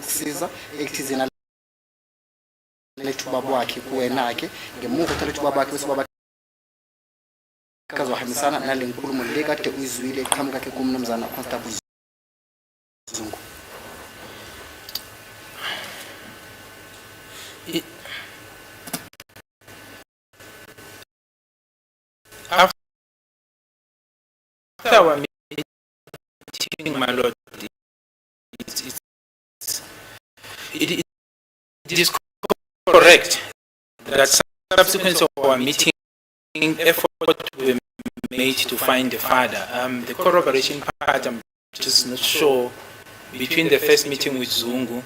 ukusiza ekuthizeni lethu baba wakhe kuwena ke ngemuva lethu baba wakhe bese baba kazohambisana nale nkulumo le kade uyizwile eqhamuka ke kumnumzana Constable Zungu. After our meeting, my lord, it is correct that subsequent to our meeting, effort were made to find the father. The corroboration part, I'm just not sure, between the first meeting with Zungu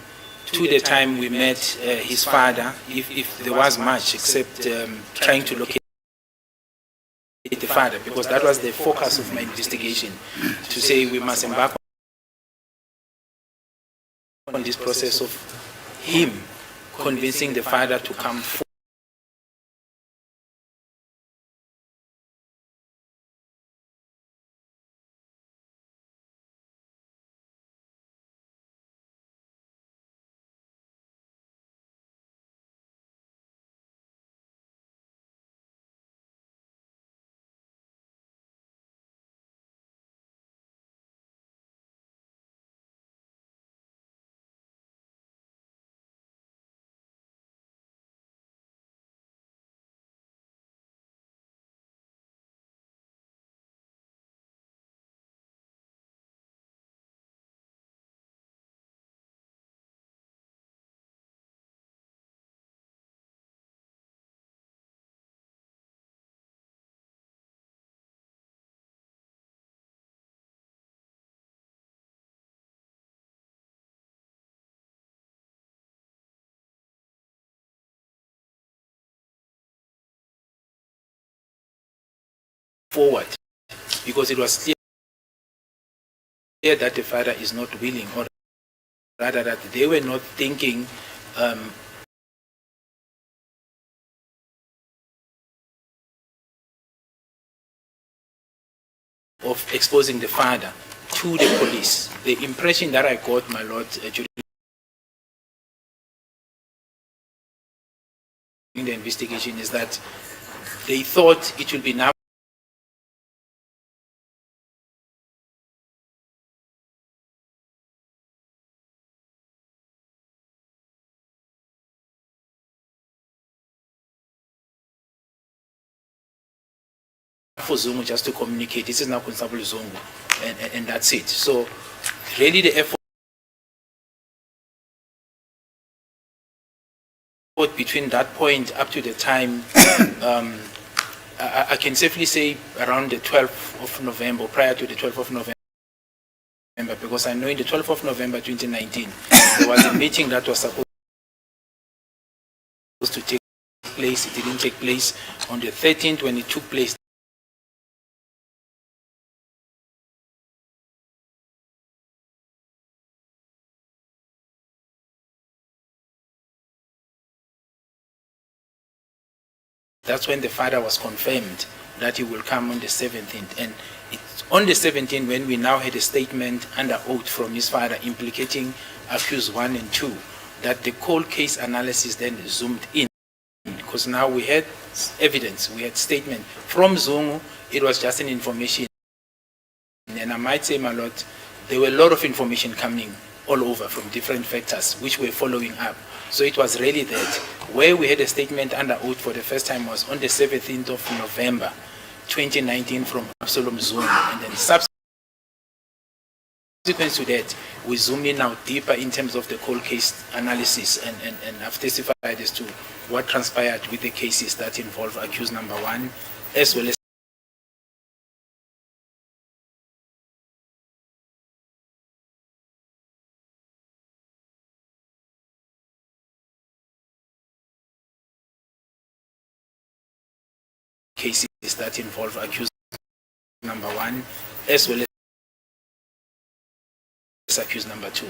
to the time we met his father, if there was much, except trying to locate the father, because that was the focus of my investigation, to say we must embark on this process of him convincing the father to come forward, because it was clear that the father is not willing, or rather that they were not thinking of exposing the father to the police. The impression that I got, my lord, during the investigation is that they thought it would be enough for Zungu just to communicate. This is now Constable Zungu, and that's it. So really the effort between that point up to the time, I can safely say around the 12th of November, prior to the 12th of November, because I know in the 12th of November 2019, there was a meeting that was supposed to take place. It didn't take place. On the 13th, when it took place, that's when the father was confirmed that he will come on the 17th. And it's on the 17th when we now had a statement under oath from his father implicating accused 1 and 2, that the cold case analysis then zoomed in. Because now we had evidence, we had statement from Zungu. It was just an information. And I might say, my lord, there were a lot of information coming all over from different factors which we're following up. So it was really that where we had a statement under oath for the first time was on the 17th of November 2019 from Absalom Zungu, and then subsequent to that we zoom in now deeper in terms of the cold case analysis, and I've testified as to what transpired with the cases that involve accused number 1 as well as cases that involve accused number 1 as well as accused number 2.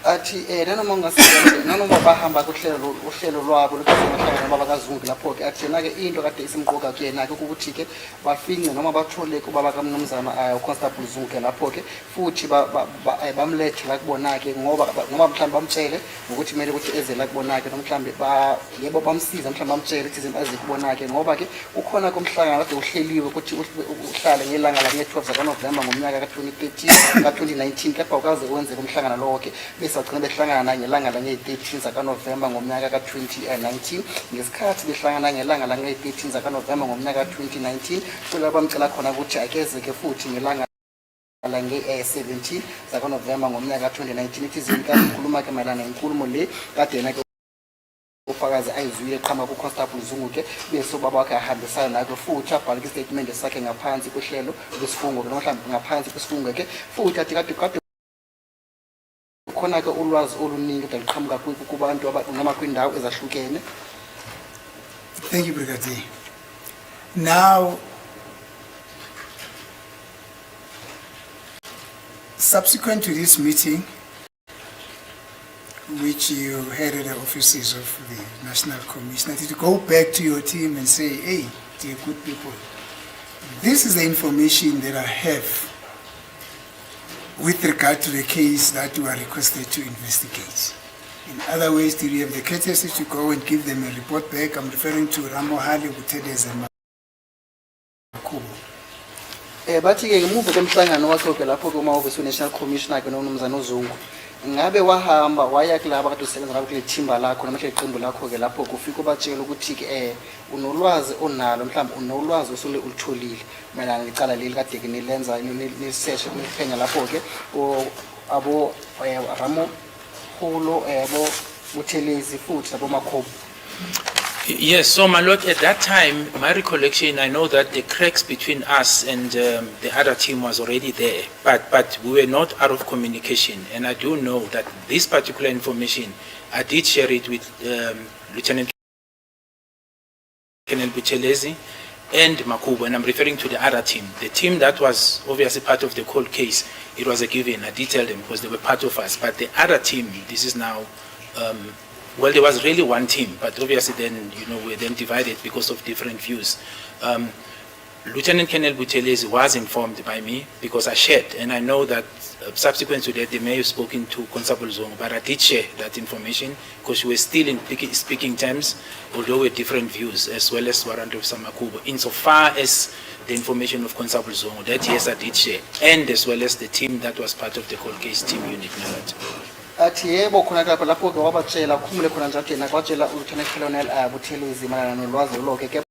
athi nanoma ungasikho nanoma bahamba uhlelo lwabo lokuhlangana nababa kaZungu lapho ke athi yena ke into kade isimqoka kuyena ke ukuthi ke bafince noma bathole kubaba kaMnumzana uConstable Zungu ke lapho ke futhi bamlethe la kubona ke ngoba mhlawumbe bamtshele ukuthi kumele ukuthi eze la kubona ke nomhlawumbe yebo bamsiza mhlawumbe bamtshele ukuthi izinto azikubona ke ngoba ke ukhona komhlangano kade uhleliwe ukuthi uhlale ngelanga la nge-12 zakaNovemba ngomnyaka ka-2013 ka-2019 kepha ukaze wenze komhlangano lo ke sagcina behlangana ngelanga la nge-13 zakaNovemba ngomnyaka ka-2019 ngesikhathi behlangana ngelanga la nge-13 zakaNovemba ngomnyaka ka-2019 kulabo bamcela khona ukuthi akeze ke futhi ngelanga la nge-17 zakaNovemba ngomnyaka ka-2019 ithi izinto kakhuluma ke mayelana nenkulumo le kade yena ke ufakazi ayizwile eqhamuka kuConstable Zungu ke bese ubaba wakhe ahambisana nayo futhi abhala istatement sakhe ngaphansi kwehlelo lesifungo ke mhlawumbe ngaphansi kwesifungo ke futhi athi kade khona ke ulwazi oluningi liqhamuka kubantu noma kwindawo ezahlukene. Thank you, Brigadier. Now, subsequent to this meeting, which you had at the offices of the National Commissioner, to go back to your team and say, hey, dear good people, this is the information that I have with regard to the case that you are requested to investigate. In other ways, do you have the courtesy to go and give them a report back? I'm referring to Ramohali, Butedes, and Makubo. Bathi ke ngemuva komhlangano wakhe ke lapho kuma office National Commissioner ke noMnumzana uZungu ngabe wahamba waya kulaba kade usebenza ngabo kule thimba lakho noma iqembu lakho ke lapho kufika ubatshela ukuthi ke unolwazi onalo mhlawumbe unolwazi osule ulitholile mayelana licala leli kade ke nilenza nisearch niphenya lapho ke abo Ramo Holo abo Buthelezi futhi labo Makhobo. Yes, so my lord, at that time, my recollection, I know that the cracks between us and the other team was already there, but we were not out of communication. And I do know that this particular information, I did share it with Lieutenant Colonel Buthelezi and Makubo, and I'm referring to the other team. The team that was obviously part of the cold case, it was a given. I did tell them because they were part of us. But the other team, this is now... well, there was really one team, but obviously then, we're then divided because of different views. Lieutenant Colonel Buthelezi was informed by me because I shared, and I know that subsequent to that, they may have spoken to Constable Zungu, but I did share that information because we were still in speaking terms, although with different views, as well as Warrant Officer Makubo. Insofar as the information of Constable Zungu, that yes, I did share, and as well as the team that was part of the cold case team unit. Athi yebo khona lapho ke wabatshela khumule khona njalo yena kwatshela uLieutenant Colonel Buthelezi mayelana nolwazi lokho ke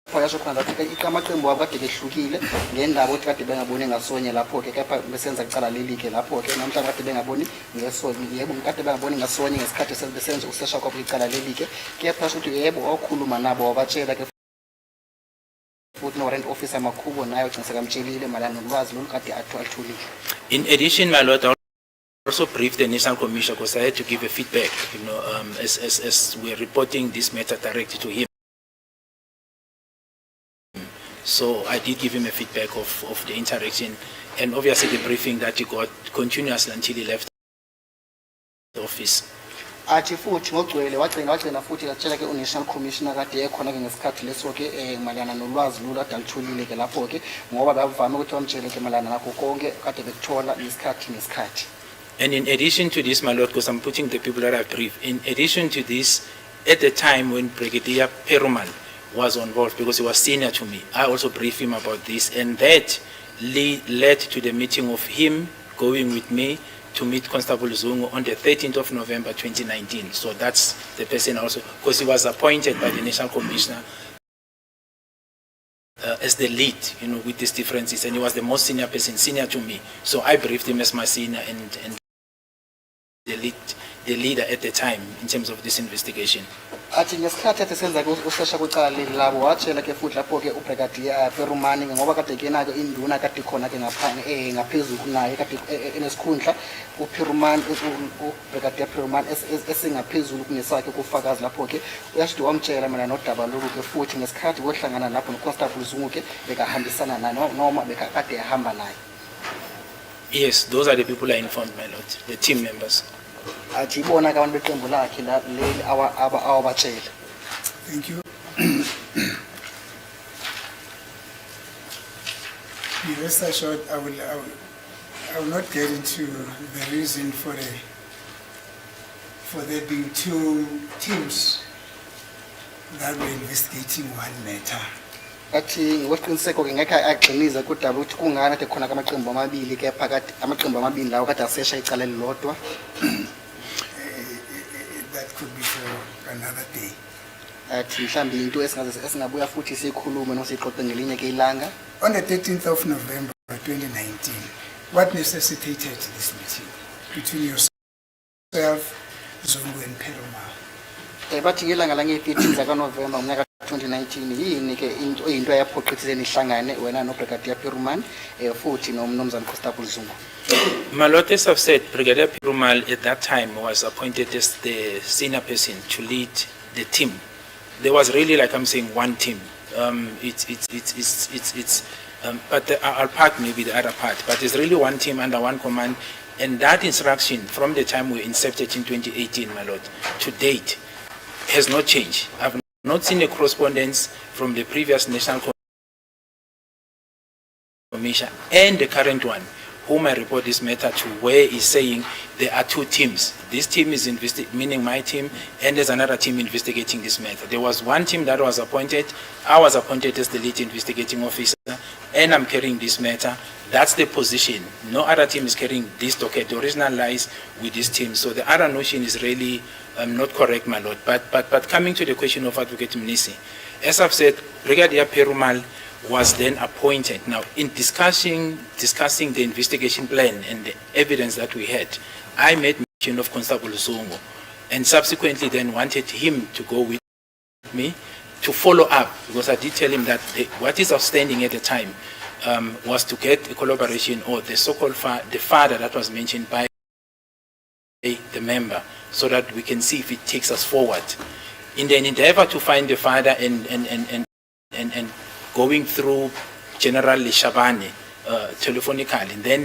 phaya khona lapho iqamaqembu wabo kade behlukile ngendaba ukuthi kade bengaboni ngasonye lapho ke kepha besenza icala leli ke lapho ke namhlanje kade bengaboni ngesonye yebo kade bengaboni ngasonye ngesikhathi besenza usesha kwabo icala leli ke kepha ukuthi yebo wakhuluma nabo wabatshela ke futhi no-Warrant Officer Makubo naye ugcinisa kamtshelile mayelana nolwazi lolu kade alithulile. In addition, my lord, also briefed the National Commissioner because I had to give a feedback, as we're reporting this matter directly to him. So I did give him a feedback of the interaction and obviously the briefing that he got continuously until he left the office. Athi futhi ngogcwele wagcina futhi latshela ke uNational Commissioner kade ekhona ke ngesikhathi leso ke mayelana nolwazi lolu kade alithulile ke lapho ke ngoba bavame ukuthi bamtshele ke mayelana nakho konke kade bekuthola ngesikhathi. And in addition to this, my lord, because I'm putting the people that I've briefed, in addition to this, at the time when Brigadier Perumal was involved, because he was senior to me, I also briefed him about this, and that led to the meeting of him going with me to meet Constable Zungu on the 13th of November 2019. So that's the person also, because he was appointed by the National Commissioner as the lead, with these differences, and he was the most senior person, senior to me. So I briefed him as my senior and the leader at the time in terms of this investigation. Athi ngesikhathi esenza usesha kwicala leli labo watshela ke futhi lapho ke uBrigadier Perumani ngoba kade kena ke induna kade khona ke ngaphezulu kunaye kade enesikhundla uPerumani uBrigadier Perumani esengaphezulu kunesakhe kufakazi lapho ke uyashithi wamtshela mina nodaba lolu ke futhi ngesikhathi wohlangana lapho noConstable Zungu ke bekahambisana naye noma bekade ehamba naye. Yes, those are the people I informed, my lord, the team members. athi ibona ke abantu beqembu lakhe leli awabatshela. Thank you. Be rest assured, I will not get into the reason for there being two teams that were investigating one matter. Athi ngoqiniseko ke ngeke agxinize kudaba ukuthi kungani kade khona amaqembu amabili ke phakathi amaqembu amabili lawo kade asesha icala elilodwa. That could be for another day. Athi mhlambi into esingabuya futhi sikhulume nosixoxe ngelinye ke ilanga. On the 13th of November 2019, what necessitated this meeting between yourself, Zungu and Perumal? Bathi ngelanga la nge-13 zaka November ngonyaka 2019 yini ke into eyaphoqithise nihlangane wena no Brigadier Perumal futhi nomnumzana Constable Zungu. My Lord, as I've said, Brigadier Perumal at that time was appointed as the senior person to lead the team. There was really, like I'm saying, one team. But I'll park maybe the other part. But it's really one team under one command, and that instruction from the time we incepted in 2018, my Lord, to date, has not changed. I've not seen a correspondence from the previous National Commission and the current one, whom I report this matter to, where he's saying there are two teams. This team is meaning my team, and there's another team investigating this matter. There was one team that was appointed. I was appointed as the lead investigating officer, and I'm carrying this matter. That's the position. No other team is carrying this docket. The original lies with this team. So the other notion is really not correct, my Lord. But coming to the question of Advocate Mnisi, as I've said, Brigadier Perumal was then appointed. Now, in discussing the investigation plan and the evidence that we had, I made mention of Constable Zungu, and subsequently then wanted him to go with me to follow up, because I did tell him that what is outstanding at the time was to get a collaboration, or the so-called the father that was mentioned by the member, so that we can see if it takes us forward. In the endeavor to find the father and going through General Shabane telephonically, and then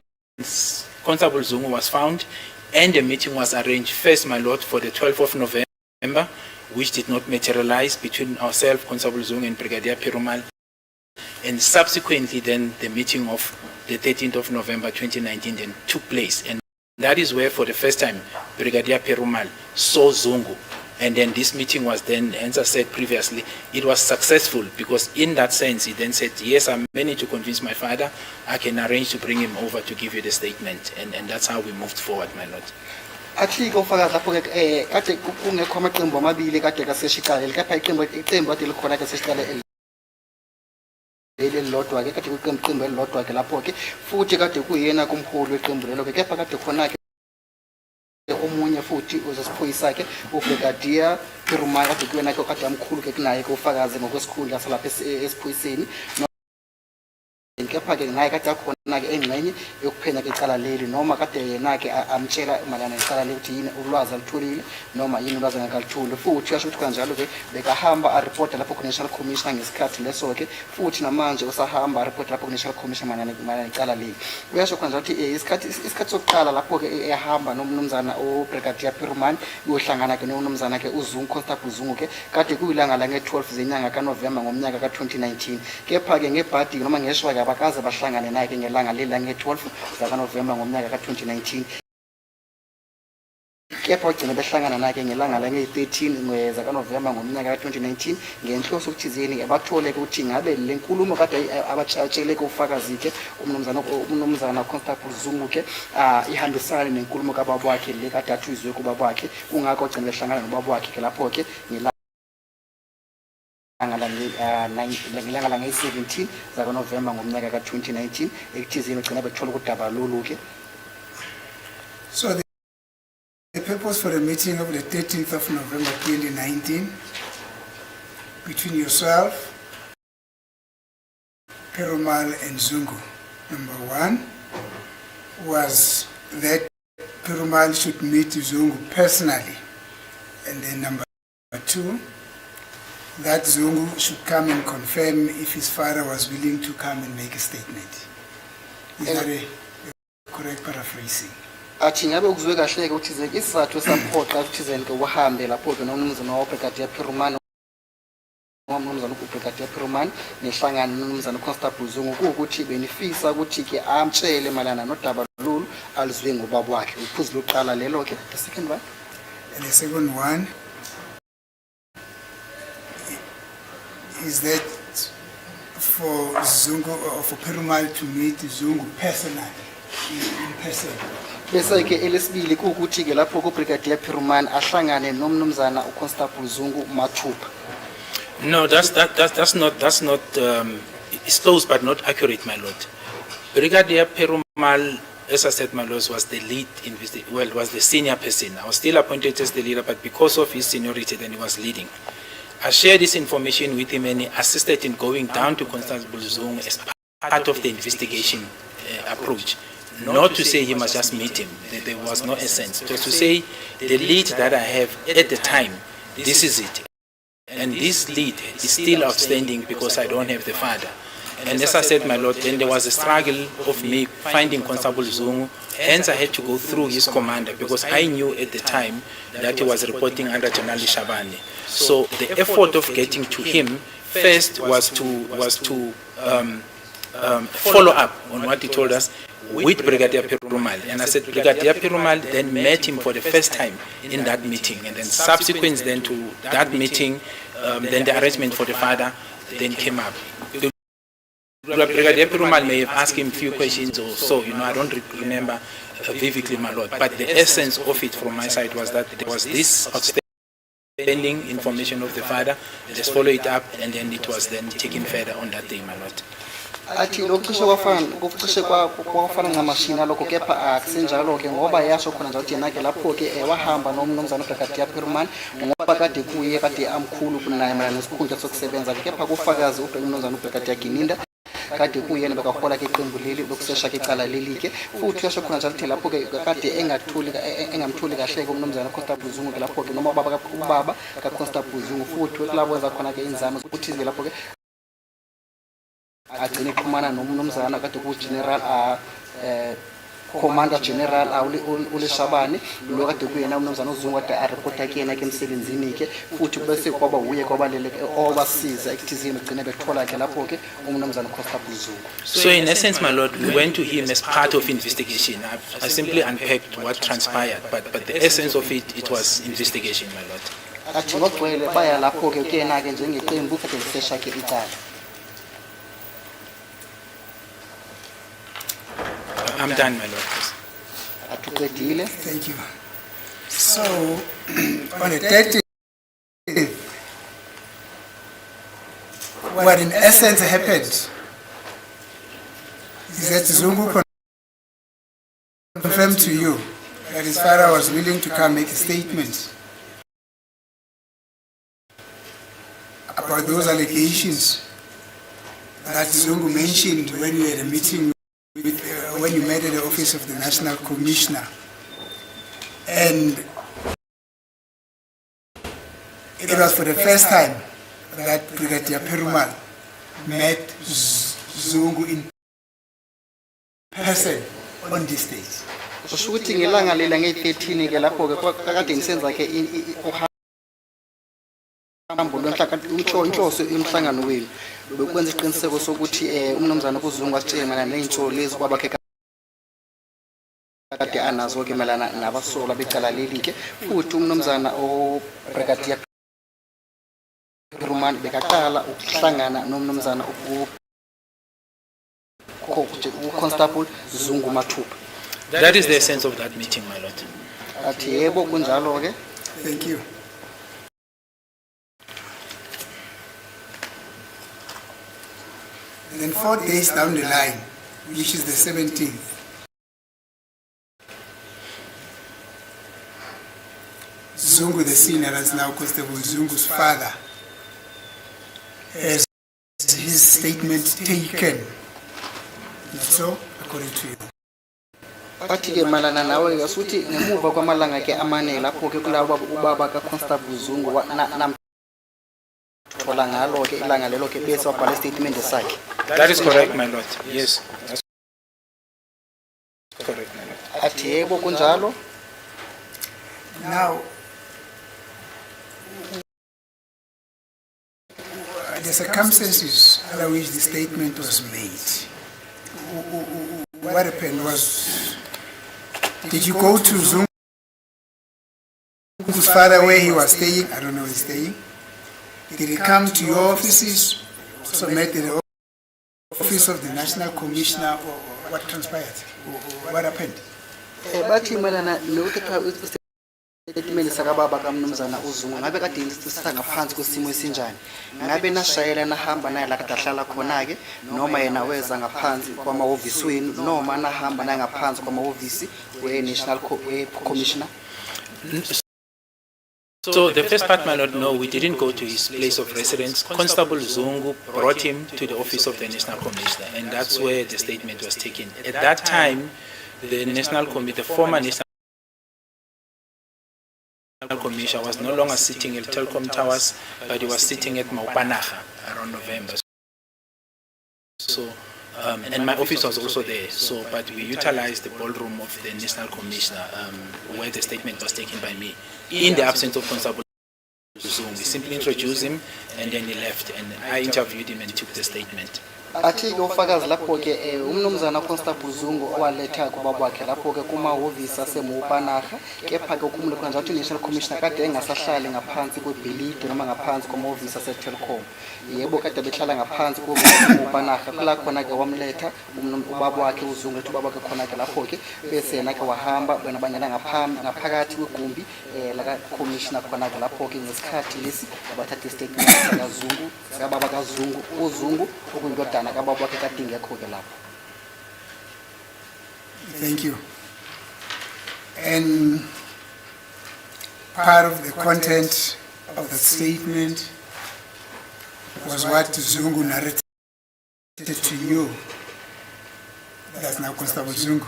Constable Zungu was found, and the meeting was arranged first, my Lord, for the 12th of November, which did not materialize between ourselves, Constable Zungu and Brigadier Perumal, and subsequently then the meeting of the 13th of November 2019 then took place, and that is where for the first time Brigadier Perumal saw Zungu. And then this meeting was then, as I said previously, it was successful, because in that sense he then said, yes, I'm managed to convince my father, I can arrange to bring him over to give you the statement, and that's how we moved forward, my Lord. Athi kufaka lapho ke kade kungekho amaqembu amabili kade kaseshiqala kepha iqembu kade likhona ke seshiqala elilodwa ke kade kuqembu elilodwa ke lapho ke futhi kade kuyena kumkhulu weqembu lelo ke kepha kade khona ke omunye futhi uzosiphoyisa ke uBrigadier Perumal kade kuyena ke kade amkhulu ke kunaye ke ufakazi ngokwesikhundla salapha esiphoyiseni kepha ke naye kade akhona ke engxenye yokuphenya ke icala leli, noma kade yena ke amtshela malana icala leli ukuthi yini ulwazi alutholile noma yini ulwazi angakalutholi. Futhi uyasho ukuthi kanjalo ke bekahamba areporta lapho National Commission ngesikhathi leso ke, futhi namanje usahamba areporta lapho National Commission malana icala leli. Uyasho kanjalo ukuthi isikhathi sokuqala lapho ke ehamba nomnumzana uBrigadier Perumal uyohlangana ke nomnumzana ke uZungu, Constable Zungu ke kade kuyilanga la nge-12 zenyanga kaNovember ngomnyaka ka-2019, kepha ke ngebhadi noma ngeshwa ke abakaze bahlangane naye ke ngelanga leli nge-12 zakaNovember ngomnyaka ka-2019, kepha ugcine behlangana naye ngelanga la nge-13 zakaNovember ngomnyaka ka-2019 ngenhloso ukuthizeni bathole ukuthi ngabe le nkulumo kade abatshele ke ufakazi ke umnumzana Constable Zungu ke ihambisana nenkulumo kababa wakhe le kade athuzwe kubaba wakhe, kungakho ugcine behlangana nobaba wakhe ke lapho ke ngelanga la nge-17 zakaNovember ngomnyaka ka-2019 ekuthizeni ugcina bethola ukudaba lolu ke. So the purpose for the meeting of the 13th of November 2019 between yourself, Perumal and Zungu, number one, was that Perumal should meet Zungu personally, and then number two, that Zungu should come and confirm if his father was willing to come and make a statement. Is that a correct paraphrasing? athi ngabe ukuzwe kahle ke ukuthi isizathu esaphoqa ukuthi ke uhambe lapho ke nomnumzana waBrigadier Pirumani nomnumzana uBrigadier Pirumani nehlangana nomnumzana uConstable Zungu ukuthi benifisa ukuthi ke amtshele malana nodaba lolu alizwe ngobaba wakhe uphuzu loqala lelo ke the second one. And the second one is that for Zungu or for Perumal to meet Zungu personally, in person. Bese ke elesibili ukuthi ke lapho kuBrigadier Pirumani ahlangane nomnumzana uConstable Zungu mathupha. No, that's not it's close but not accurate, my lord. Brigadier Perumal, as I said, my lord, was the lead was the senior person. I was still appointed as the leader, but because of his seniority, then he was leading. I shared this information with him and he assisted in going down to Constable Zungu as part of the investigation approach. Not to say he must just meet him. There was no essence. Just to say the lead that I have at the time, this is it. And this lead is still outstanding because I don't have the father. And as I said, my lord, then there was a struggle of me finding Constable Zungu. Hence, I had to go through his commander because I knew at the time that he was reporting under General Shabani. So the effort of getting to him first was to follow up on what he told us with Brigadier Perumal. And I said Brigadier Perumal then met him for the first time in that meeting. And then subsequent then to that meeting, then the arrangement for the father then came up. Brigadier Perumal may have asked him a few questions or so, I don't remember vividly, my lord. But the essence of it from my side was that there was this outstanding information of the father. Let's follow it up, and then it was then taken further on that day, my lord. Athi lokusho kwafana ngamashina lokho kepha akusenjalo ke ngoba yasho khona nje ukuthi yena ke lapho ke wahamba nomnumzana uBrigadier Pirumani ngoba kade kuye kade amkhulu kunaye manje nesikhundla sokusebenza kepha kufakazi umnumzana uBrigadier Gininda kade kuyena bekahola ke iqembu leli lokusesha ke icala leli ke futhi yasho khona nje ukuthi lapho ke kade engamthuli kahle ke umnumzana uConstable Zungu ke lapho ke noma ubaba kaConstable Zungu futhi kulabo wenza khona ke inzame ukuthi ke lapho ke agcine xhumana nomnumzana kade ku general commander general uLeshabani lo kade kuyena umnumzana uZungu kade areporta kuyena ke emsebenzini ke futhi bese kwaba uye kwabalele obasiza ekuthizini ugcine bethola ke lapho ke umnumzana uConstable Zungu. So in essence, my lord, we went to him as part of investigation. I simply unpacked what transpired, but the essence of it was investigation, my lord. Athi ngogcwele baya lapho ke kuyena ke njengeqembu kade lisesha ke icala. I'm done, my lord. Thank you. So, on the 30th, what in essence happened is that Zungu confirmed to you that his father was willing to come make a statement about those allegations that Zungu mentioned when you had a meeting when you met at the office of the National Commissioner. And it was for the first time that Brigadier Perumal met Zungu in person on this stage. Kusho ukuthi ngelanga lela nge-13 ke lapho ke kade ngisenza ke uhambo inhloso imhlangano wenu bekwenza isiqiniseko sokuthi umnumzana uZungu asitshele malana ney'ntsholo lezi kwabakhe kade anazo ke malana nabasola becala leli ke futhi umnumzana oBrigadier Pirumani bekaqala ukuhlangana nomnumzana uConstable Zungu mathupha. That is the essence of that meeting, my lord. Athi yebo kunjalo ke. Thank you. And then 4 days down the line, which is the 17th, Zungu the senior, as now Constable Zungu's father, has his statement taken. Not so, according to you. Athi ke malana nawe yasuthi ngemuva kwamalanga ke amane lapho ke kulabo ubaba kaConstable Zungu thola ngalo ke ilanga lelo ke bese wabhala statement sakhe. That is correct, my lord. Yes, that's correct, my lord. athi yebo kunjalo. Now, the circumstances under which the statement was made, what happened was, did you go to Zungu's father where he was staying? I don't know where he's staying. Did he come to your offices, submit to the office of the National Commissioner, or what transpired? What happened? Bathi malana statement sakababa kaMnumzana uZungu ngabe kade sisangaphansi kwesimo esinjani, ngabe nashayela nahamba naye la kade ahlala khona ke, noma yena weza ngaphansi kwamahhovisi wenu, noma nahamba naye ngaphansi kwamahhovisi we-National Commissioner? So the first part, my lord, no, we didn't go to his place of residence. Constable Zungu brought him to the office of the National Commissioner, and that's where the statement was taken. At that time, the former National Commissioner was no longer sitting at Telkom Towers, but he was sitting at Maupanaga around November. So, and my office was also there. So, but we utilized the ballroom of the National Commissioner, where the statement was taken by me, in the absence of Constable Zungu. We simply introduced him, and then he left, and I interviewed him and took the statement. Athi ufakazi lapho ke uMnumzana Constable Zungu owaletha kubaba wakhe lapho ke kumahhovisi aseMupanaga, kepha ke kumle kanje athi National Commissioner kade engasahlali ngaphansi kwebhilidi noma ngaphansi kwamahhovisi aseTelkom. Yebo kade behlala ngaphansi kwemupanaga, kula khona ke wamletha ubaba wakhe uZungu ethi ubaba wakhe khona ke lapho ke bese yena ke wahamba bona bangena ngaphakathi kwegumbi la Commissioner khona ke lapho ke ngesikhathi lesi abathatha statement sakaZungu sakababa kaZungu uZungu okuyindodana kababa wakhe kade ingekho ke lapho. Thank you. And part of the content of the statement was what Zungu narrated to you. That's now Constable Zungu,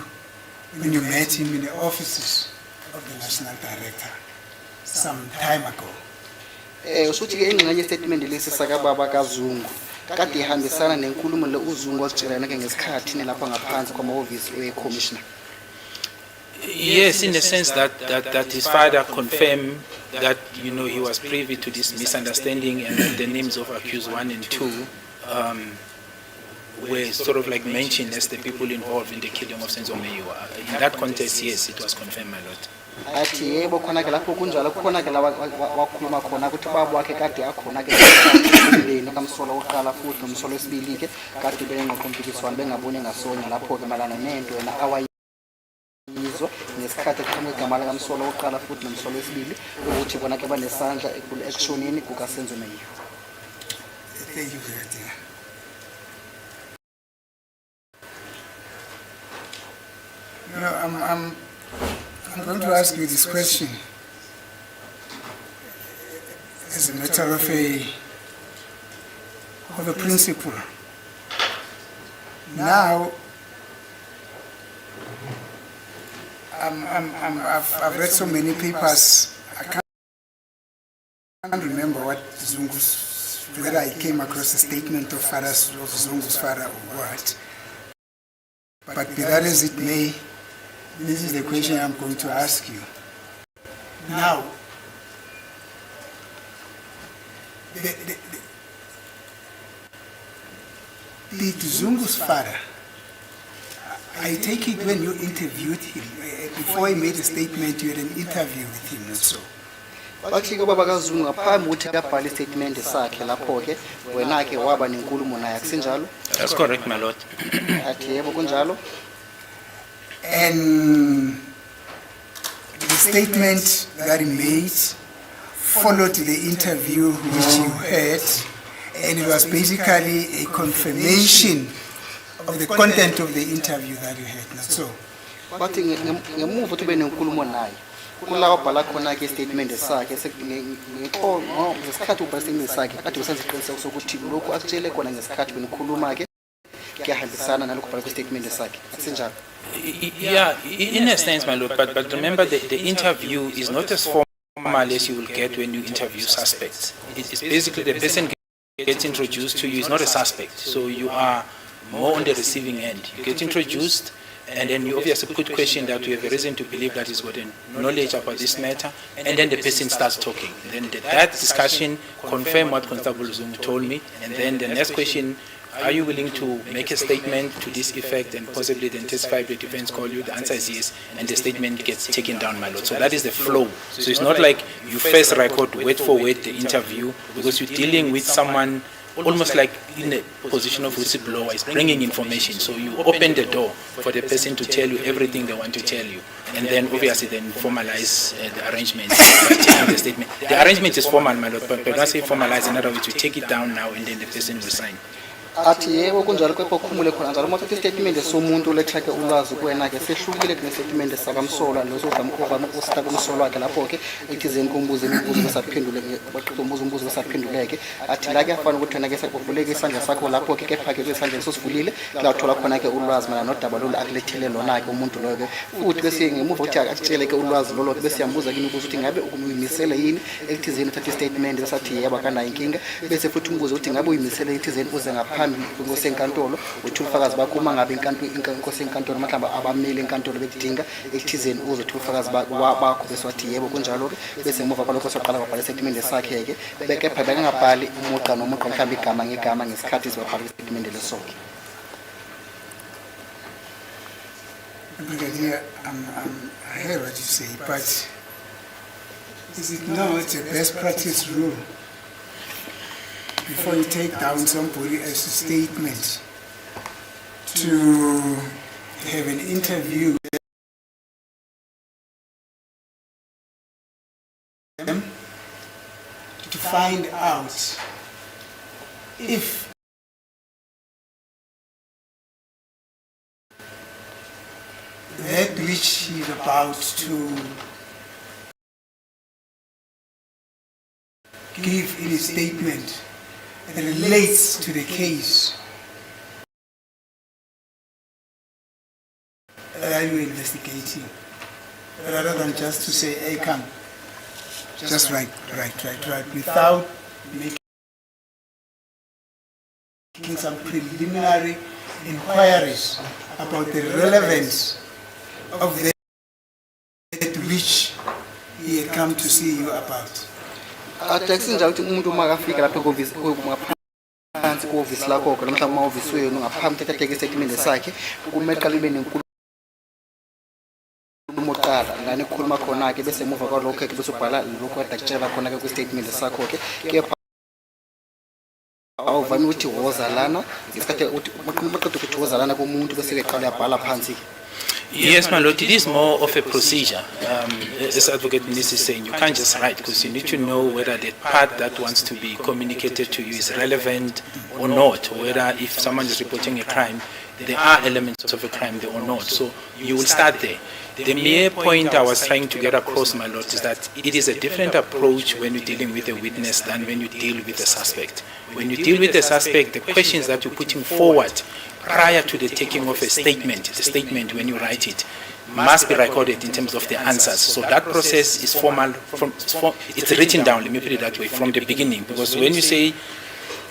when you met him in the offices of the National Director some time ago. Usuthi ke ingxenye statement lesi sakababa kaZungu kade ihambisana nenkulumo le uZungu wasitshelana ke ngesikhathi lapha ngaphansi kwamahhovisi we-Commissioner. Yes, in the sense that his father confirmed that, you know, he was privy to this misunderstanding, and that the names of accused 1 and 2 were sort of like mentioned as the people involved in the killing of Senzo Meyiwa. In that context, yes, it was confirmed, my lord. Athi yebo khona ke lapho kunjalo khona ke la wakhuluma khona ukuthi baba wakhe kade akhona ke leni kamsolo oqala futhi nomsolo wesibili ke kade benengqoqompikiswano bengabone ngasonye lapho ke malana nento yena awayizwa ngesikhathi eqhamuka igama la kamsolo oqala futhi nomsolo wesibili ukuthi bona ke banesandla ekule actionini kukaSenzo Meyiwa. Thank you very much. I'm going to ask you this question as a matter of a principle. Now, I've read so many papers. I can't remember what whether I came across a statement of Zungu's father or what. But be that as it may, this is the question I'm going to ask you. Now, did Zungu's father, I take it when you interviewed him, before he made a statement, you had an interview with him, not so? Bathi ke baba kaZungu ngaphambi ukuthi kabhale istatement sakhe lapho ke wena ke waba nenkulumo naye akusinjalo? That's correct, my lord. Athi yebo kunjalo. And the statement that he made followed the interview which you had, and it was basically a confirmation of the content of the interview that you had, not so? Bathi ngemuva ukuthi benenkulumo naye kula wabhala khona ke statement sakhe ngesikhathi ubhala statement sakhe kade usenza iqiniseko sokuthi lokhu akutshele kona ngesikhathi benikhuluma ke kuyahambisana nalokho ubhala kwi-statement sakhe akusinjalo? Yeah, in a sense, my lord, but remember the interview is not as formal as you will get when you interview suspects. It's basically the person gets introduced to you is not a suspect, so you are more on the receiving end. You get introduced, and then you obviously put question that you have a reason to believe that he's got knowledge about this matter, and then the person starts talking. And then that discussion confirm what Constable Zungu told me, and then the next question, are you willing to make a statement to this effect and possibly then testify if the defense call you? The answer is yes, and the statement gets taken down, my lord. So that is the flow. So it's not like you first record word for word the interview, because you're dealing with someone almost like in a position of whistleblower, is bringing information. So you open the door for the person to tell you everything they want to tell you, and then obviously then formalize the arrangement by taking the statement. The arrangement is formal, my lord, but once you formalize, in other words, you take it down now, and then the person will sign. athi yebo kunjalo kepha ukhumule khona njalo uma uthatha istatement somuntu letheke ulwazi kuwena ke sehlukile kunestatement sakamsolwa losovama ukusita kumsolwa wakhe lapho ke ethizeni kumbuzo imibuzo besaphendule baqoqa umbuzo besaphenduleke athi la kuyafana ukuthi wena ke sekuvuleke isandla sakho lapho ke kepha ke isandla sosivulile la uthola khona ke ulwazi mana nodaba lolu akulethele lona ke umuntu lo ke futhi bese ngemuva uthi akutshele ke ulwazi lolo ke bese yambuza kimi ukuthi ngabe ukuyimisele yini ethizeni uthatha istatement besathi yebo akanayo inkinga bese futhi umbuzo ukuthi ngabe uyimisele ethizeni uze ngaphambi inkosi enkantolo uthi ufakazi bakho uma ngabe inkosi enkantolo mhlawumbe abameli enkantolo bedinga ekuthizeni uzothi ufakazi bakho bese wathi yebo kunjalo ke bese ngemuva kwalokho soqala kwabhala istatement sakhe ke bekepha bekangabhali umuqa nomuqa mhlawumbe igama ngegama ngesikhathi izobhala istatement lesonke. Brigadier, I heard what you say, but is it not a best practice rule before you take down somebody as a statement to have an interview with them to find out if that which he is about to give in his statement relates to the case that you are investigating, rather than just to say, hey, come, just right, without making some preliminary inquiries about the relevance of that which he had come to see you about. Atakusinja ukuthi umuntu makafika lapha ngaphansi kofisi lakho ke mhlawumbe amahhovisi wenu ngaphambi kokuthatha istatement sakhe kumele qale ibe nenkulumo oqala ngane ukukhuluma khona ke bese emuva kwalokho ke bese ubhala lokho adakutshela khona ke kwistatement sakho ke kepha awuvami ukuthi woza lana ngesikhathi uthi maqedwe ukuthi woza lana komuntu bese eqala yabhala phansi. Yes, my lord, it is more of a procedure. As Advocate Nisi is saying, you can't just write, because you need to know whether the part that wants to be communicated to you is relevant or not, whether if someone is reporting a crime, there are elements of a crime there or not. So you will start there. The mere point I was trying to get across, my lord, is that it is a different approach when you're dealing with a witness than when you deal with a suspect. When you deal with a suspect, the questions that you're putting forward prior to the taking of a statement, the statement when you write it, must be recorded in terms of the answers. So that process is formal, it's written down, let me put it that way, from the beginning. Because when you say,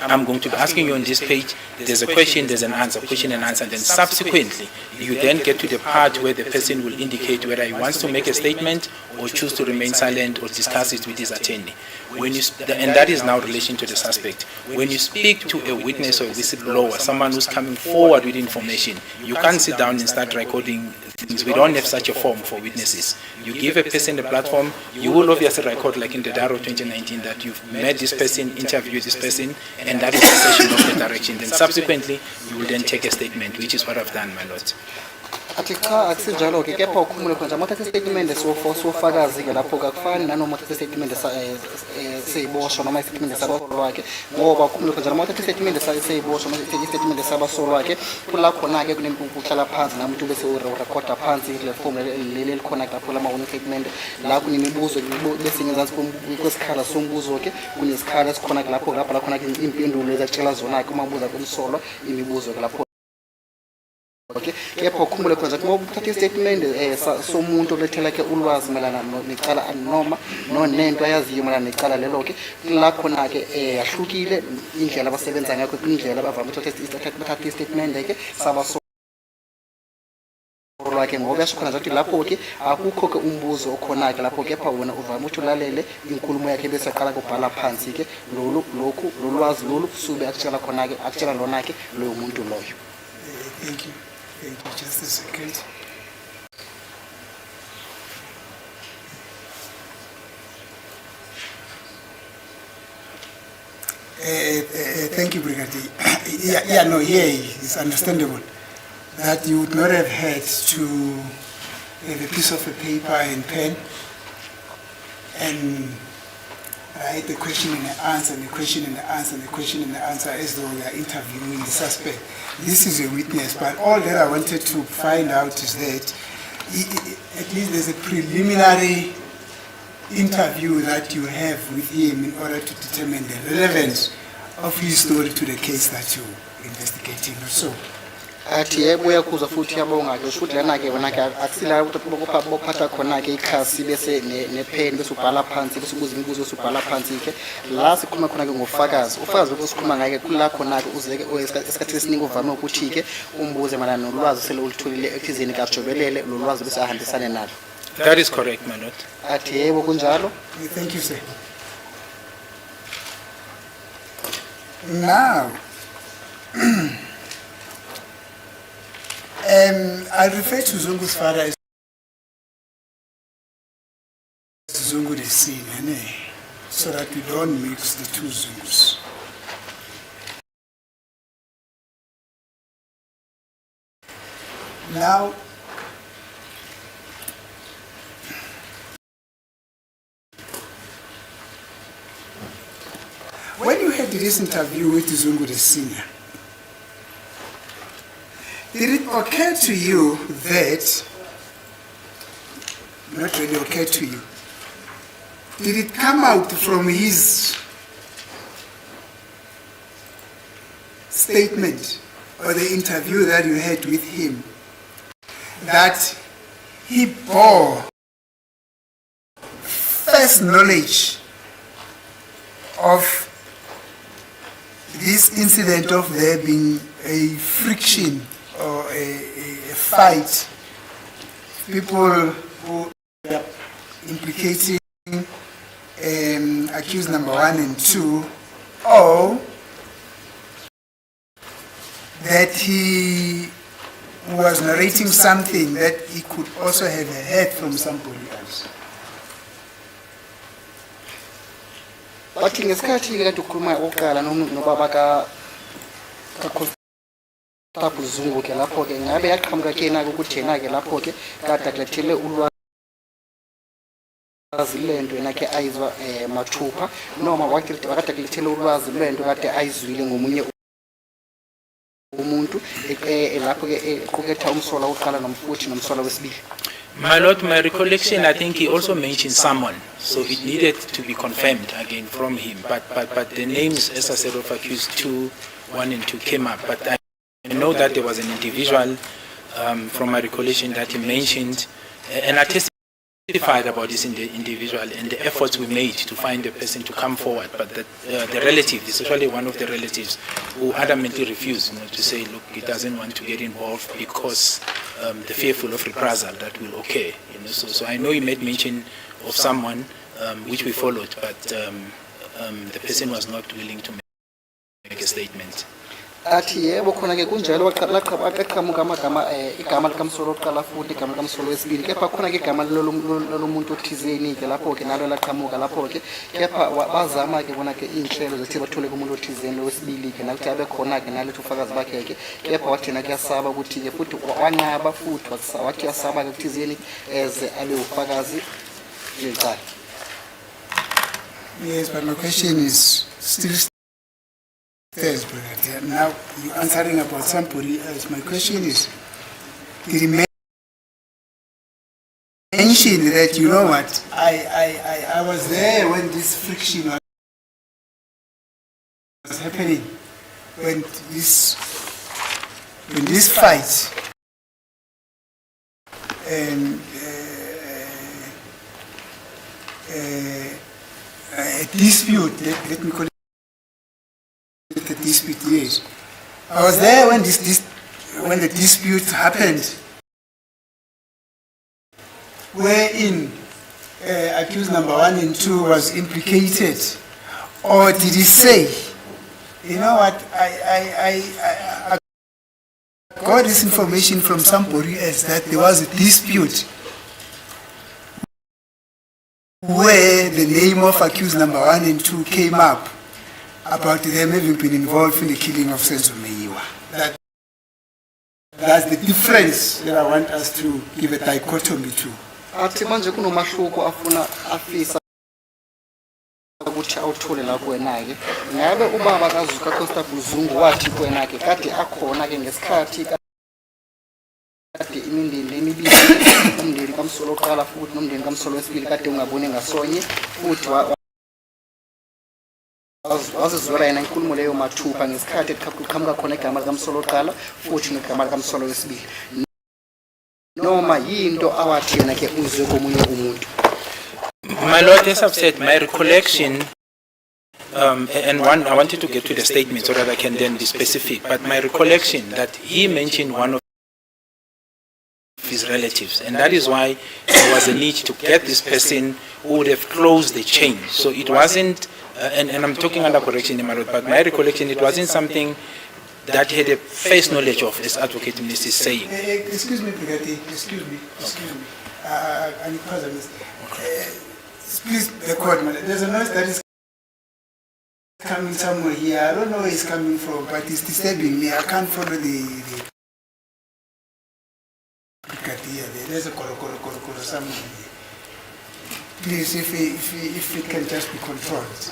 I'm going to be asking you on this page, there's a question, there's an answer, question and answer, and then subsequently, you then get to the part where the person will indicate whether he wants to make a statement or choose to remain silent or discuss it with his attorney. And that is now in relation to the suspect. When you speak to a witness or a whistleblower, someone who's coming forward with information, you can't sit down and start recording things. We don't have such a form for witnesses. You give a person the platform, you will obviously record, like in the DARO 2019, that you've met this person, interviewed this person, and that is the session of the direction. Then subsequently, you will then take a statement, which is what I've done, my lord. Athi cha akusijalo ke kepha ukhumule khona mathatha istatement sofakazi ke lapho akufani nanoma uthatha istatement seyiboshwa noma istatement sabasolo wakhe ngoba ukhumule khona mathatha istatement seyiboshwa noma istatement sabasolo wakhe kula khona ke kunempukuhlala phansi namuntu bese urecorda phansi le form leli likhona lapho lama one statement la kunemibuzo bese ngenzansi kwesikhala sombuzo ke kunesikhala esikhona lapho la khona impendulo ezatshela zona ke uma ubuza kumsolo imibuzo ke lapho. Okay, kepha ukhumbule khona ukuthi uma uthatha istatement somuntu olethela ke ulwazi malana necala noma nonento ayaziyo malana necala lelo ke la khona ke yahlukile indlela abasebenza ngakho indlela abavama ukuthatha istatement ke saba lwakhe ngoba uyasikhona ukuthi lapho ke akukho ke umbuzo okhona ke lapho kepha wona uvama ukuthi ulalele inkulumo yakhe bese aqala kubhala phansi ke lokhu lolwazi lolu sube akutshela khona ke akutshela lona ke loyo muntu loyo. Thank you. Just a second. Thank you, Brigadier. It's understandable that you would not have had to have a piece of a paper and pen and write the question and the answer, and the question and the answer, and the question and the answer as though we are interviewing the suspect. This is a witness, but all that I wanted to find out is that at least there's a preliminary interview that you have with him in order to determine the relevance of his story to the case that you're investigating. So, athi yebo uyakuzwa futhi yabonga ke futhi lana ke wona ke akusila ukuthi bophatha khona ke ikhasi bese nepen bese ubhala phansi bese ubuza imibuzo bese ubhala phansi ke la sikhuluma khona ke ngofakazi ufakazi besikhuluma ngake kula khona ke uzeke esikhathi esiningi uvame ukuthi ke umbuze malana nolwazi sele ulitholile ekuthizeni kajobelele lo lwazi bese ahambisane nalo. That is correct, my lord. Athi yebo kunjalo. thank you, sir. Now, I refer to Zungu's father as Zungu the Sin, so that we don't mix the two Zungus. Now, when you had this interview with Zungu the Senior, did it occur to you that, not really occur to you, did it come out from his statement or the interview that you had with him that he bore first knowledge of this incident of there being a friction or a fight, people who are implicating accused number 1 and 2, or that he was narrating something that he could also have heard from somebody else? Bathi ngesikhathi ke ukhuluma oqala nobaba ka Zungu ke lapho ke ngabe yaqhamuka ke na ukuthi yena ke lapho ke kade kulethele ulwazi lento yena ke ayizwa mathupha noma wakade kulethele ulwazi lento kade ayizwile ngomunye umuntu lapho ke equketha umsola oqala nomfuthi nomsola wesibili. My lord, my recollection, I think he also mentioned someone, so it needed to be confirmed again from him. But the names, as I said, of accused 2, 1 and 2 came up. But I know that there was an individual, from my recollection, that he mentioned, and I testified about this individual and the efforts we made to find the person to come forward. But the relative, especially one of the relatives, who adamantly refused, to say, look, he doesn't want to get involved because the fearful of reprisal that will occur. So I know he made mention of someone which we followed, but the person was not willing to make a statement. Athi yebo khona ke kunjalo aqhamuka amagama igama likamsolo oqala futhi igama likamsolo wesibili kepha khona ke igama lomuntu othizeni ke lapho ke nalo laqhamuka lapho ke kepha bazama ke bona ke inhlelo zethi bathole kumuntu othizeni wesibili ke nakuthi abe khona ke nalethi ufakazi bakhe ke kepha wathina kuyasaba ukuthi ke futhi wanqaba futhi wathi yasaba ke kuthizeni eze abe ufakazi ngeqala. Yes, but my question is still Yes, Brigadier. Now you're answering about somebody else. My question is, did he mention that, you know what, I was there when this friction was happening, when this fight and a dispute, let me call it the dispute, yes. I was there when when the dispute happened. wherein accused number 1 and 2 was implicated? Or did he say, you know what, I got this information from somebody else that there was a dispute where the name of accused number 1 and 2 came up about them having been involved in the killing of Senzo Meyiwa. That's the difference that I want us to give a dichotomy to. Athi manje kunomahluko afisa ukuthi awuthole la kuwena ke ngabe ubaba kaZuka Constable Zungu wathi kuwena ke kade akhona ke ngesikhathi kade imindeni emibili umndeni kaMsolo oqala futhi nomndeni kaMsolo wesibili kade ungabone ngasonye futhi wazizwela yena inkulumo leyo mathupha ngesikhathi eqhamuka khona igama likaMsolo oqala futhi negama likaMsolo wesibili noma yinto awathi yena ke uzwe komunye umuntu. My Lord, as I've said, my recollection, I wanted to get to the statement so that I can then be specific, but my recollection that he mentioned one of his relatives, and that is why there was a need to get this person who would have closed the chain. So it wasn't, and I'm talking under correction, my Lord, but my recollection, it wasn't something that had a first knowledge of, as Advocate Minister is saying. Excuse me, Brigadier, excuse me. I'm please record, man. There's a noise that is coming somewhere here. I don't know where it's coming from, but it's disturbing me. I can't follow the Brigadier. There's a koro somewhere here. Please, if it can just be controlled.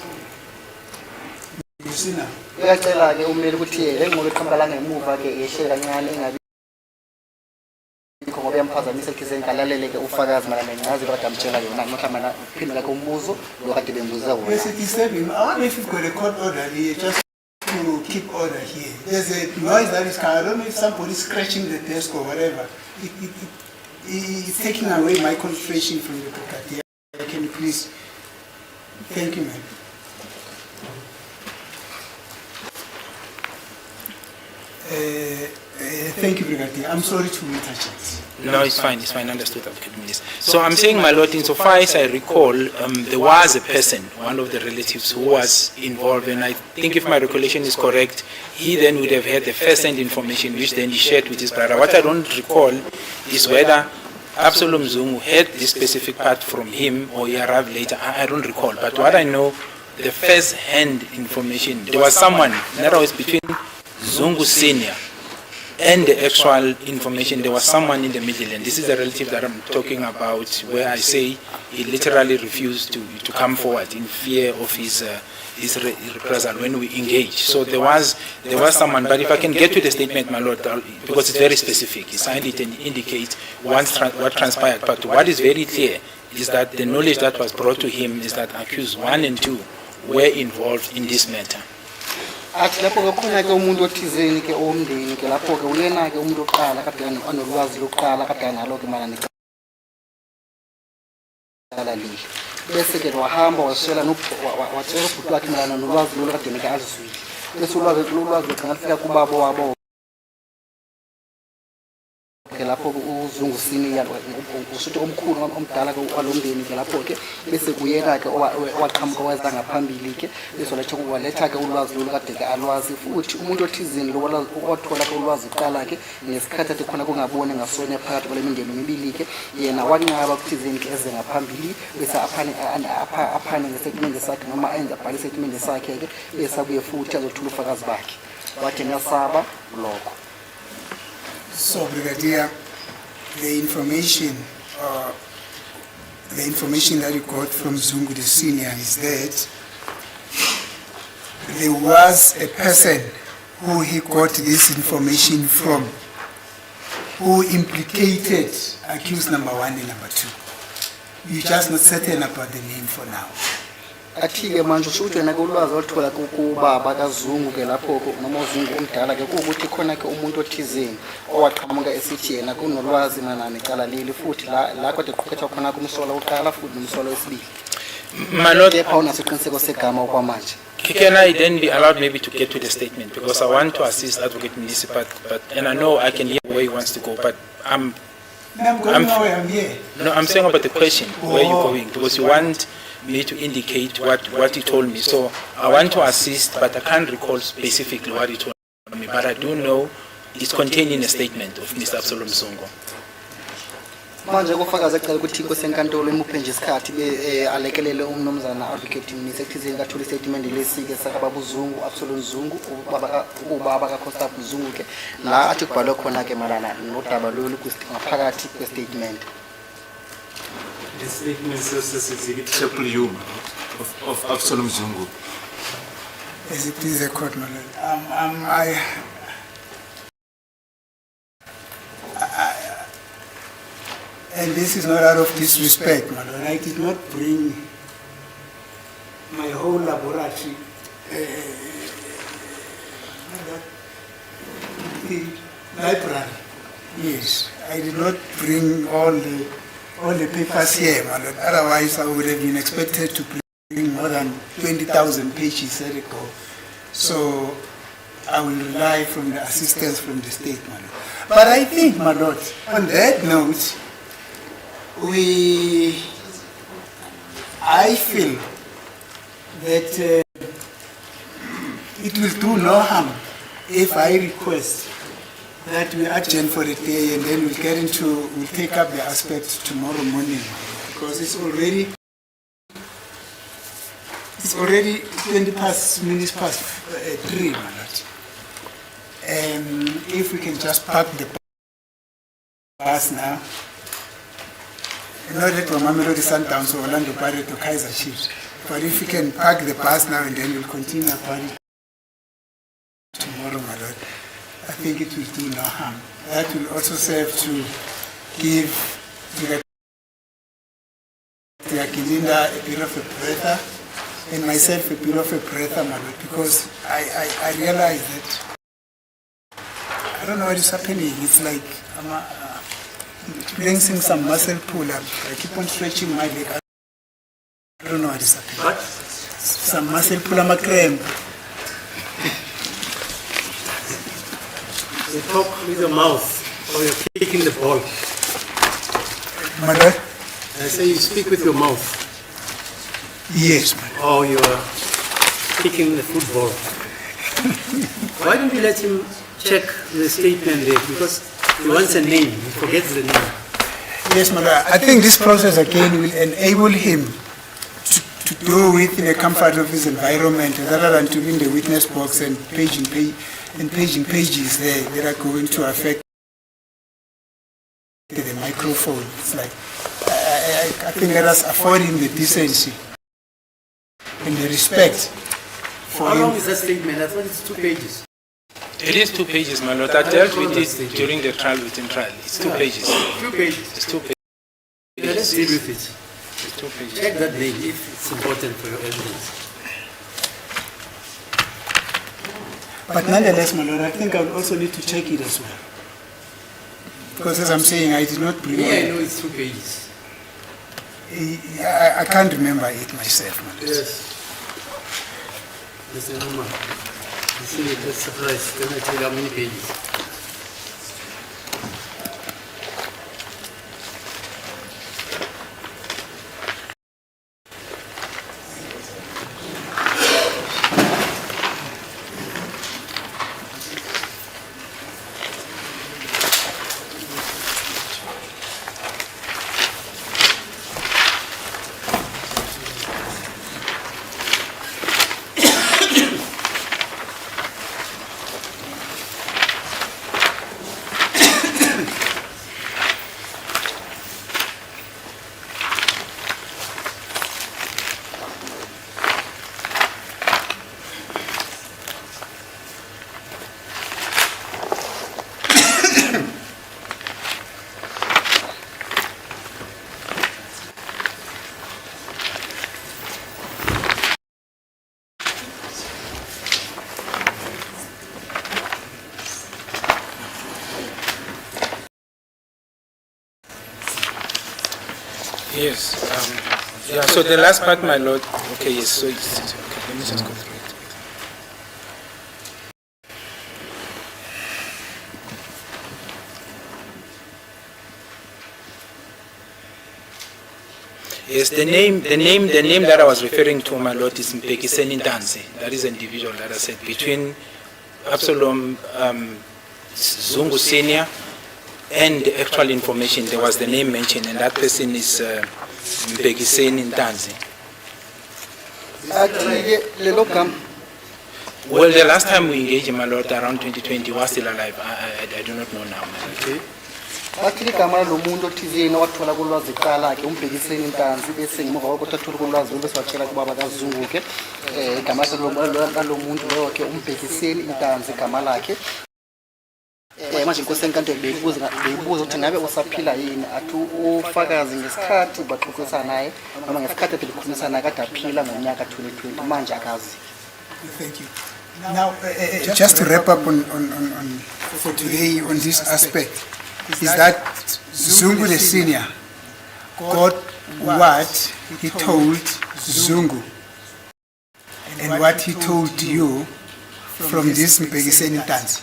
You see now? Uyacela ke umeli ukuthi yena ngoba eqhambala ngemuva ke yeshela kancane engabi ngoba yamphazamisa ekhizeni kalalele ke ufakazi malana ngazi kodwa amtshela yona mhlawumbe uphindela ke umbuzo lo kade bembuza wona. Yes, it is disturbing. I wonder if you've got a court order here just to keep order here. There's a noise that is coming. I don't know if somebody's scratching the desk or whatever. It's taking away my concentration from the Brigadier. Can you please? Thank you, man. Thank you, Brigadier. I'm sorry to interject. No, it's fine, understood. So I'm saying, my Lord, insofar as I recall, there was a person, one of the relatives, who was involved, and I think if my recollection is correct, he then would have had the first-hand information, which then he shared with his brother. What I don't recall is whether Absalom Zungu had this specific part from him or he arrived later. I don't recall. But what I know, the first-hand information, there was someone, in other words, between Zungu Senior and the actual information, there was someone in the middle, and this is the relative that I'm talking about, where I say he literally refused to come forward in fear of his reprisal when we engage. So there was someone, but if I can get to the statement, my Lord, because it's very specific, he signed it and indicates what transpired. But what is very clear is that the knowledge that was brought to him is that accused 1 and 2 were involved in this matter. Athi lapho ke khona ke umuntu othizeni ke omndeni ke lapho ke uyena ke umuntu oqala kade anolwazi lokuqala kade nalo ke mana necala lihle bese ke wahamba washela watshela ubhuti wakhe malana nolwazi lo kade ke azizwile bese ulwazi logcina lifika kubaba wabo ke lapho uZungu Senior ushuthi omkhulu omdala ke walomndeni ke lapho ke bese kuyena ke owaqhamuka weza ngaphambili ke bese waletha ke ulwazi lo kade ke alwazi futhi umuntu othizini lo wathola ke ulwazi uqala ke ngesikhathi athi khona kungabone ngasonye phakathi kwale mindeni emibili ke yena wanqaba ukuthizini ke eze ngaphambili bese aphane ngesegment sakhe noma enza abhale segment sakhe ke bese abuye futhi azothula ufakazi bakhe wathi ngasaba lokho. So, Brigadier, the information that you got from Zungu the Senior is that there was a person who he got this information from, who implicated accused number 1 and number 2. You're just not certain about the name for now. Athi-ke manje ushuthi wena ke ulwazi oluthola kubaba kaZungu ke lapho noma uZungu omdala ke ukuthi khona ke umuntu othizeni owaqhamuka esithi yena kunolwazi manani icala leli futhi la kade qhubeka khona kumsolo oqala futhi nomsolo wesibili. My Lord, kepha unasiqiniseko segama okwamanje. Can I then be allowed maybe to get to the statement, because I want to assist Advocate Minister, but and I know I can hear where he wants to go, but I'm I'm going nowhere, I'm here. No, I'm saying about the question, where you're going, because you want me to indicate what he told me. So I want to assist, but I can't recall specifically what he told me. But I do know it's contained in a statement of Mr. Absalom Songo. Manje kufakaza ecala ukuthi inkosi enkantolo imuphe nje isikhathi alekelele umnumzana advocate Mnisi ekuthizeni kathula istatement lesike sakababa uZungu Absolute Zungu ubaba kaConstable Zungu ke la athi kubhalwe khona ke malana nodaba lolu ngaphakathi kwestatement. The statement says Executive Triple U of Absalom Zungu. As it is a court, my lord. And this is not out of disrespect, my lord. I did not bring my whole laboratory, the library. Yes, I did not bring all the papers here, my lord. Otherwise, I would have been expected to bring more than 20,000 pages at a go. So I will rely from the assistance from the state, my lord. But I think, my lord, on that note, I feel that it will do no harm if I request that we adjourn for the day and then we'll take up the aspects tomorrow morning, because it's already 20 minutes past 3, my lord. And if we can just park the bus now. Not that Mamelodi Sundowns or Orlando Pirates or Kaiser Chiefs. But if we can park the bus now and then we'll continue our party tomorrow, my lord, I think it will do no harm. That will also serve to give the Akilinda a bit of a breather and myself a bit of a breather, my lord, because I realize that I don't know what is happening. It's like I'm experiencing some muscle pull up. I keep on stretching my leg. I don't know what is happening. What? Some muscle pull, I'm a cramp. You talk with your mouth, or you're kicking the ball. Mother? I say you speak with your mouth. Yes, mother. Or you're kicking the football. Why don't you let him check the statement there? Because he wants a name, he forgets the name. Yes, mother. I think this process again will enable him to do it in the comfort of his environment rather than to be in the witness box and paging pages there that are going to affect the microphone. It's like, I think let us afford him the decency and the respect for him. How long is that statement? I thought it's 2 pages. It is 2 pages, my lord. I dealt with it during the trial within trial. It's 2 pages. 2 pages. It's 2 pages. Let's deal with it. It's 2 pages. Check that name if it's important for your evidence. But nonetheless, my lord, I think I would also need to check it as well. Because as I'm saying, I did not bring Yeah, I know it's 2 pages. I can't remember it myself, my lord. Yes. Mr. Numa, you see, that's surprise. Can I tell you how many pages? Yes. Yeah, so the last part, my lord. Okay, yes. So it's, okay, let me just go through it. Yes, the name that I was referring to, my lord, is Mpekiseni Ntanzi. That is an individual that I said between Absalom Zungu Senior and the actual information. There was the name mentioned, and that person is Mpekiseni Ntanzi. Well, the last time we engaged him, my lord, around 2020, he was still alive. I do not know now, my lord. Okay. Bathi igama lomuntu othizeni wathola kulwazi iqala ke umbhekiseni Ntanzi bese ngemuva kokuthi athole kulwazi bese watshela kubaba kaZungu ke igama lomuntu loyo ke umbhekiseni Ntanzi igama lakhe. Manje inkosi enkantolo beyibuza ukuthi ngabe usaphila yini, athi ufakazi ngesikhathi baxoxisana naye noma ngesikhathi bekhulumisana naye kade aphila ngonyaka 2020 manje akazi. Thank you. Now, just to wrap up on for today on this aspect, is that Zungu the senior got what he told Zungu and what he told you from this Mpekiseni Ntanzi.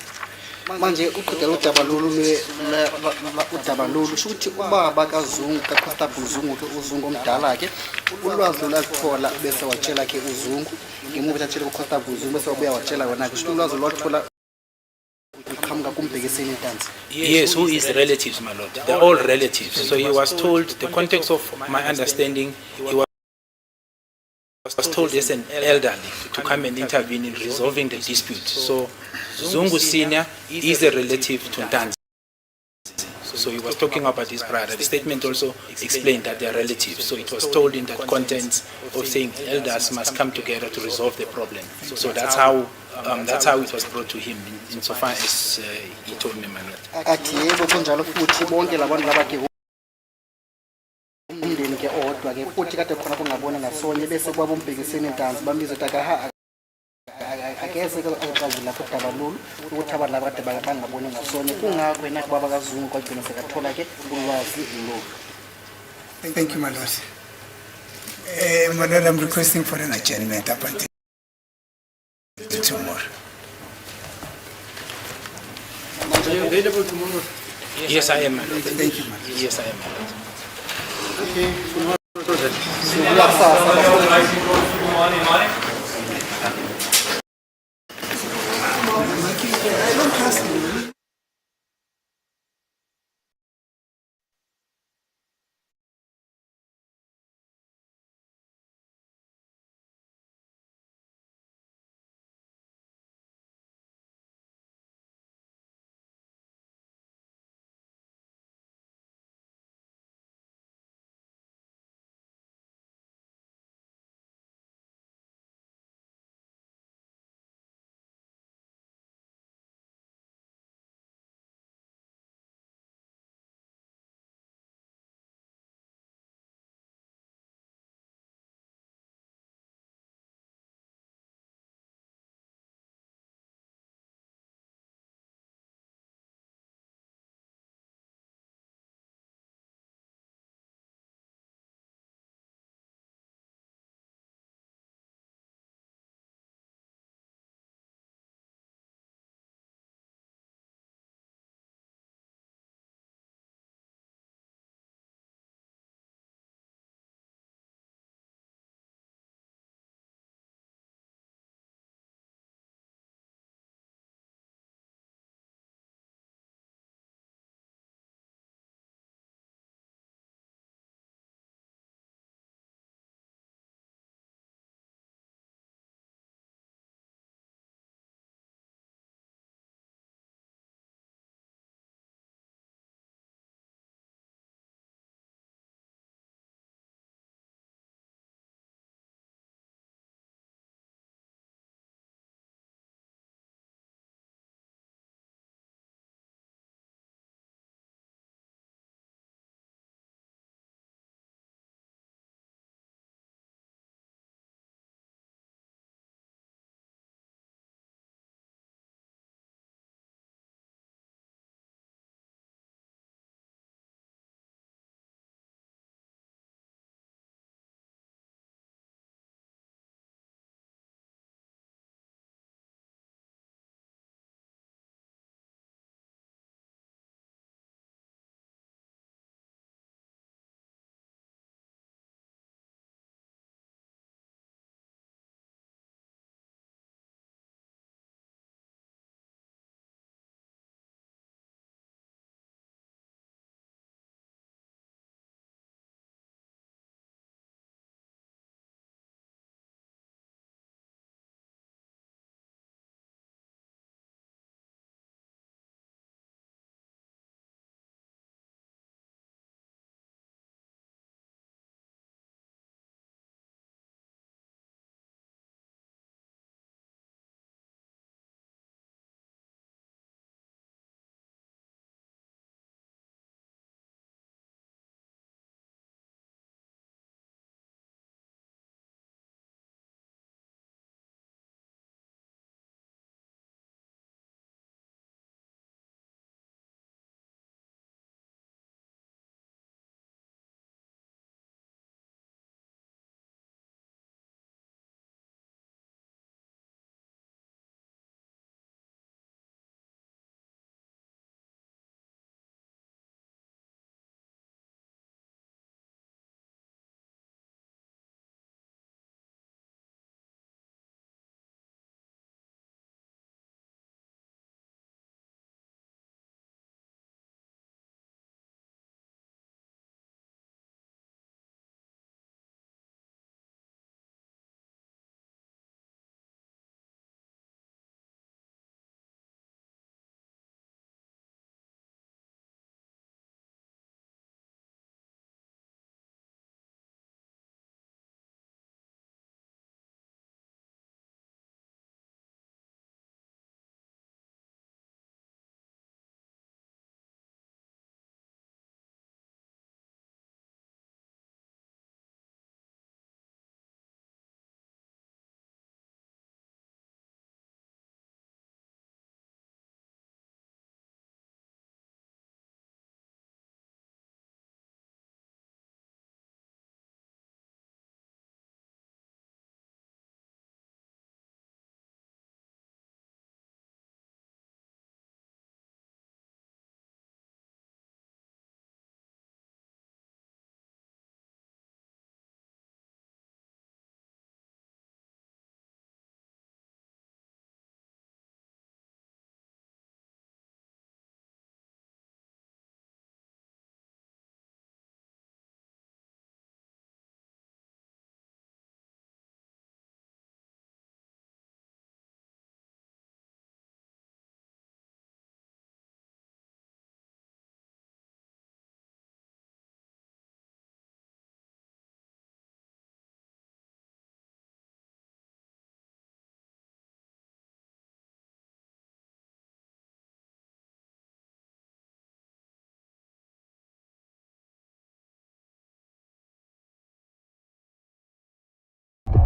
Manje uqedela udaba lolu sho ukuthi ubaba kaZungu kaConstable Zungu ke uZungu omdala ke ulwazi lwalithola bese watshela ke uZungu ngemuva ethatshela kuConstable Zungu bese wabuya watshela wona ke ulwazi lwathola uqhamuka kumbhekiseni Ntanzi. Yes, who is relatives, my lord? They're all relatives. So he was told, the context of my understanding, he was told as an elderly to come and intervene in resolving the dispute. So Zungu Senior is a relative to Ntanzi. So he was talking about his brother. The statement also explained that they are relatives. So it was told in that context of saying elders must come together to resolve the problem. So that's how it was brought to him insofar as he told me, my lord. Athi yebo kunjalo futhi bonke labantu laba ke umndeni ke odwa ke futhi kade khona kungabona ngasonye bese kwaba umbhekiseni Ntanzi bambiza ukuthi akaha akese ke akazila kodaba lolu ukuthi abantu laba kade bangabona ngasonye kungakho yena kubaba kaZungu kwagcina sekathola ke ulwazi lo. Thank you, my lord. My lord, I'm requesting for an adjournment up until tomorrow. Are you available tomorrow? Yes, I am, my lord. Thank you, my lord. Yes, I am, my lord. Okay, tomorrow. I don't trust you.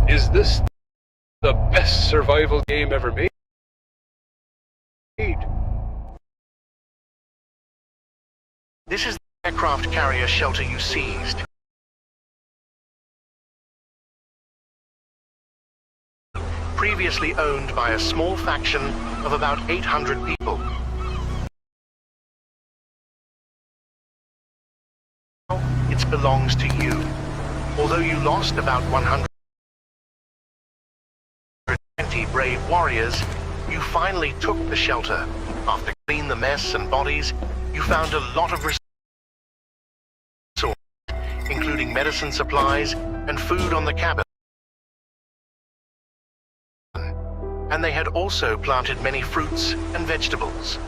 Is this the best survival game ever made? This is the aircraft carrier shelter you seized. Previously owned by a small faction of about 800 people. It belongs to you. Although you lost about 120 brave warriors, you finally took the shelter. After cleaning the mess and bodies, you found a lot of resources, including medicine supplies and food on the cabin. And they had also planted many fruits and vegetables.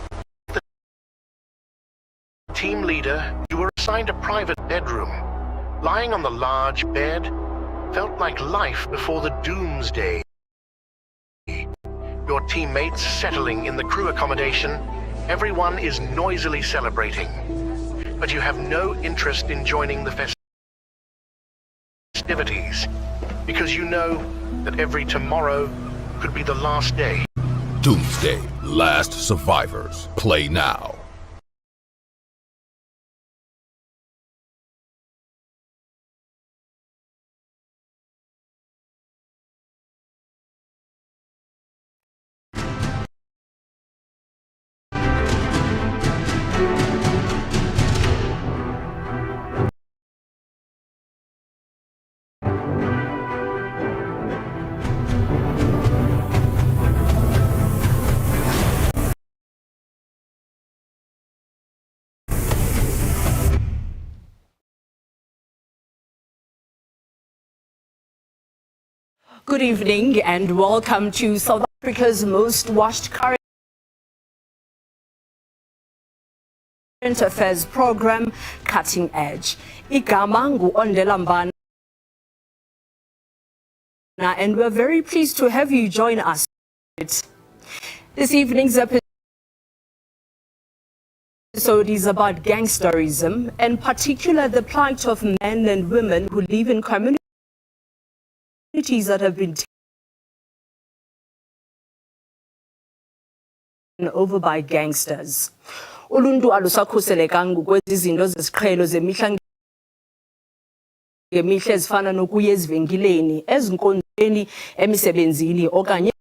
The team leader, you were assigned a private bedroom. Lying on the large bed felt like life before the doomsday. Your teammates settling in the crew accommodation, everyone is noisily celebrating. But you have no interest in joining the festivities, because you know that every tomorrow could be the last day. Doomsday, Last Survivors. Play now. Good evening and welcome to South Africa's most watched current affairs program, Cutting Edge. Igama ngu-Ondelambana, and we're very pleased to have you join us. This evening's episode is about gangsterism, and particular the plight of men and women who live in communities that have been taken over by gangsters. Uluntu alusakhuselekanga kwezi zinto zesiqhelo zemihla ngemihla ezifana nokuya ezivenkileni, ezinkonzweni, emisebenzini okanye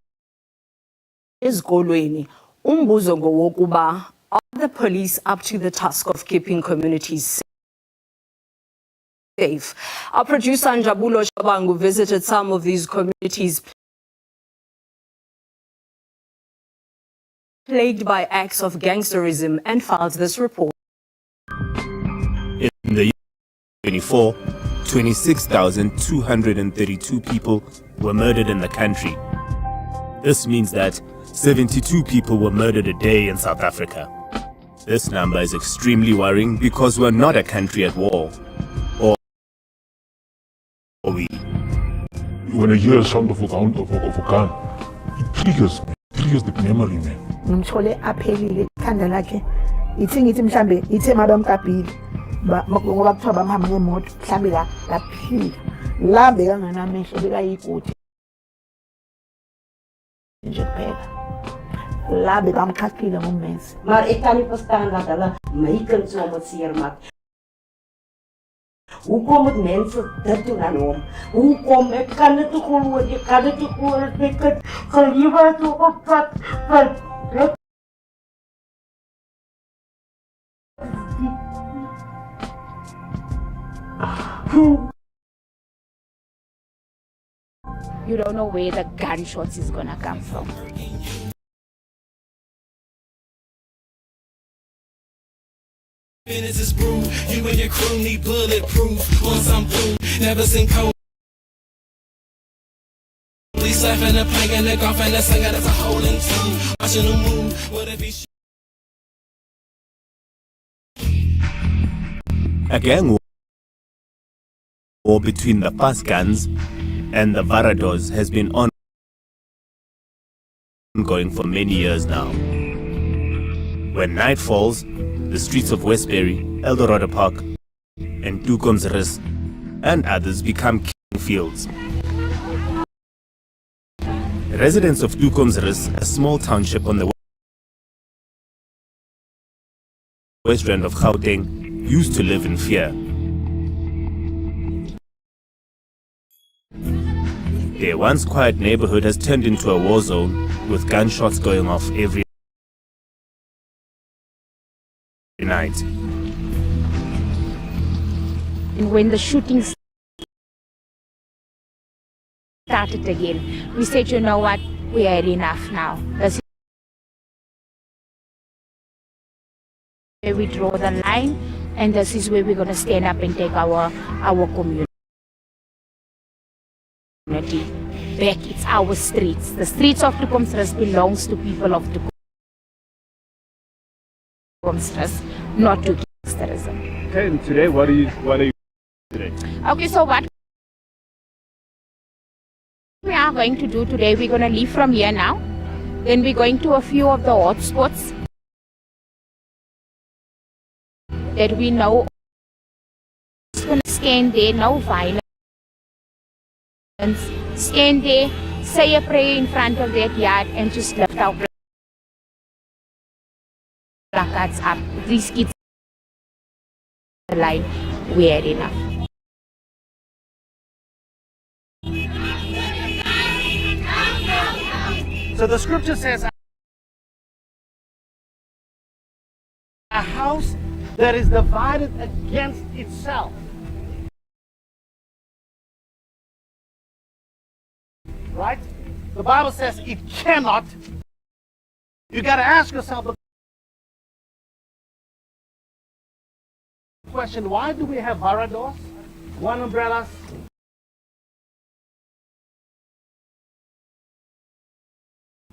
ezikolweni. Umbuzo ngowokuba, are the police up to the task of keeping communities safe? Our producer Njabulo Shabangu visited some of these communities plagued by acts of gangsterism and filed this report. In the year 2024, 26,232 people were murdered in the country. This means that 72 people were murdered a day in South Africa. This number is extremely worrying because we're not a country at war. When I hear a sound of a gun, it triggers the memory, man. Ngimthole aphelile ikhanda lakhe ithi ngithi mhlambe ithe mabamkabhile ngoba kuthiwa bamhamba ngemoto mhlambe la laphila la bekanganamehlo bekayiguti nje kuphela la bekamkhaqile ngommesi maar ek kan nie verstaan dat hulle my kind so moet seermaak. Hoekom moet mense dit doen aan hom? Hoekom? Ek kan dit nie glo, ek kan dit nie glo, ek het geliewe toe opvat vir You don't know where the gunshots is gonna come from. Is brew. You and your crew need bulletproof. Once I'm through, never seen cold. Police laughing and playing the golf and the singer that's a hole in two. Watching them move, what if he A gang war between the Paskans and the Varados has been ongoing for many years now. When night falls, the streets of Westbury, Eldorado Park, and Dukomsris and others become killing fields. Residents of Tukomsris, a small township on the west end of Gauteng, used to live in fear. Their once quiet neighborhood has turned into a war zone, with gunshots going off every night. And when the shooting started again, we said, you know what, we had enough now. This is where we draw the line, and this is where we're going to stand up and take our community back. It's our streets. The streets of Tukomsris belongs to people of Tukomsris, not to gangsterism. Okay, and today, what are you today? Okay, so what we are going to do today, we're going to leave from here now. Then we're going to a few of the hotspots that we know. Just going to scan there, no violence. Stand there, say a prayer in front of that yard, and just lift our placards up. These kids are the line, we had enough. So the scripture says, a house that is divided against itself, right? The Bible says it cannot. You got to ask yourself the question, why do we have barrados, one umbrellas?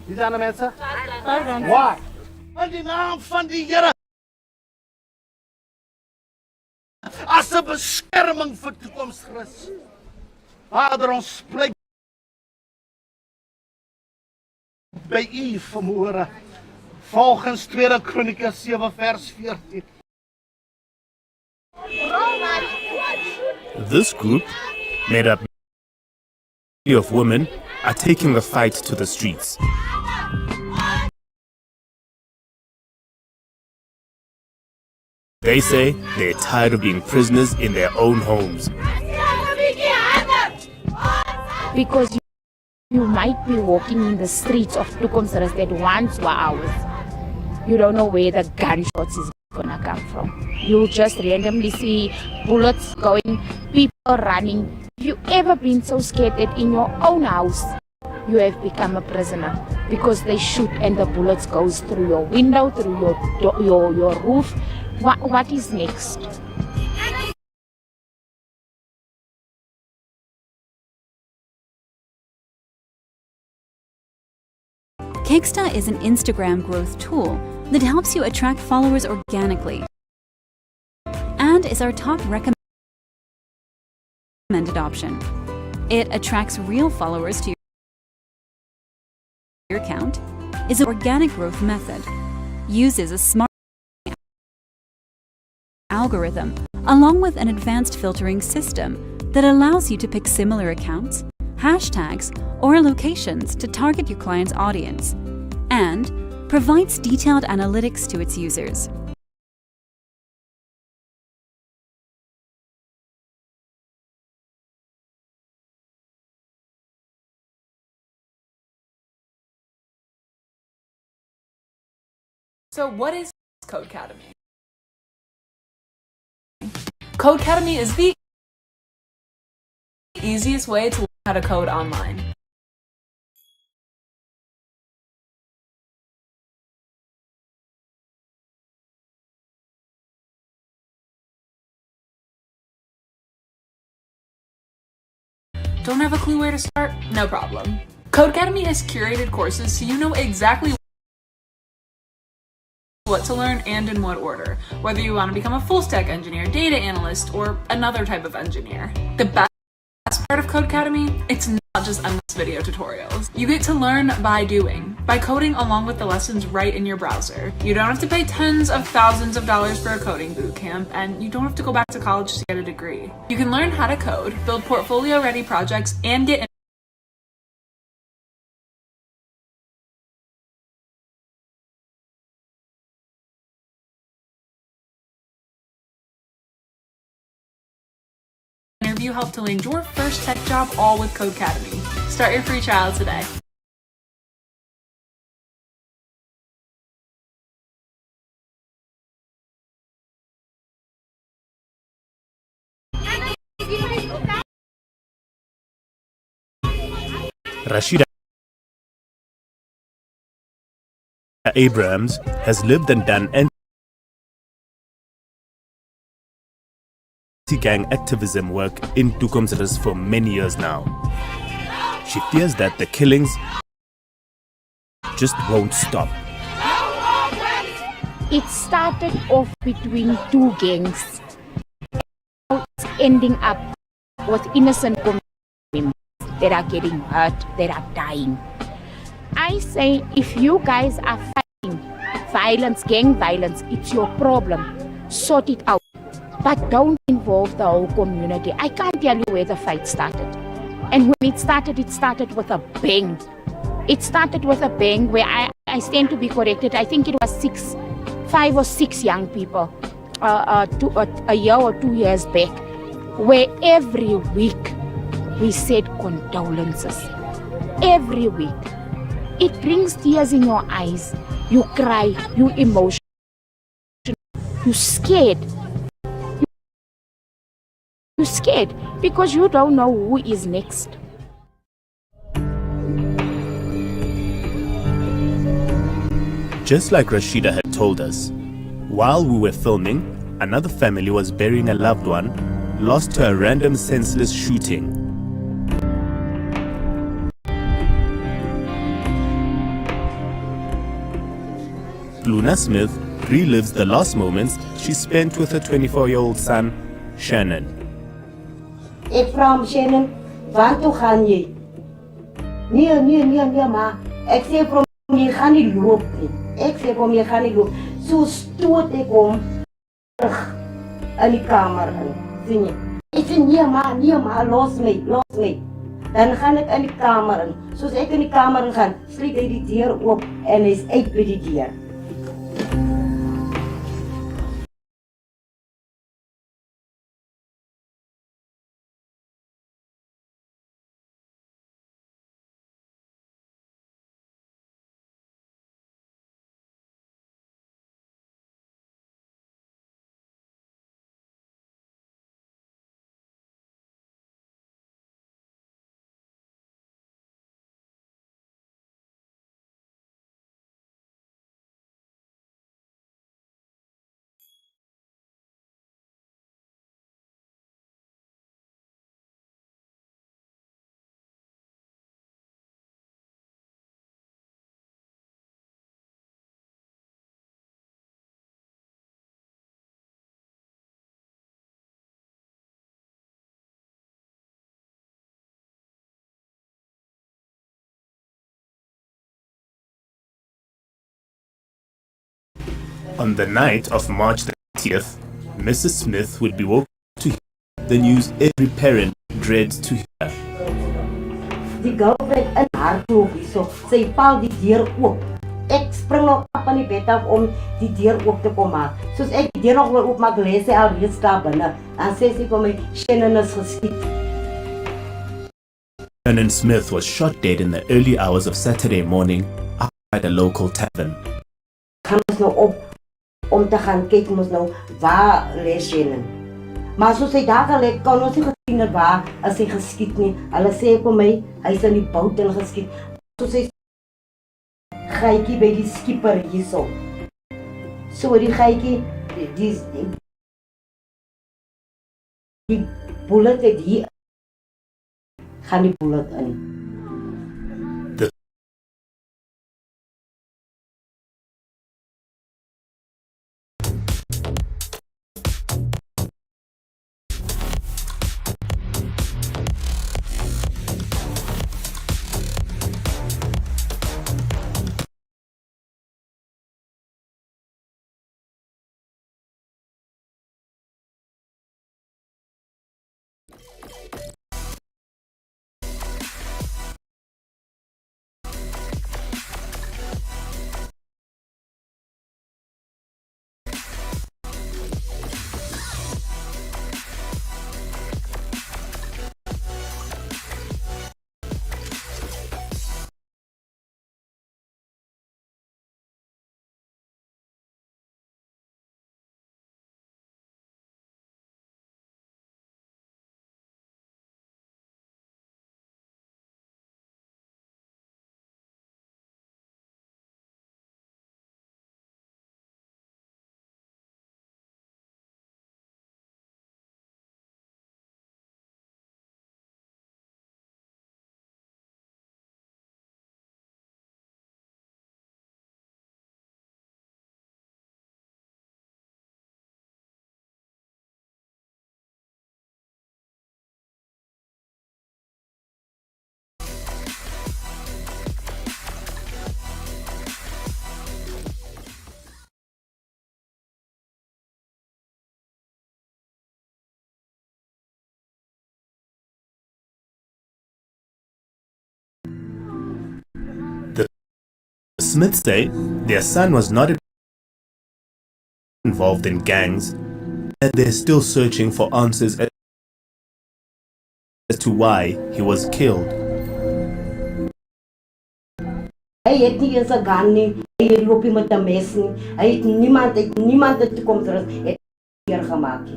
Dis aan de mensen? Why? In die naam van die Here. As 'n beskerming vir Tukomsris. Vader, ons spreek by u vanmôre. Volgens 2 Kronieke 7 vers 14. This group, made up of women, are taking the fight to the streets. They say they're tired of being prisoners in their own homes. Because you might be walking in the streets of Tukomsris that once were ours. You don't know where the gunshots is gonna come from. You'll just randomly see bullets going, people running. Have you ever been so scared that in your own house you have become a prisoner because they shoot and the bullets goes through your window, through your roof? What is next? Kicksta is an Instagram growth tool that helps you attract followers organically and is our top recommended option. It attracts real followers to your account, is an organic growth method, uses a smart algorithm along with an advanced filtering system that allows you to pick similar accounts, hashtags, or locations to target your client's audience, and provides detailed analytics to its users. So what is Codecademy? Codecademy is the easiest way to learn how to code online. Don't have a clue where to start? No problem. Codecademy has curated courses so you know exactly what to learn and in what order, whether you want to become a full-stack engineer, data analyst, or another type of engineer. The best part of Codecademy, it's not just endless video tutorials. You get to learn by doing, by coding along with the lessons right in your browser. You don't have to pay tens of thousands of dollars for a coding bootcamp, and you don't have to go back to college to get a degree. You can learn how to code, build portfolio-ready projects, and get you help to land your first tech job all with Codecademy. Start your free trial today. Rashida Abrams has lived and done anti-gang activism work in Tukomsras for many years now. She fears that the killings just won't stop. It started off between two gangs. Now it's ending up with innocent communities that are getting hurt, that are dying. I say if you guys are fighting violence, gang violence, it's your problem. Sort it out. But don't involve the whole community. I can't tell you where the fight started. And when it started with a bang. It started with a bang where I stand to be corrected. I think it was 5 or 6 young people a year or 2 years back, where every week we said condolences. Every week. It brings tears in your eyes. You cry, you emotional, you scared. You're scared because you don't know who is next. Just like Rashida had told us, while we were filming, another family was burying a loved one, lost to a random senseless shooting. Luna Smith relives the last moments she spent with her 24-year-old son, Shannon. Ik vraag hem, Shannon, waar toe gaan jy? Nee, ma. Ek sê vir hom, jy gaan nie loop nie. Ek sê vir hom, jy gaan nie loop. So stoot ek hom terug in die kamer in. Sien jy? Ek sê, nee ma, los my. Dan gaan ek in die kamer in. Soos ek in die kamer in gaan, sliep hy die deur oop en hy is uit by die deur. On the night of March 30th, Mrs. Smith would be woken to hear the news every parent dreads to hear. Die girlfriend in haar klop hierso, sy val die deur oop. Ek spring nog op aan die bed af om die deur oop te kom maak. Soos ek die deur nog wil oopmaak, lê sy al reeds daar binne. En sê sy vir my, Shannon is geskiet. Shannon Smith was shot dead in the early hours of Saturday morning outside a local tavern. Gaan ons nou op om te gaan kyk mos nou waar lê Shannon. Maar soos hy daar gelê, kan ons nie gesien het waar as hy geskiet nie. Hulle sê vir my, hy is in die bout en geskiet. Soos hy gaatjie by die skipper hierso. So die gaatjie, die bullet het hier, gaan die bullet in. Smith say their son was not involved in gangs, and they're still searching for answers as to why he was killed. Hij heeft niet eens een gang niet. Hij loopt met de messen. Hij heeft niemand de toekomst hier gemaakt.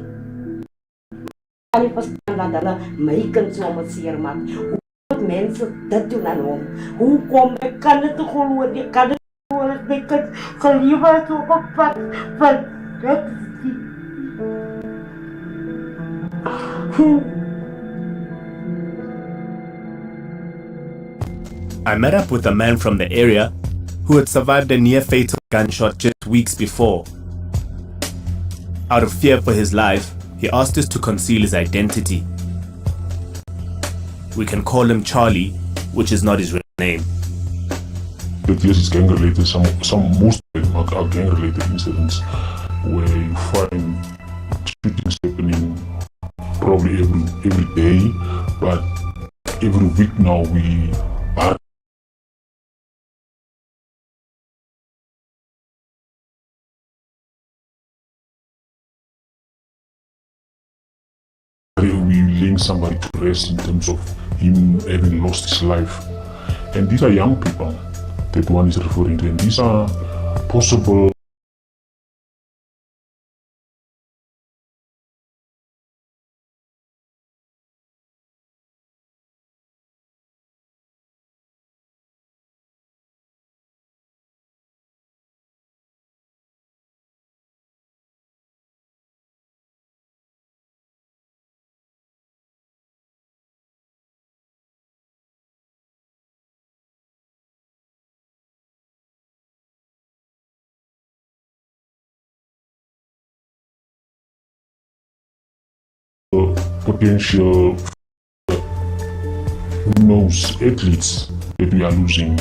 Kan niet verstaan dat mij kan zo met zeer maken. Hoe mensen dat doen aan hem? Hoe kom ik? Kan het toch gewoon? Ik kan het gewoon. Ik kan geliefd zo op wat dat I met up with a man from the area who had survived a near-fatal gunshot just weeks before. Out of fear for his life, he asked us to conceal his identity. We can call him Charlie, which is not his real name. But yes, it's gang-related. Most of them are gang-related incidents where you find shootings happening probably every day, but every week now we link somebody to rest in terms of him having lost his life. And these are young people that one is referring to, and these are possible potential, who knows, athletes that we are losing.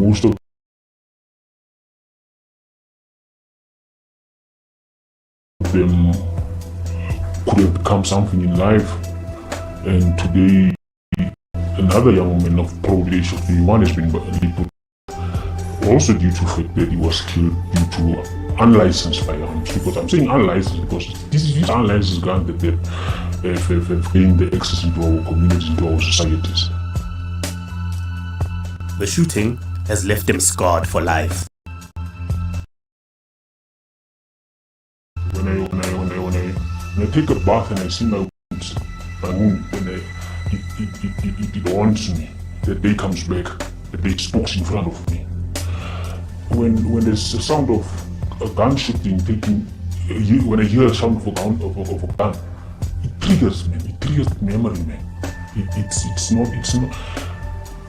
Most of them could have become something in life, and today another young woman of probably age of 21 has been labeled also due to the fact that he was killed due to unlicensed firearms. Because I'm saying unlicensed because these unlicensed guns that have gained the access into our communities, into our societies. The shooting has left him scarred for life. When I take a bath and I see my wound, when it haunts me. The day comes back, the day spokes in front of me. When there's a sound of a gun shooting taking, when I hear a sound of a gun, it triggers me. It triggers memory, man.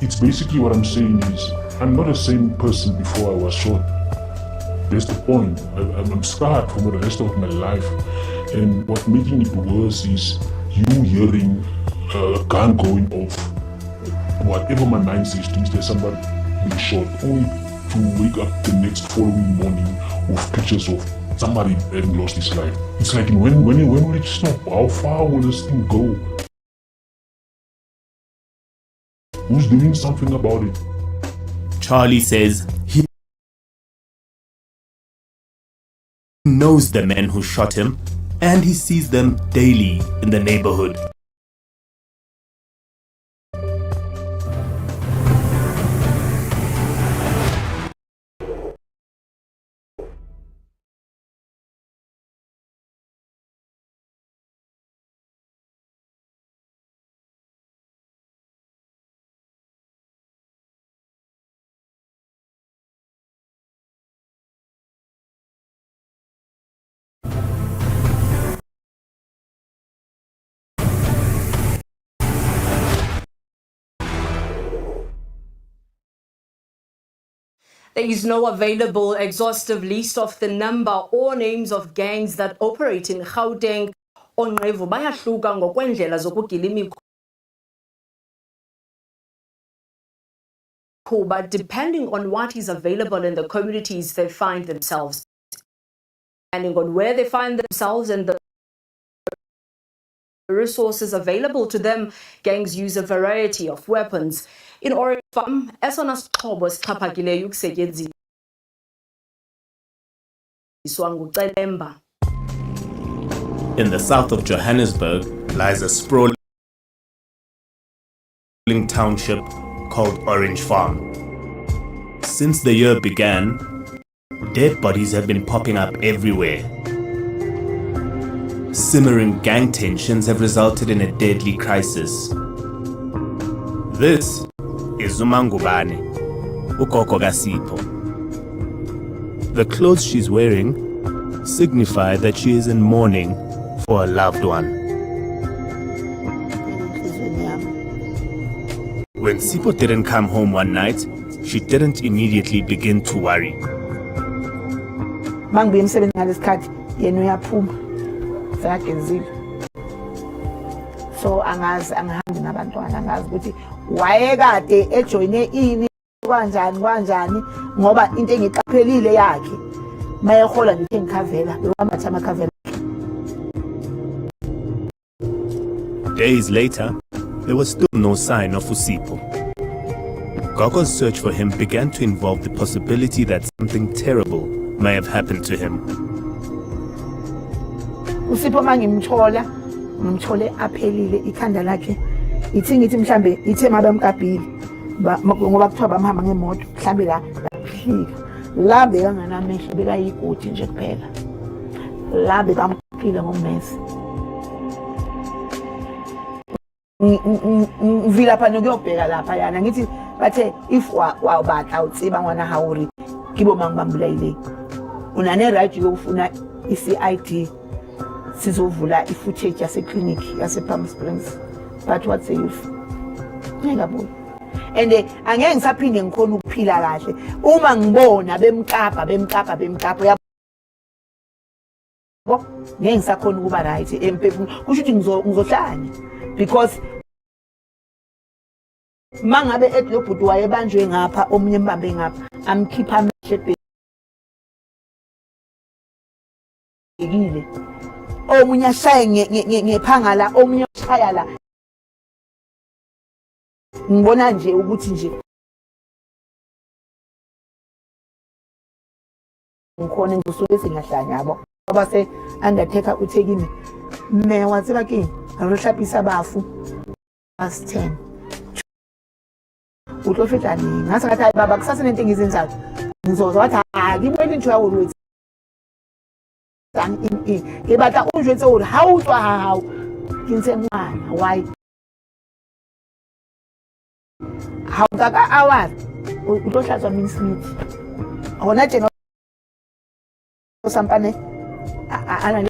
It's basically what I'm saying is I'm not the same person before I was shot. That's the point. I'm scarred for the rest of my life, and what's making it worse is you hearing a gun going off. Whatever my mind says to me, there's somebody being shot, only to wake up the next following morning with pictures of somebody having lost his life. It's like, when will it stop? How far will this thing go? Who's doing something about it? Charlie says he knows the men who shot him, and he sees them daily in the neighborhood. There is no available exhaustive list of the number or names of gangs that operate in Gauteng. Onqevu bayahluka ngokwendlela zokugila imikhuba depending on what is available in the communities they find themselves. Depending on where they find themselves and the resources available to them, gangs use a variety of weapons. In Orange Farm, esona sixhobo sixhaphakileyo ukusetyenziswa ngucelemba. In the south of Johannesburg lies a sprawling township called Orange Farm. Since the year began, dead bodies have been popping up everywhere. Simmering gang tensions have resulted in a deadly crisis. This is Umangubane, ugogo kaSipho. The clothes she's wearing signify that she is in mourning for a loved one. When Sipho didn't come home one night, she didn't immediately begin to worry. Mangibuye emsebenzini ngalesikhathi yena uyaphuma sakenzile. So angihambi nabantwana angazi ukuthi wayekade ejoyine ini kanjani ngoba into engiqaphelile yakhe mayehola nje ngikhavela bewamatha amakhavela. Days later, there was still no sign of Usipho. Gogo's search for him began to involve the possibility that something terrible may have happened to him. Usipho ngimthole aphelile ikhanda lakhe ngithi mhlambe ithe mabamkabhile ngoba kuthiwa bamhamba ngemoto mhlambe laphika la bekanganamehlo bekayigodi nje kuphela la bekamphile ngomesi. Ngivila pha nokuyobheka lapha yana ngithi bathe if wawubatla utsiba ngwana hawuri kibo mangibambulayile unane right yokufuna iCID sizovula ifootage yase clinic yase Palm Springs but what say you ngiyabona and angeke ngisaphinde ngikhona ukuphila kahle uma ngibona bemkapa yabo ngeke ngisakhona ukuba right emphefumulo kusho ukuthi ngizohlanya because mangabe edlobhuti wayebanjwe ngapha omunye mbambe ngapha amkhipha amehlo ebhekile omunye ashaye ngephanga la omunye ushaya la ngibona nje ukuthi nje ngikhona ngizosuke singahlanya yabo ngoba se undertaker uthekile Meyiwa tseba ke re hlapisa bafu past 10 utlo feta ni ngasa ka baba kusase nento engizenzayo ngizozwa wathi ngibona into yawo lwethi ke batla o jwetse hore ha o tswa ha hao ke ntse ngwana why ha o ka hour utlo hlatswa mincemeat hona tjena o sampane ana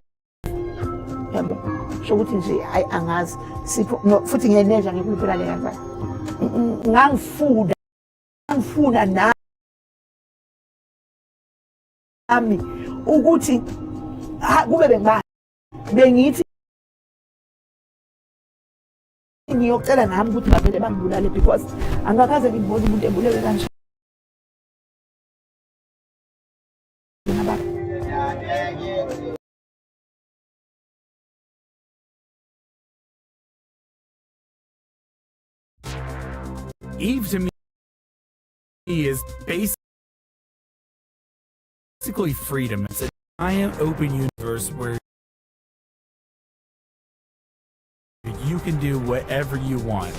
yabo shokuthi nje hayi angazi Sipho no futhi ngiyeneja ngikuphela le kanjani ngangifuna nami ukuthi kube bengithi ngiyocela nami ukuthi bavele bangibulale because angakaze ngibone umuntu ebulewe kanje. Eve to me is basically freedom. It's a giant open universe where you can do whatever you want.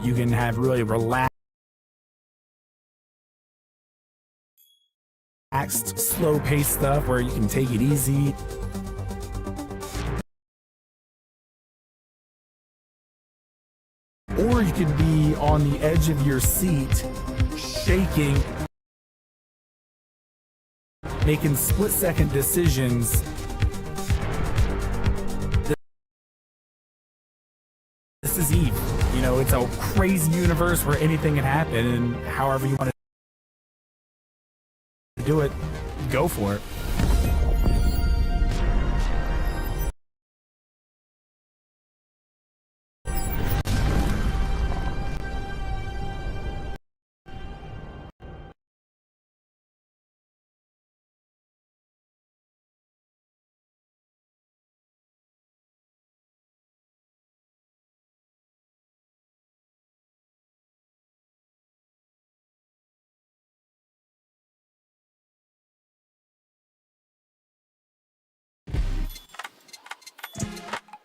You can have really relaxed, slow-paced stuff where you can take it easy. Or you could be on the edge of your seat, shaking, making split-second decisions. This is Eve. You know, it's a crazy universe where anything can happen, and however you want to do it, go for it.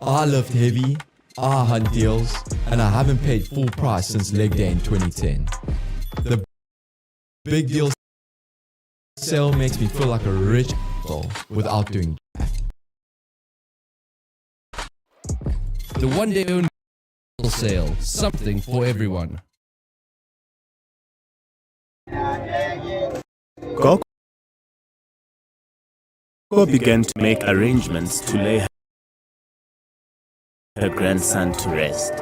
I lift heavy, I hunt deals, and I haven't paid full price since leg day in 2010. The big deal sale makes me feel like a rich without doing jack. The one day only sale, something for everyone. Gogo began to make arrangements to lay her grandson to rest.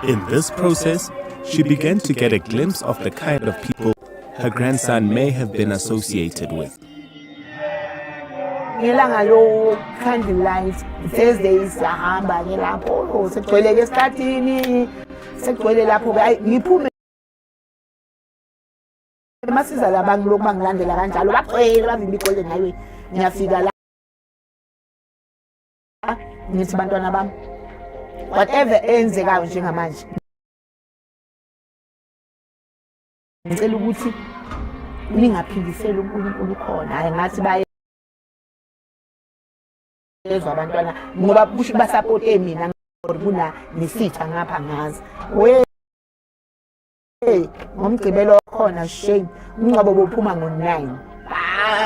In this process, she began to get a glimpse of the kind of people her grandson may have been associated with. Ngelanga lo candlelight Thursdays siyahamba ngilapho sekugcwele ke esikhathini sekugcwele lapho ngiphume masiza labantu lokuba ngilandela kanjalo bagcwele bavimba igolden highway ngiyafika la ngithi bantwana bami whatever enzekayo njengamanje ngicela ukuthi ningaphindiseli uNkulunkulu khona hayi ngathi baye ezwa abantwana ngoba kusho basupport mina ngibona nesitha ngapha ngazi ngomgcibelo khona shame umncwabo bophuma ngo9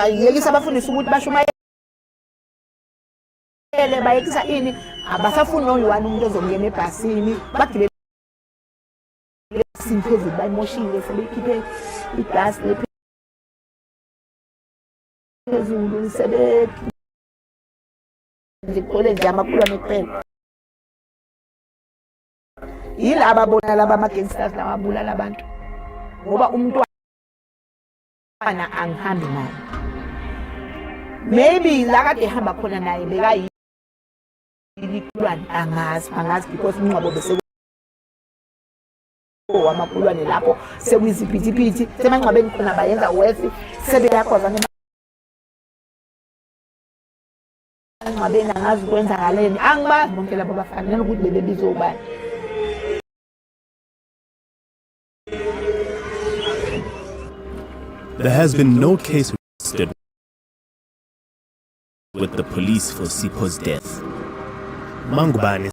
yekisa abafundisa ukuthi bashumayele bayekisa ini abasafuni noyiwani umuntu ozongena ebhasini bagibele phezulu bayimoshile sebekhiphe igas phezulu sebekhi ngikole nje amakhulwane kuphela yilaba bona laba ama-gangsters lawa abulala abantu ngoba umntwana angihambi naye maybe la kade ehamba khona naye bekayilikhulwane angazi because umncwabo bese amakhulwane lapho sekuyiziphithiphithi semangcwabeni khona bayenza wefi sebeyakhoza ngabena ngazi kwenzakaleni angibazi bonke labo bafanele ukuthi bebebizwa ubani. There has been no case registered with the police for Sipho's death. Mangubane,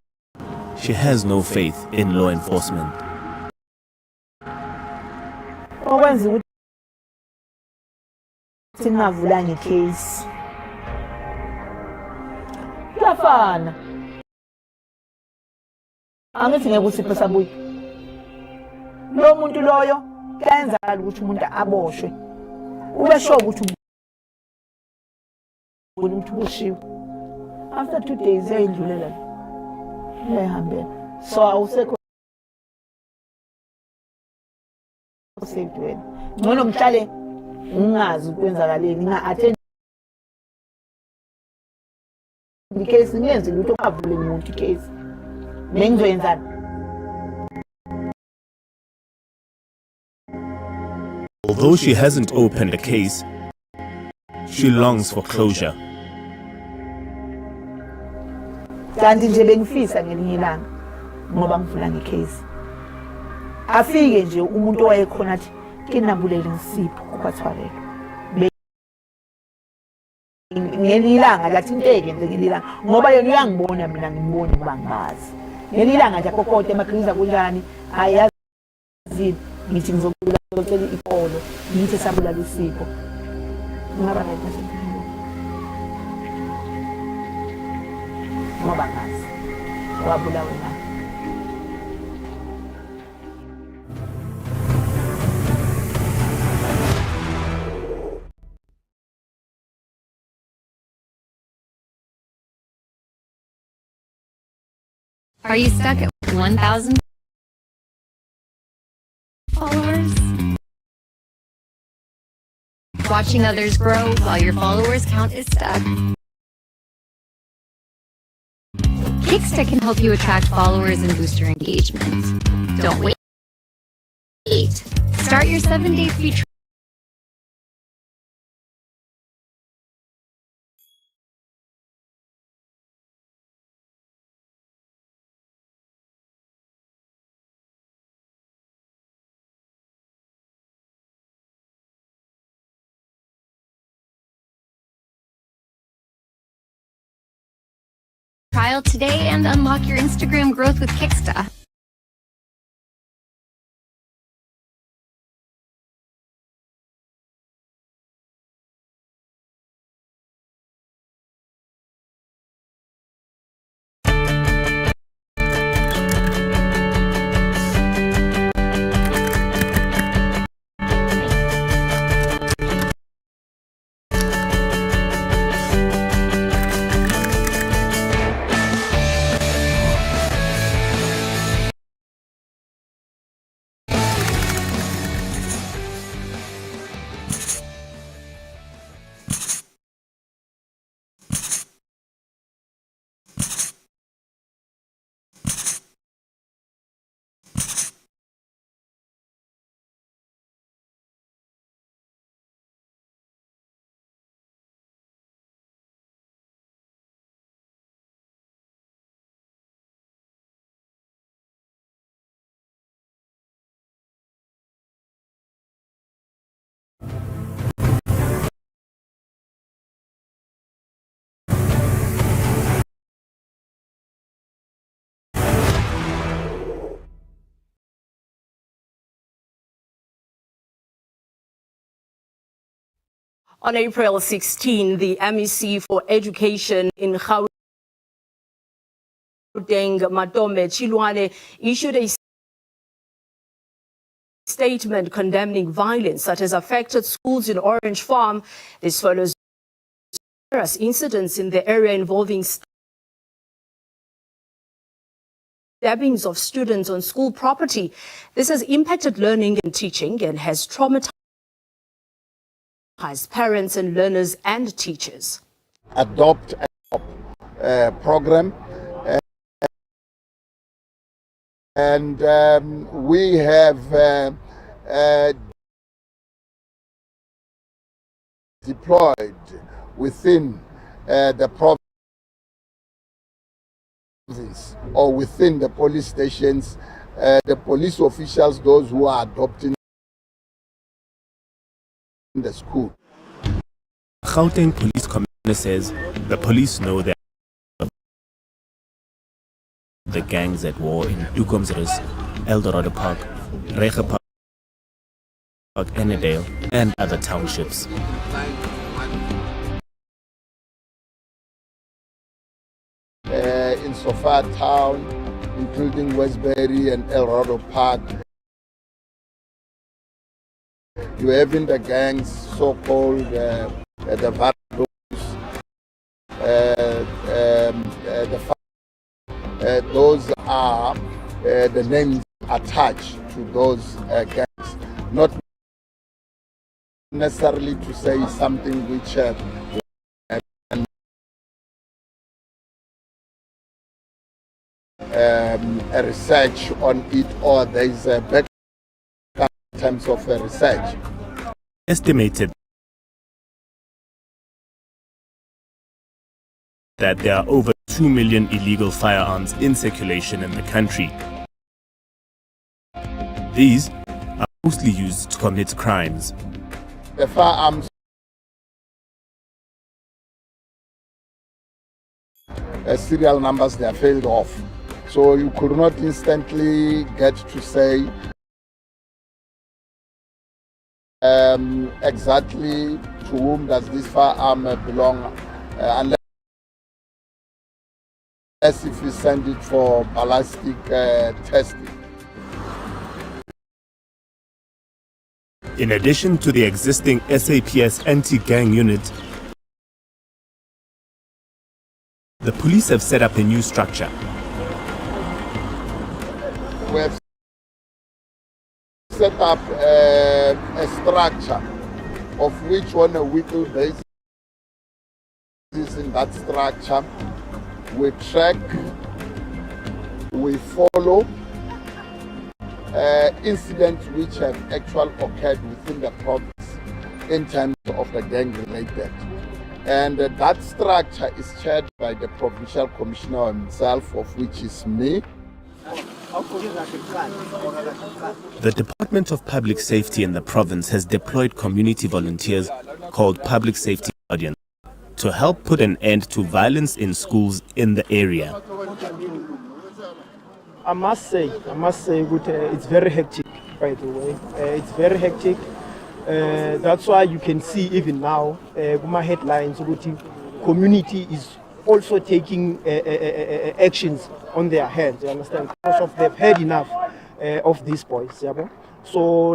she has no faith in law enforcement. Okwenza ukuthi singavulanga icase kuyafana angithi ngeke uSipho sabuye lo muntu loyo kuyenzakala ukuthi umuntu aboshwe ube sure ukuthi umuntu uboshiwe after 2 days eyindlulela uyahambela so awusekho saved wena ngcono ngihlale ngingazi ukwenzakaleni nga-attend icase ngiyenze lutho ungavule umuntu icase nengizoyenzani. Although she hasn't opened a case, she longs for closure. Kanti nje bengifisa ngelinye ilanga ngoba ngivula ngecase afike nje umuntu owayekhona athi kinambulele ngisipho kubathwalelo ngelinye ilanga lathinteke nje ngelinye ilanga ngoba yena uyangibona mina ngimboni ngoba ngibazi ngelinye ilanga nje kokote emakhriza kunjani ayazi ngithi ngizocela ipolo ngithi sabulala uSipho ngaba ngathi ngoba ngazi wabulawa na. Are you stuck at 1,000 followers? Watching others grow while your followers count is stuck? Kicksta can help you attract followers and boost your engagement. Don't wait. Start your 7-day free trial. trial today and unlock your Instagram growth with Kicksta. On April 16, the MEC for Education in Gauteng, Matome Chilwane, issued a statement condemning violence that has affected schools in Orange Farm. This follows incidents in the area involving stabbings of students on school property. This has impacted learning and teaching and has traumatized parents and learners and teachers. Adopt a program, and we have deployed within the province or within the police stations, the police officials, those who are adopting the school. Gauteng Police Commissioner says the police know that the gangs at war in Dukomsrus, Eldorado Park, Rege Park, Annandale, and other townships. In Sofia town, including Westbury and Eldorado Park, you're having the gangs, so-called the Vardos, those are the names attached to those gangs, not necessarily to say something which a research on it, or there is a back in terms of research. Estimated that there are over 2 million illegal firearms in circulation in the country. These are mostly used to commit crimes. The firearms serial numbers, they are failed off. So you could not instantly get to say exactly to whom does this firearm belong, unless if you send it for ballistic testing. In addition to the existing SAPS anti-gang unit, the police have set up a new structure. We have set up a structure of which on a weekly basis, in that structure, we track, we follow incidents which have actually occurred within the province in terms of the gang related. And that structure is chaired by the provincial commissioner himself, of which is me. The Department of Public Safety in the province has deployed community volunteers called Public Safety Guardians to help put an end to violence in schools in the area. I must say, it's very hectic, by the way. It's very hectic. That's why you can see even now, my headlines, community is also taking actions on their hands, you understand? Because they've had enough of these boys. So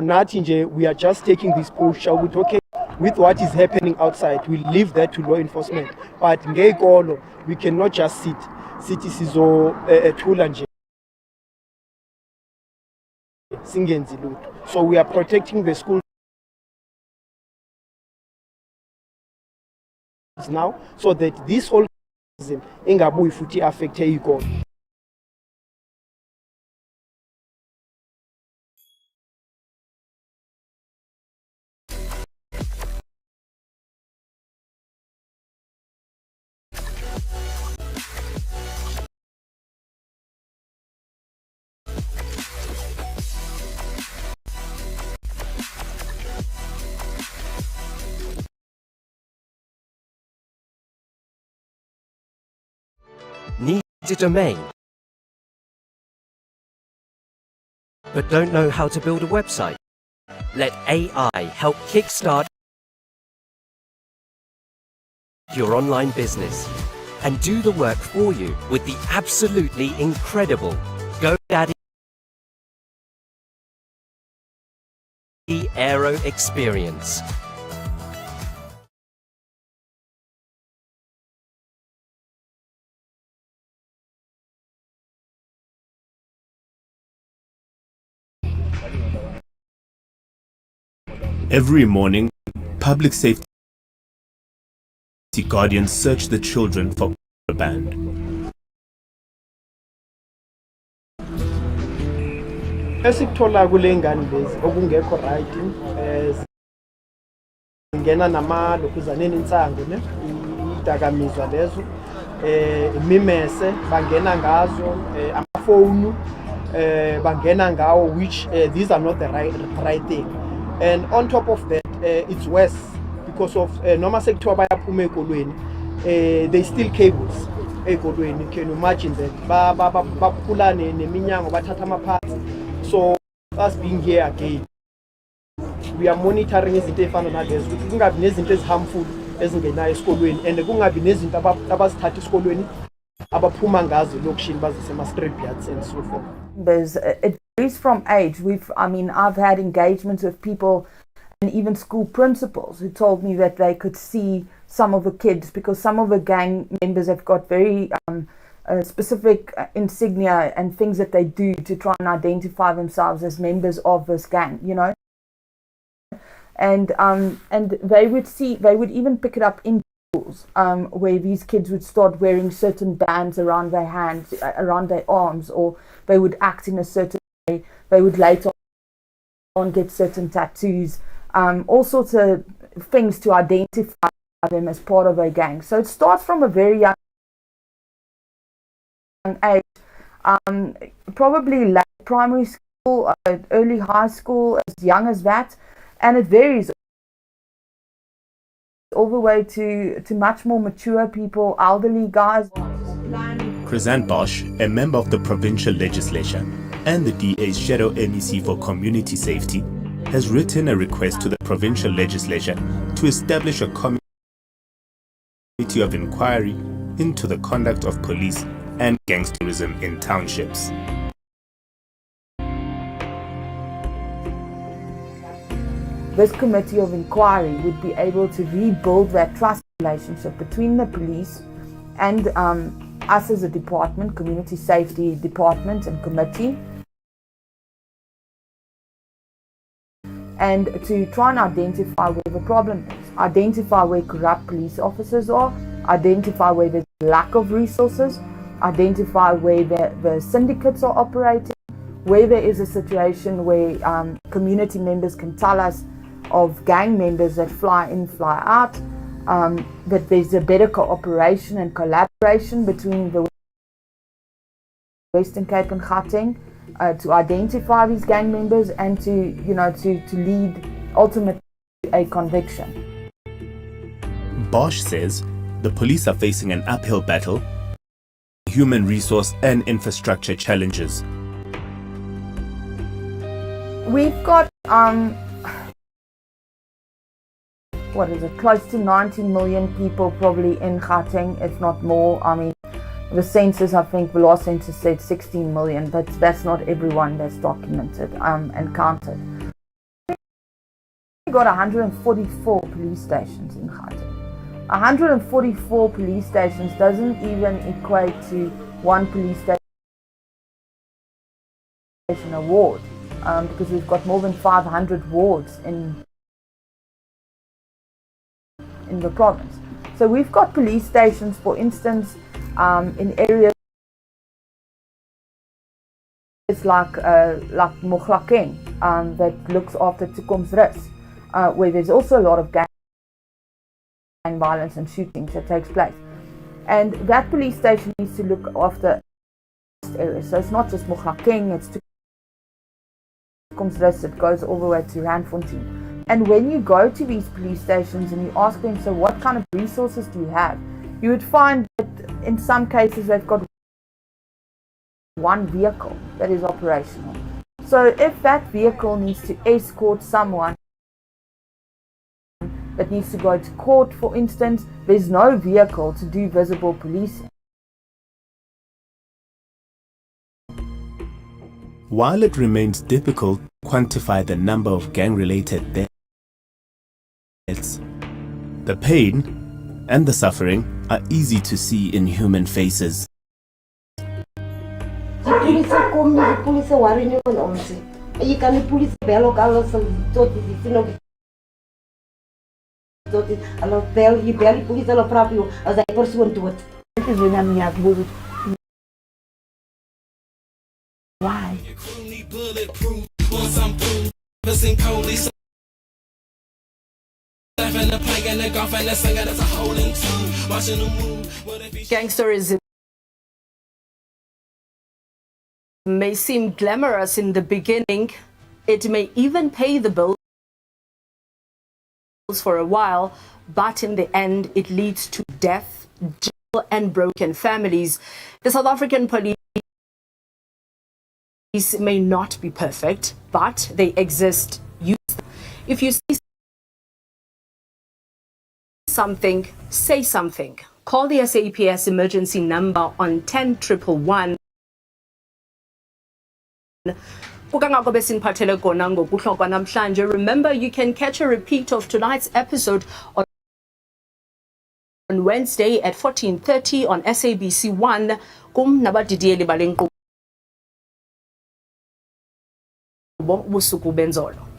we are just taking this push. Okay, with what is happening outside, we leave that to law enforcement. But we cannot just sit. So we are protecting the school now, so that this whole ingabuyi futhi affect iy'kole. Need a domain, but don't know how to build a website? Let AI help kickstart your online business and do the work for you with the absolutely incredible GoDaddy Aero experience. Every morning, public safety guardians search the children for contraband. Esikuthola kule ngane lezi okungekho right ngena namalokhuzaneni insango ne idakamizwa lezo imimese bangena ngazo amafoni bangena ngawo, which these are not the right thing. And on top of that, it's worse because of noma sekuthiwa bayaphuma ekolweni, they steal cables ekolweni. Can you imagine that? Baphula neminyango bathatha amaparts. So us being here again, we are monitoring izinto ezifana nalezo ukuthi kungabi nezinto eziharmful ezingenayo esikolweni, and kungabi nezinto abazithatha esikolweni abaphuma ngazo lokishini bazise ama-street yards and so forth. It varies from age. I've had engagements with people and even school principals who told me that they could see some of the kids, because some of the gang members have got very specific insignia and things that they do to try and identify themselves as members of this gang, you know. And they would even pick it up in schools, where these kids would start wearing certain bands around their hands, around their arms, or they would act in a certain way. They would later on get certain tattoos, all sorts of things to identify them as part of a gang. So it starts from a very young age, probably late primary school, early high school, as young as that, and it varies all the way to much more mature people, elderly guys. Chrysan Bosch, a member of the provincial legislature and the DA's Shadow NEC for Community Safety, has written a request to the provincial legislature to establish a committee of inquiry into the conduct of police and gangsterism in townships. This committee of inquiry would be able to rebuild that trust relationship between the police and us as a department, community safety department and committee, and to try and identify where the problem is, identify where corrupt police officers are, identify where there's lack of resources, identify where the syndicates are operating, where there is a situation where community members can tell us of gang members that fly in, fly out, that there's a better cooperation and collaboration between the Western Cape and Gauteng to identify these gang members and to lead ultimately a conviction. Bosch says the police are facing an uphill battle, human resource and infrastructure challenges. We've got what is it, close to 90 million people probably in Gauteng, if not more. I mean, the census, I think the last census said 16 million, but that's not everyone that's documented and counted. We've got 144 police stations in Gauteng. 144 police stations doesn't even equate to one police station award, because we've got more than 500 wards in the province. So we've got police stations, for instance, in areas like Moglakeng, that looks after Toekomsrus, where there's also a lot of gang violence and shootings that takes place. And that police station needs to look after areas. So it's not just Moglakeng, it's Toekomsrus, it goes all the way to Randfontein. And when you go to these police stations and you ask them, so what kind of resources do you have? You would find that in some cases they've got one vehicle that is operational. So if that vehicle needs to escort someone that needs to go to court, for instance, there's no vehicle to do visible policing. While it remains difficult to quantify the number of gang-related deaths, the pain and the suffering are easy to see in human faces. Why? Gangsterism may seem glamorous in the beginning. It may even pay the bills for a while, but in the end it leads to death, jail and broken families. The South African police may not be perfect, but they exist. If you see something, say something. Call the SAPS emergency number on 10111. Remember, you can catch a repeat of tonight's episode on Wednesday at 14:30 on SABC 1. Busuku Benzolo.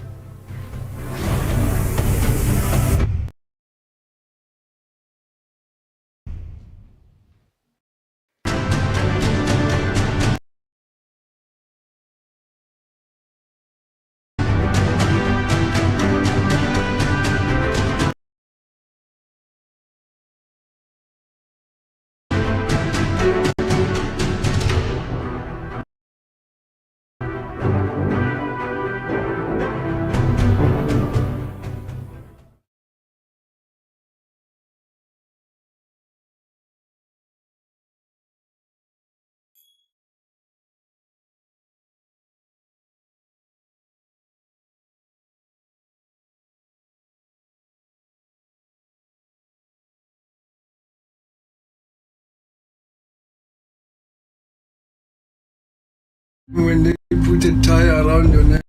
When they put a tie around your neck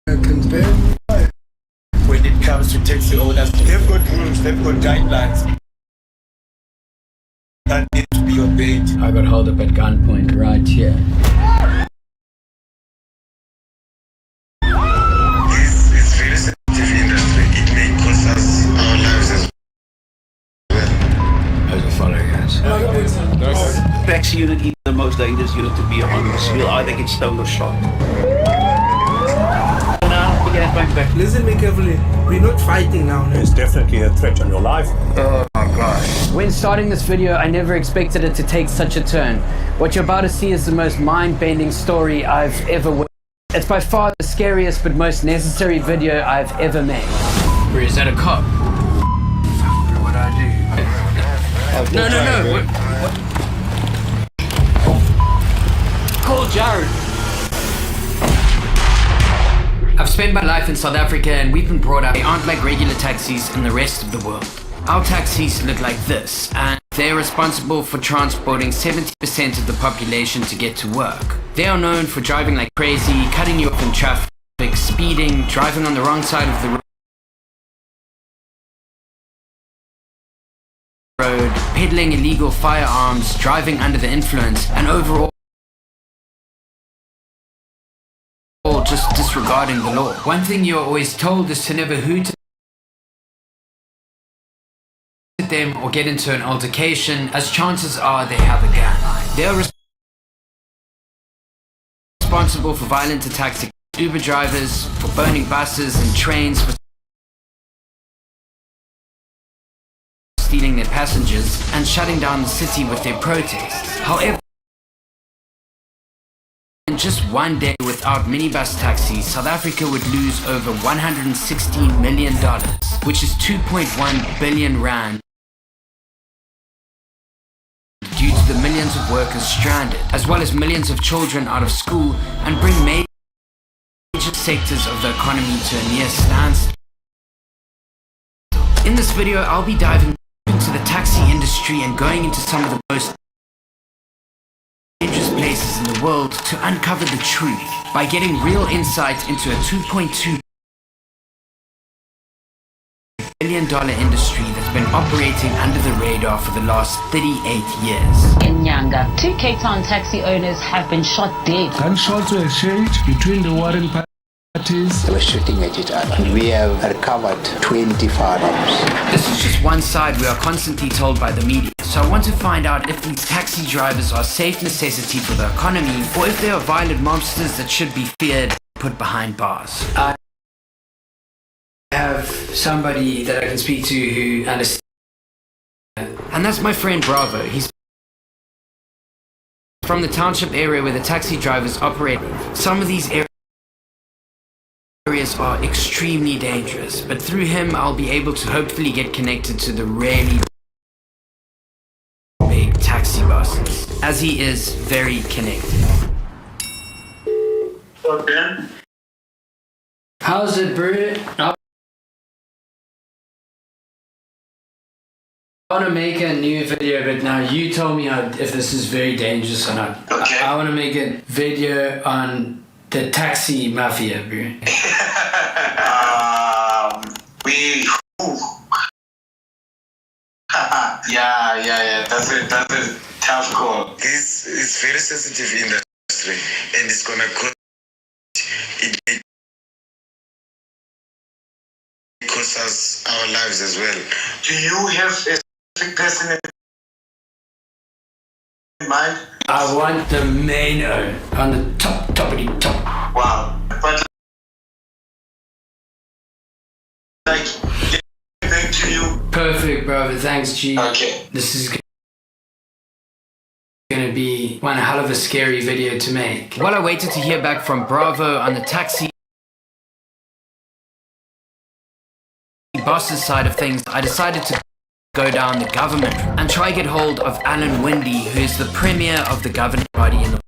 and then when it comes to taxi owners, they've got rules, they've got guidelines that need to be obeyed. I got held up at gunpoint right here. This is very sensitive industry. It may cost us our lives as well. How's the following guys? Taxi unit is the most dangerous unit to be on. You'll either get stoned or shot. Listen me carefully. We're not fighting now. There's definitely a threat on your life. Oh my gosh. When starting this video, I never expected it to take such a turn. What you're about to see is the most mind-bending story I've ever witnessed. It's by far the scariest but most necessary video I've ever made. Where is that a cop? No. Call Jared. I've spent my life in South Africa and we've been brought up. They aren't like regular taxis in the rest of the world. Our taxis look like this, and they're responsible for transporting 70% of the population to get to work. They are known for driving like crazy, cutting you off in traffic, speeding, driving on the wrong side of the road, peddling illegal firearms, driving under the influence, and overall just disregarding the law. One thing you're always told is to never hoot at them or get into an altercation, as chances are they have a gun. They are responsible for violent attacks against Uber drivers, for burning buses and trains, for stealing their passengers, and shutting down the city with their protests. However, in just one day without minibus taxis, South Africa would lose over $116 million, which is 2.1 billion rand, due to the millions of workers stranded, as well as millions of children out of school, and bring major sectors of the economy to a near standstill. In this video, I'll be diving into the taxi industry and going into some of the most dangerous places in the world to uncover the truth by getting real insight into a $2.2 billion industry that's been operating under the radar for the last 38 years. In Nyanga, 2 Cape Town taxi owners have been shot dead. Gunshots were exchanged between the warring parties. They were shooting at each other. And we have recovered 20 firearms. This is just one side we are constantly told by the media. So I want to find out if these taxi drivers are a safe necessity for the economy, or if they are violent mobsters that should be feared, put behind bars. I have somebody that I can speak to who understands, and that's my friend Bravo. He's from the township area where the taxi drivers operate. Some of these areas are extremely dangerous, but through him I'll be able to hopefully get connected to the really big taxi bosses, as he is very connected. Okay. How's it, bro? I want to make a new video, but now you told me if this is very dangerous or not. Okay. I want to make a video on the taxi mafia, bro. Yeah. That's a tough call. It's very sensitive industry, and it's gonna cost. It may cost us our lives as well. Do you have a specific person in mind? I want the main on the toppity top. Wow. But like, getting to you. Perfect, brother. Thanks, G. Okay. This is gonna be one hell of a scary video to make. While I waited to hear back from Bravo on the taxi boss's side of things, I decided to go down the government and try get hold of Alan Winde, who is the premier of the governing body in the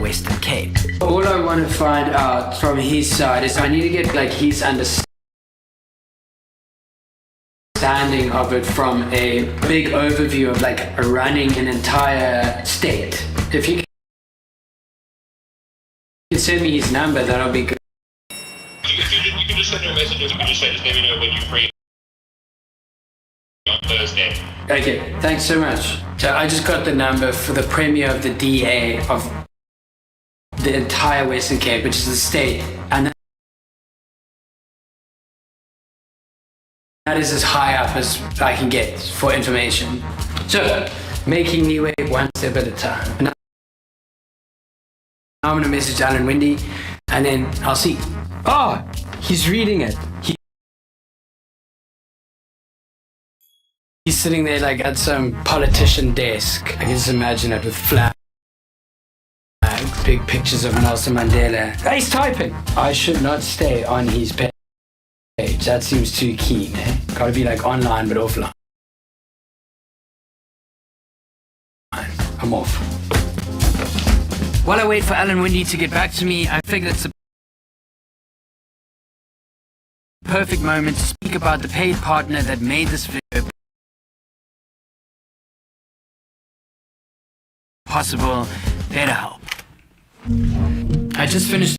Western Cape. All I want to find out from his side is I need to get like his understanding of it from a big overview of like running an entire state. If you can send me his number, that'll be good. You can just send him a message, or you can just say, just let me know when you're free on Thursday. Okay, thanks so much. So I just got the number for the premier of the DA of the entire Western Cape, which is the state, and that is as high up as I can get for information. So, making me way one step at a time. Now I'm gonna message Alan Winde, and then I'll see. Oh, he's reading it. He's sitting there like at some politician desk. I can just imagine it with flags, big pictures of Nelson Mandela. He's typing. I should not stay on his page. That seems too keen, eh? Gotta be like online but offline. I'm off. While I wait for Alan Windy to get back to me, I figured it's a perfect moment to speak about the paid partner that made this video possible, BetterHelp. I just finished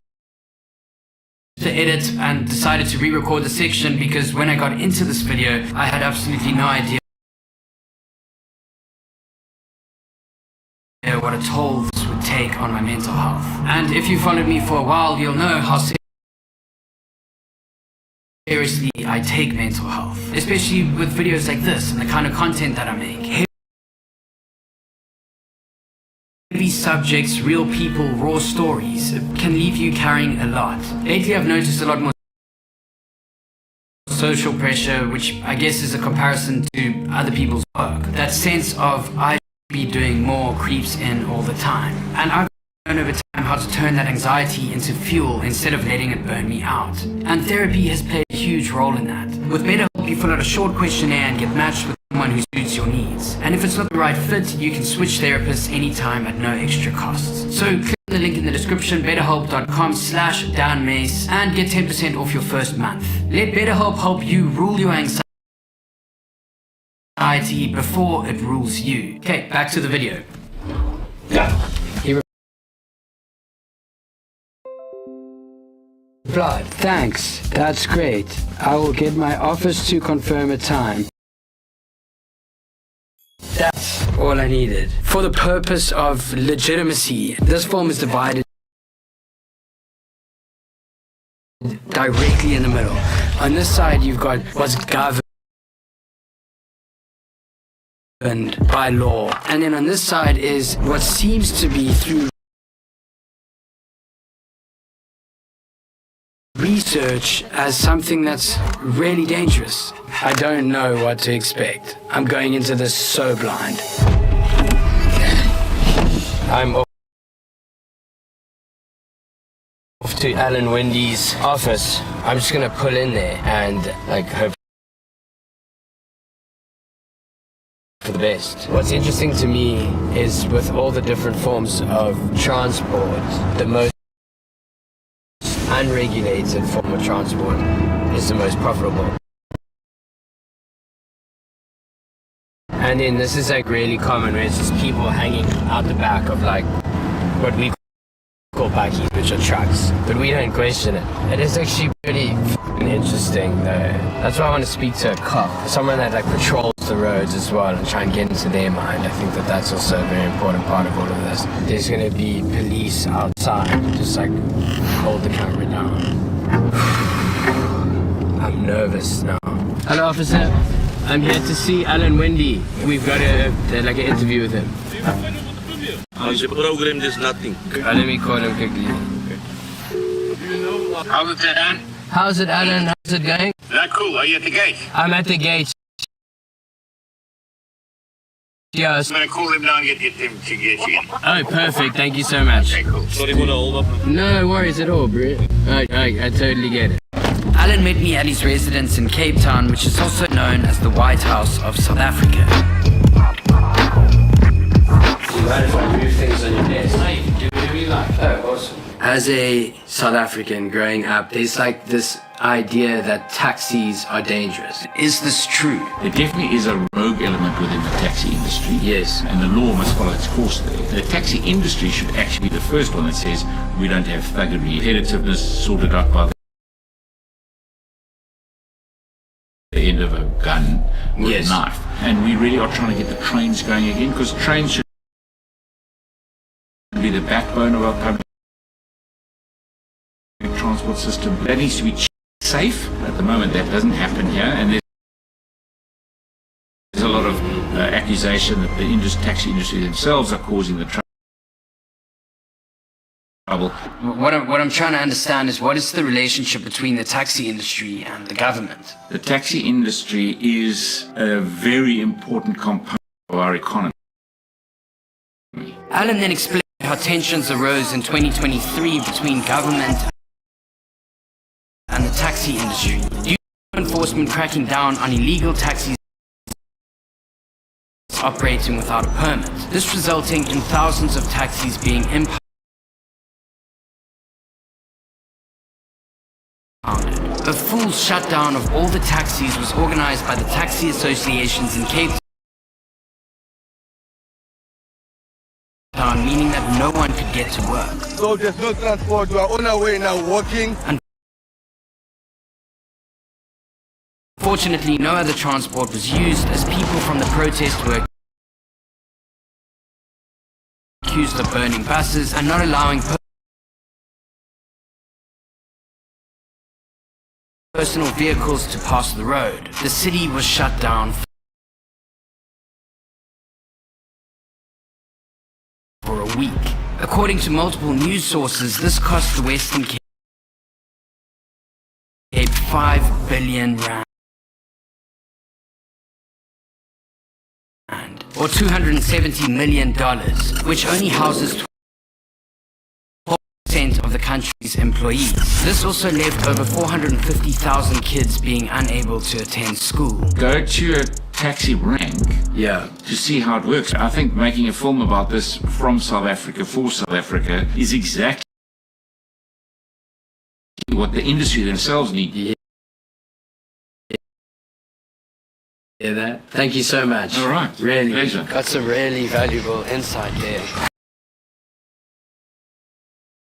the edit and decided to re-record the section because when I got into this video, I had absolutely no idea what a toll this would take on my mental health. And if you followed me for a while, you'll know how seriously I take mental health, especially with videos like this and the kind of content that I make. Heavy subjects, real people, raw stories can leave you carrying a lot. Lately I've noticed a lot more social pressure, which I guess is a comparison to other people's work. That sense of I be doing more creeps in all the time. And I've learned over time how to turn that anxiety into fuel instead of letting it burn me out. And therapy has played a huge role in that. With BetterHelp, you fill out a short questionnaire and get matched with someone who suits your needs. And if it's not the right fit, you can switch therapists anytime at no extra cost. So click on the link in the description, betterhelp.com/DanMace, and get 10% off your first month. Let BetterHelp help you rule your anxiety before it rules you. Okay, back to the video. He replied, "Thanks, that's great. I will get my office to confirm a time." That's all I needed. For the purpose of legitimacy, this form is divided directly in the middle. On this side, you've got what's governed by law, and then on this side is what seems to be through research as something that's really dangerous. I don't know what to expect. I'm going into this so blind. I'm off to Alan Windy's office. I'm just gonna pull in there and hope for the best. What's interesting to me is with all the different forms of transport, the most unregulated form of transport is the most profitable. And then this is really common, where it's just people hanging out the back of what we call bakkies, which are trucks, but we don't question it. It is actually pretty interesting though. That's why I want to speak to a cop, someone that patrols the roads as well, and try and get into their mind. I think that that's also a very important part of all of this. There's going to be police outside, just hold the camera down. I'm nervous now. Hello, officer. I'm here to see Alan Windy. We've got an interview with him. On the program, there's nothing. Let me call him quickly. How's it, Alan? How's it, Alan? How's it going? That cool. Are you at the gate? I'm at the gate. Yes. I'm going to call him now and get him to get you in. Oh, perfect. Thank you so much. Okay, cool. Sorry for the hold up. No worries at all, bro. I totally get it. Alan met me at his residence in Cape Town, which is also known as the White House of South Africa. You mind if I move things on your desk? No, you can do whatever you like. Oh, awesome. As a South African growing up, there's this idea that taxis are dangerous. Is this true? There definitely is a rogue element within the taxi industry. Yes. And the law must follow its course there. The taxi industry should actually be the first one that says we don't have thuggery, competitiveness sorted out by the end of a gun or a knife. And we really are trying to get the trains going again, because trains should be the backbone of our public transport system. That needs to be safe. At the moment that doesn't happen here, and there's a lot of accusation that the taxi industry themselves are causing the trouble. What I'm trying to understand is, what is the relationship between the taxi industry and the government? The taxi industry is a very important component of our economy. Alan then explained how tensions arose in 2023 between government and the taxi industry. Due to enforcement cracking down on illegal taxis operating without a permit. This resulting in thousands of taxis being impounded. A full shutdown of all the taxis was organized by the taxi associations in Cape Town, meaning that no one could get to work. So there's no transport, we are on our way now walking. Fortunately, no other transport was used as people from the protest were accused of burning buses and not allowing personal vehicles to pass the road. The city was shut down for a week. According to multiple news sources, this cost the Western Cape 5 billion rand. Or $270 million, which only houses 12% of the country's employees. This also left over 450,000 kids being unable to attend school. Go to a taxi rank to see how it works. I think making a film about this from South Africa for South Africa is exactly what the industry themselves need. Hear that? Thank you so much. All right. Really, pleasure. Got some really valuable insight there.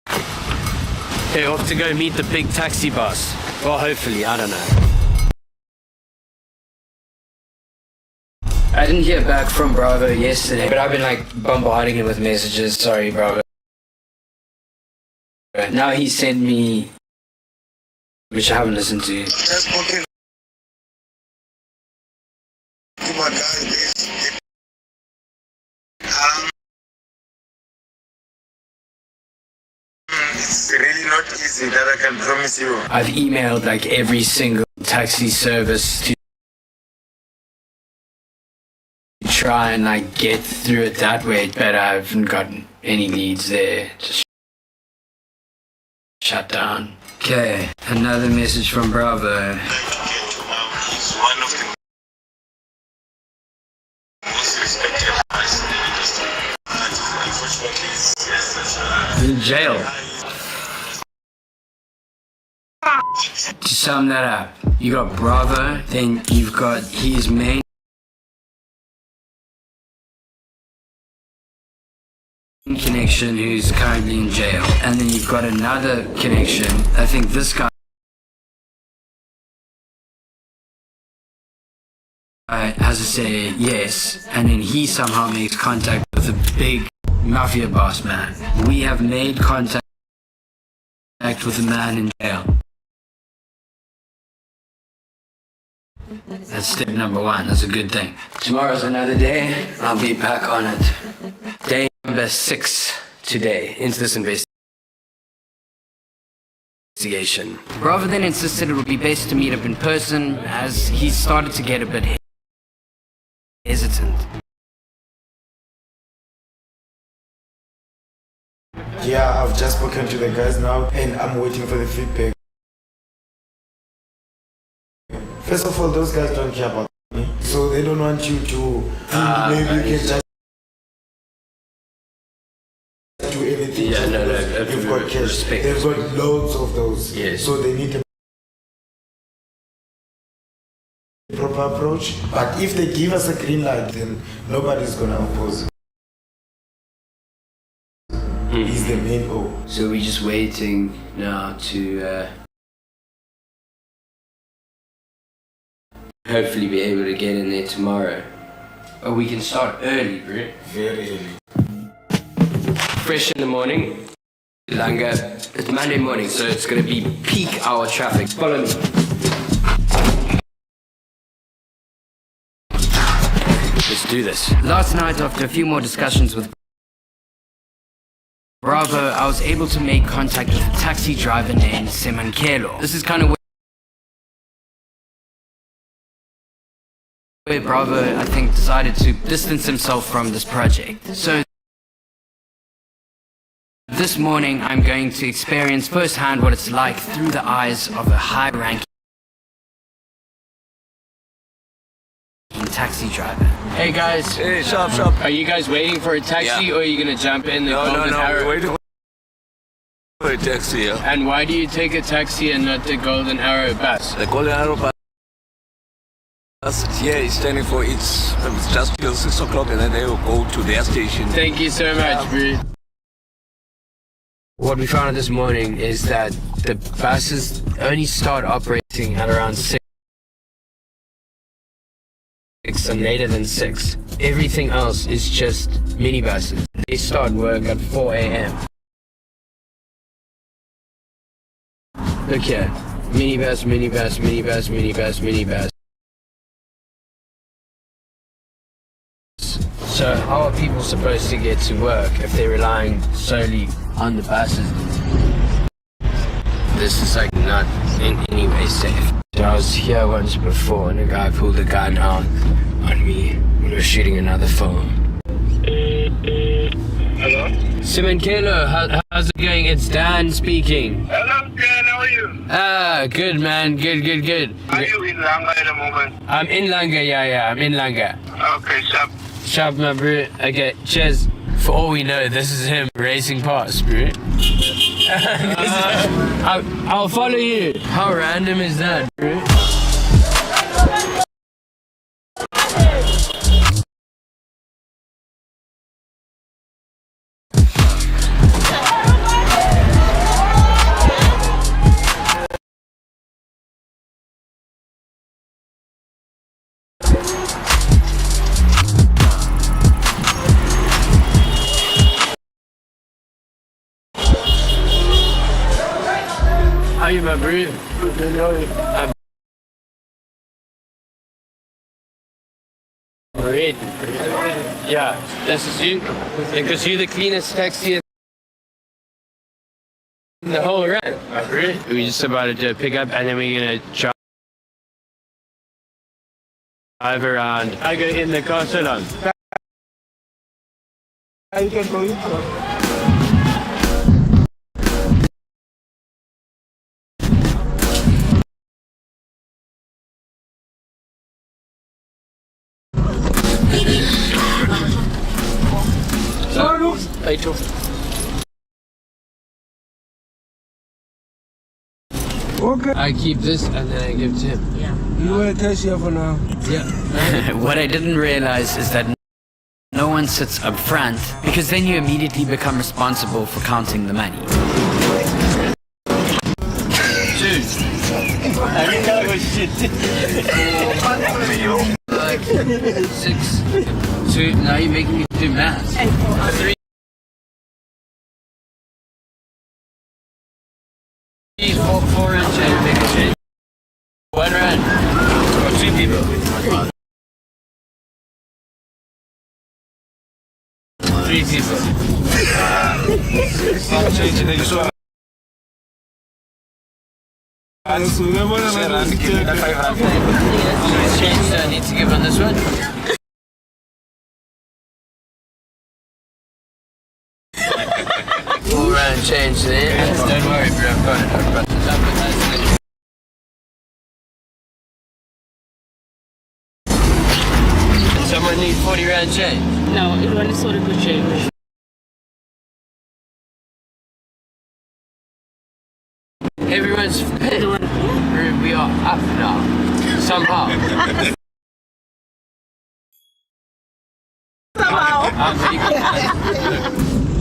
Okay, off to go meet the big taxi boss. Well, hopefully, I don't know. I didn't hear back from Bravo yesterday, but I've been like bombarding him with messages. Sorry, Bravo. Now he sent me, which I haven't listened to. My guys, it's really not easy, that I can promise you. I've emailed like every single taxi service to try and like get through it that way, but I haven't gotten any leads there. Just shut down. Okay, another message from Bravo. He's one of the most respected guys in the industry. Unfortunately, he's in jail. To sum that up, you got Bravo, then you've got his main connection who's currently in jail, and then you've got another connection. I think this guy has to say yes, and then he somehow makes contact with a big mafia boss man. We have made contact with a man in jail. That's step number one. That's a good thing. Tomorrow's another day. I'll be back on it. Day number 6 today into this investigation. Bravo then insisted it would be best to meet up in person as he started to get a bit hesitant. Yeah, I've just spoken to the guys now and I'm waiting for the feedback. First of all, those guys don't care about me, so they don't want you to think maybe you can just do anything. Yeah, no, you've got cash. Respect. They've got loads of those, yes. So they need a proper approach. But if they give us a green light, then nobody's gonna oppose it. He's the main O. So we're just waiting now to hopefully be able to get in there tomorrow. Oh, we can start early, bro. Very early. Fresh in the morning. Langa. It's Monday morning, so it's gonna be peak hour traffic. Follow me. Let's do this. Last night, after a few more discussions with Bravo, I was able to make contact with a taxi driver named Semankelo. This is kind of where Bravo, I think, decided to distance himself from this project. So this morning, I'm going to experience firsthand what it's like through the eyes of a high-ranking taxi taxi driver. Hey guys. Hey, sharp. Are you guys waiting for a taxi or are you gonna jump in the Golden Arrow? We're waiting for a taxi, yeah. And why do you take a taxi and not the Golden Arrow bus? The Golden Arrow bus here is standing for it's just till 6 o'clock and then they will go to their station. Thank you so much, bro. What we found out this morning is that the buses only start operating at around 6 and later than 6. Everything else is just minibuses. They start work at 4 a.m. Look here. Minibus. So how are people supposed to get to work if they're relying solely on the buses? This is like not in any way safe. So I was here once before and a guy pulled a gun out on me when we were shooting another film. Hello? Simon Kelo, how's it going? It's Dan speaking. Hello, Dan, how are you? Good man, good. Are you in Langa at the moment? I'm in Langa, yeah, I'm in Langa. Okay, sharp. Sharp, my bro. Okay, cheers. For all we know, this is him racing past, bro. I'll follow you. How random is that, bro? How you, my bro? I'm great. Yeah, this is you. Because you're the cleanest taxi in the whole run, my bro. We're just about to do a pickup and then we're gonna drive around. I go in the car so long. You can go in. Okay. I keep this and then I give to him. Yeah. You want to taxi for now? Yeah. What I didn't realize is that no one sits up front because then you immediately become responsible for counting the money. Dude. I didn't know it was shit. 6. So now you're making me do math. 3. 4 and change, make a change. 1 rand. For 2 people. 3 people. Change that I need to give on this one. 4 rand change there. Don't worry, bro. I've got it. Someone need 40 rand change? No, it only sold it with change. Everyone's fit. We are up now. Somehow.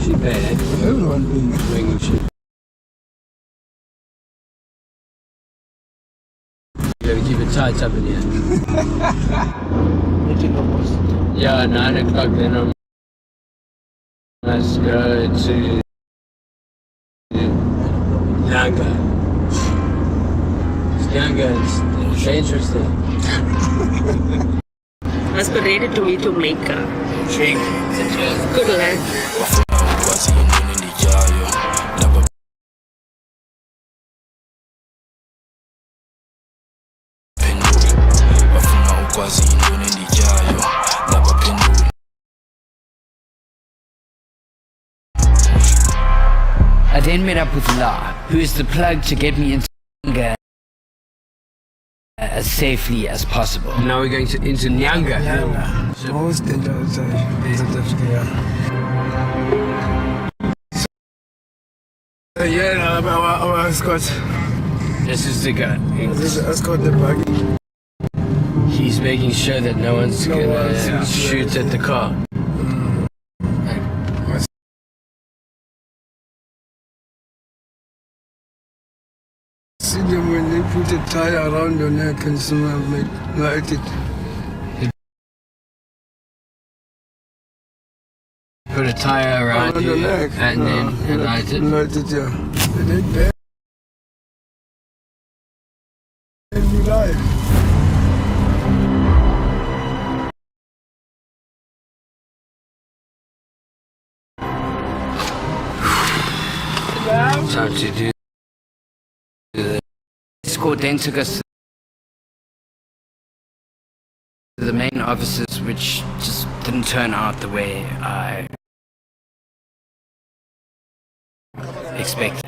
She bad. Everyone being shit. You gotta keep it tight up in here. Yeah, 9 o'clock then let's go to Langa. Langa is interesting. Aspirated to me to make a drink. Good luck. I then met up with La, who is the plug to get me into Langa as safely as possible. Now we're going into Nyanga. Most dangerous in South Africa. Yeah, our escort. This is the guy. This is escort the buggy. He's making sure that no one's gonna shoot at the car. See them when they put a tire around your neck and someone light it. Put a tire around your neck and then light it. Light it, yeah. And they bang. And you live. Time to do the escort then took us to the main offices, which just didn't turn out the way I expected.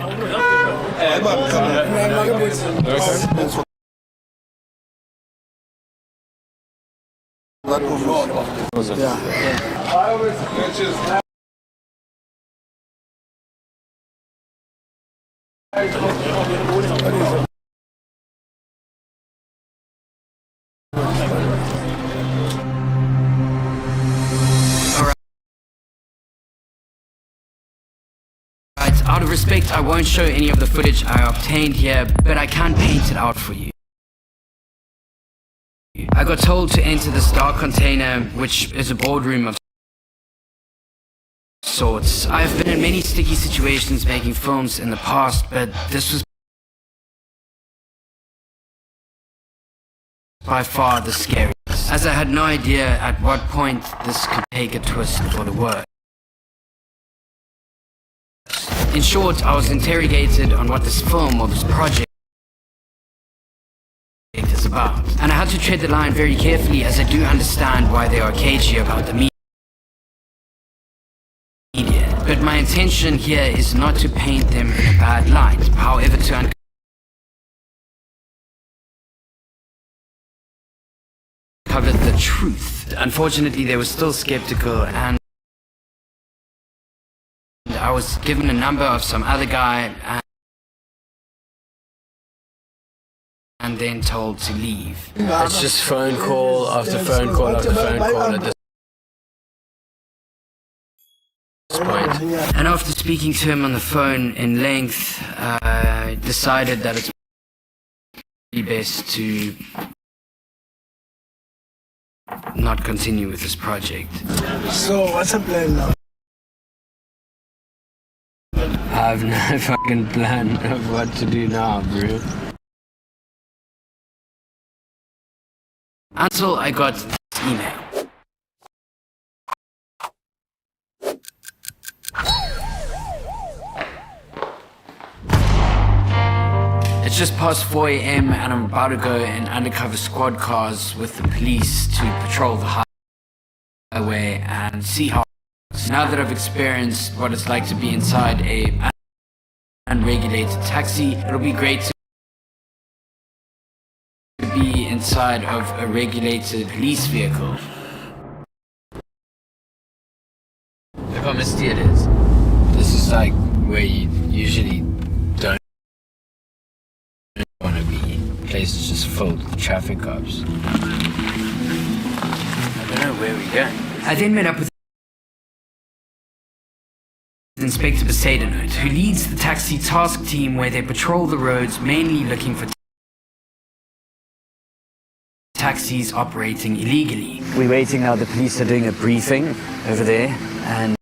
Out of respect, I won't show any of the footage I obtained here, but I can paint it out for you. I got told to enter the Star container, which is a boardroom of sorts. I have been in many sticky situations making films in the past, but this was by far the scariest, as I had no idea at what point this could take a twist for the worse. In short, I was interrogated on what this film or this project is about. And I had to tread the line very carefully, as I do understand why they are cagey about the media. But my intention here is not to paint them in a bad light, however to uncover the truth. Unfortunately, they were still skeptical, and I was given a number of some other guy and then told to leave. It's just phone call after phone call after phone call at this point. And after speaking to him on the phone in length, I decided that it's best to not continue with this project. So what's the plan now? I have no fucking plan of what to do now, bro. Until I got this email. It's just past 4 a.m. and I'm about to go in undercover squad cars with the police to patrol the highway and see how. Now that I've experienced what it's like to be inside a unregulated taxi, it'll be great to be inside of a regulated police vehicle. Look how misty it is. This is like where you usually don't want to be. The place is just filled with traffic cops. I don't know where we're going. I then met up with Inspector Besaidenote, who leads the taxi task team where they patrol the roads, mainly looking for taxis operating illegally. We're waiting now. The police are doing a briefing over there, and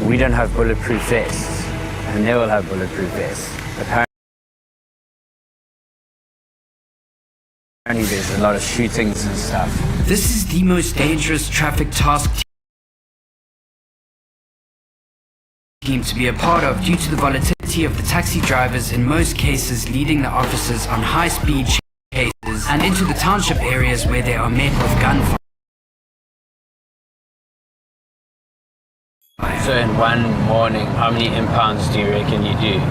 we don't have bulletproof vests, and they will have bulletproof vests. Apparently there's a lot of shootings and stuff. This is the most dangerous traffic task team to be a part of due to the volatility of the taxi drivers, in most cases leading the officers on high-speed chases and into the township areas where they are met with gunfire. So in one morning, how many impounds do you reckon you do?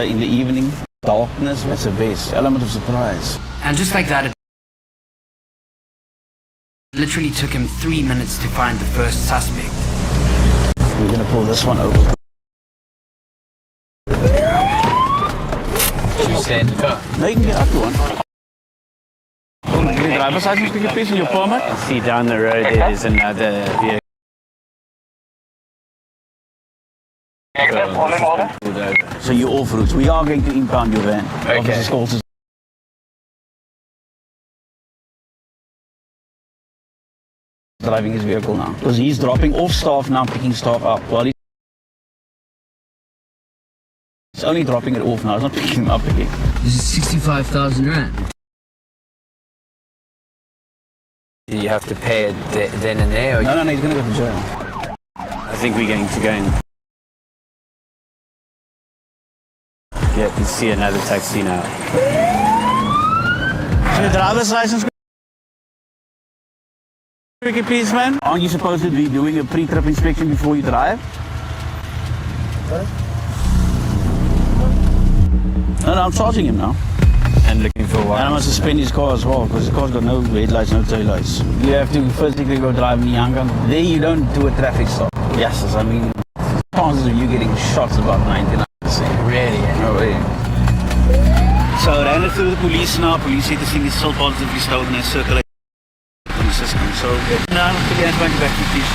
in the evening, darkness, that's the best element of surprise. And just like that, it literally took him 3 minutes to find the first suspect. We're gonna pull this one over. Should we stay in the car? No, you can get up to one. Your driver's license, could you please, and your permit? See down the road there is another vehicle. So you're off route. We are going to impound your van. Okay. Driving his vehicle now. Because he's dropping off staff now, picking staff up. Well, he's only dropping it off now, he's not picking them up again. This is 65,000 rand. Do you have to pay it then and there? Or No, he's going to go to jail. I think we're going to go and... Yeah, you see another taxi now. Your driver's license, quickly please, man. Aren't you supposed to be doing a pre-trip inspection before you drive? No, I'm charging him now. And looking for what? And I'm going to suspend his car as well, because his car's got no headlights, no taillights. You have to physically go drive in Nyanga. There you don't do a traffic stop. Yes, I mean, chances of you getting shot is about 99%. Really? No way. So I ran it through the police now. Police said this thing is still positively stolen and circulating in the system. So now I'm going to back to police.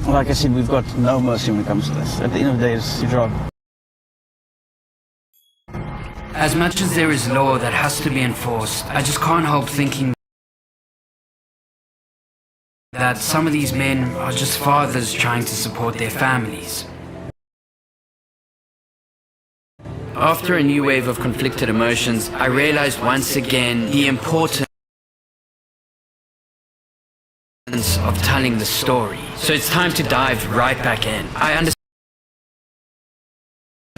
Like I said, we've got no mercy when it comes to this. At the end of the day, it's your job. As much as there is law that has to be enforced, I just can't help thinking that some of these men are just fathers trying to support their families. After a new wave of conflicted emotions, I realized once again the importance of telling the story. So it's time to dive right back in. I understand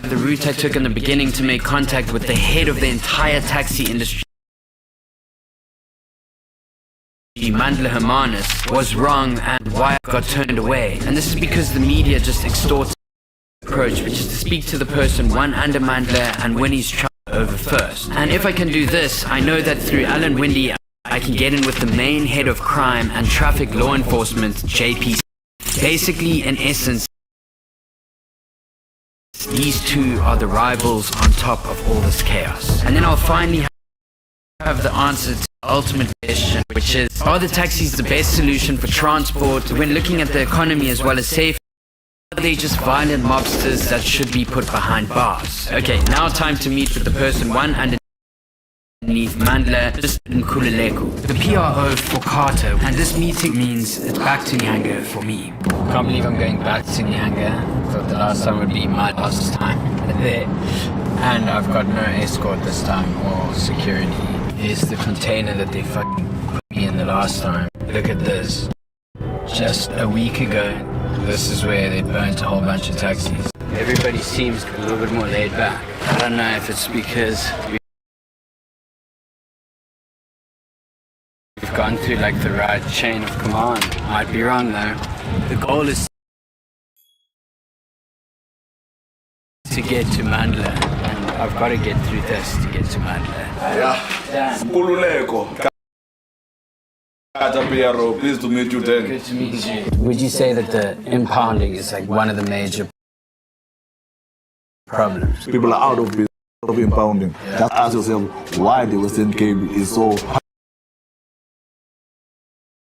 the route I took in the beginning to make contact with the head of the entire taxi industry, Mandla Hermanus, was wrong and why I got turned away. And this is because the media just extorts the approach, which is to speak to the person one under Mandla and win his trial over first. And if I can do this, I know that through Alan Windy, I can get in with the main head of crime and traffic law enforcement, JP. Basically, in essence, these two are the rivals on top of all this chaos. And then I'll finally have the answer to the ultimate question, which is, are the taxis the best solution for transport when looking at the economy as well as safety? Are they just violent mobsters that should be put behind bars? Okay, now time to meet with the person one underneath Mandla, just Nkululeko, the PRO for Carter, and this meeting means it's back to Nyanga for me. Can't believe I'm going back to Nyanga. Thought the last time would be my last time there. And I've got no escort this time or security. Here's the container that they fucking put me in the last time. Look at this. Just a week ago, this is where they burnt a whole bunch of taxis. Everybody seems a little bit more laid back. I don't know if it's because we've gone through like the right chain of command. Might be wrong though. The goal is to get to Mandla, and I've got to get through this to get to Mandla. Yeah. Nkululeko. Pleased to meet you then. Good to meet you. Would you say that the impounding is like one of the major problems? People are out of business of impounding. Yeah. Just ask yourself why the Western Cape is so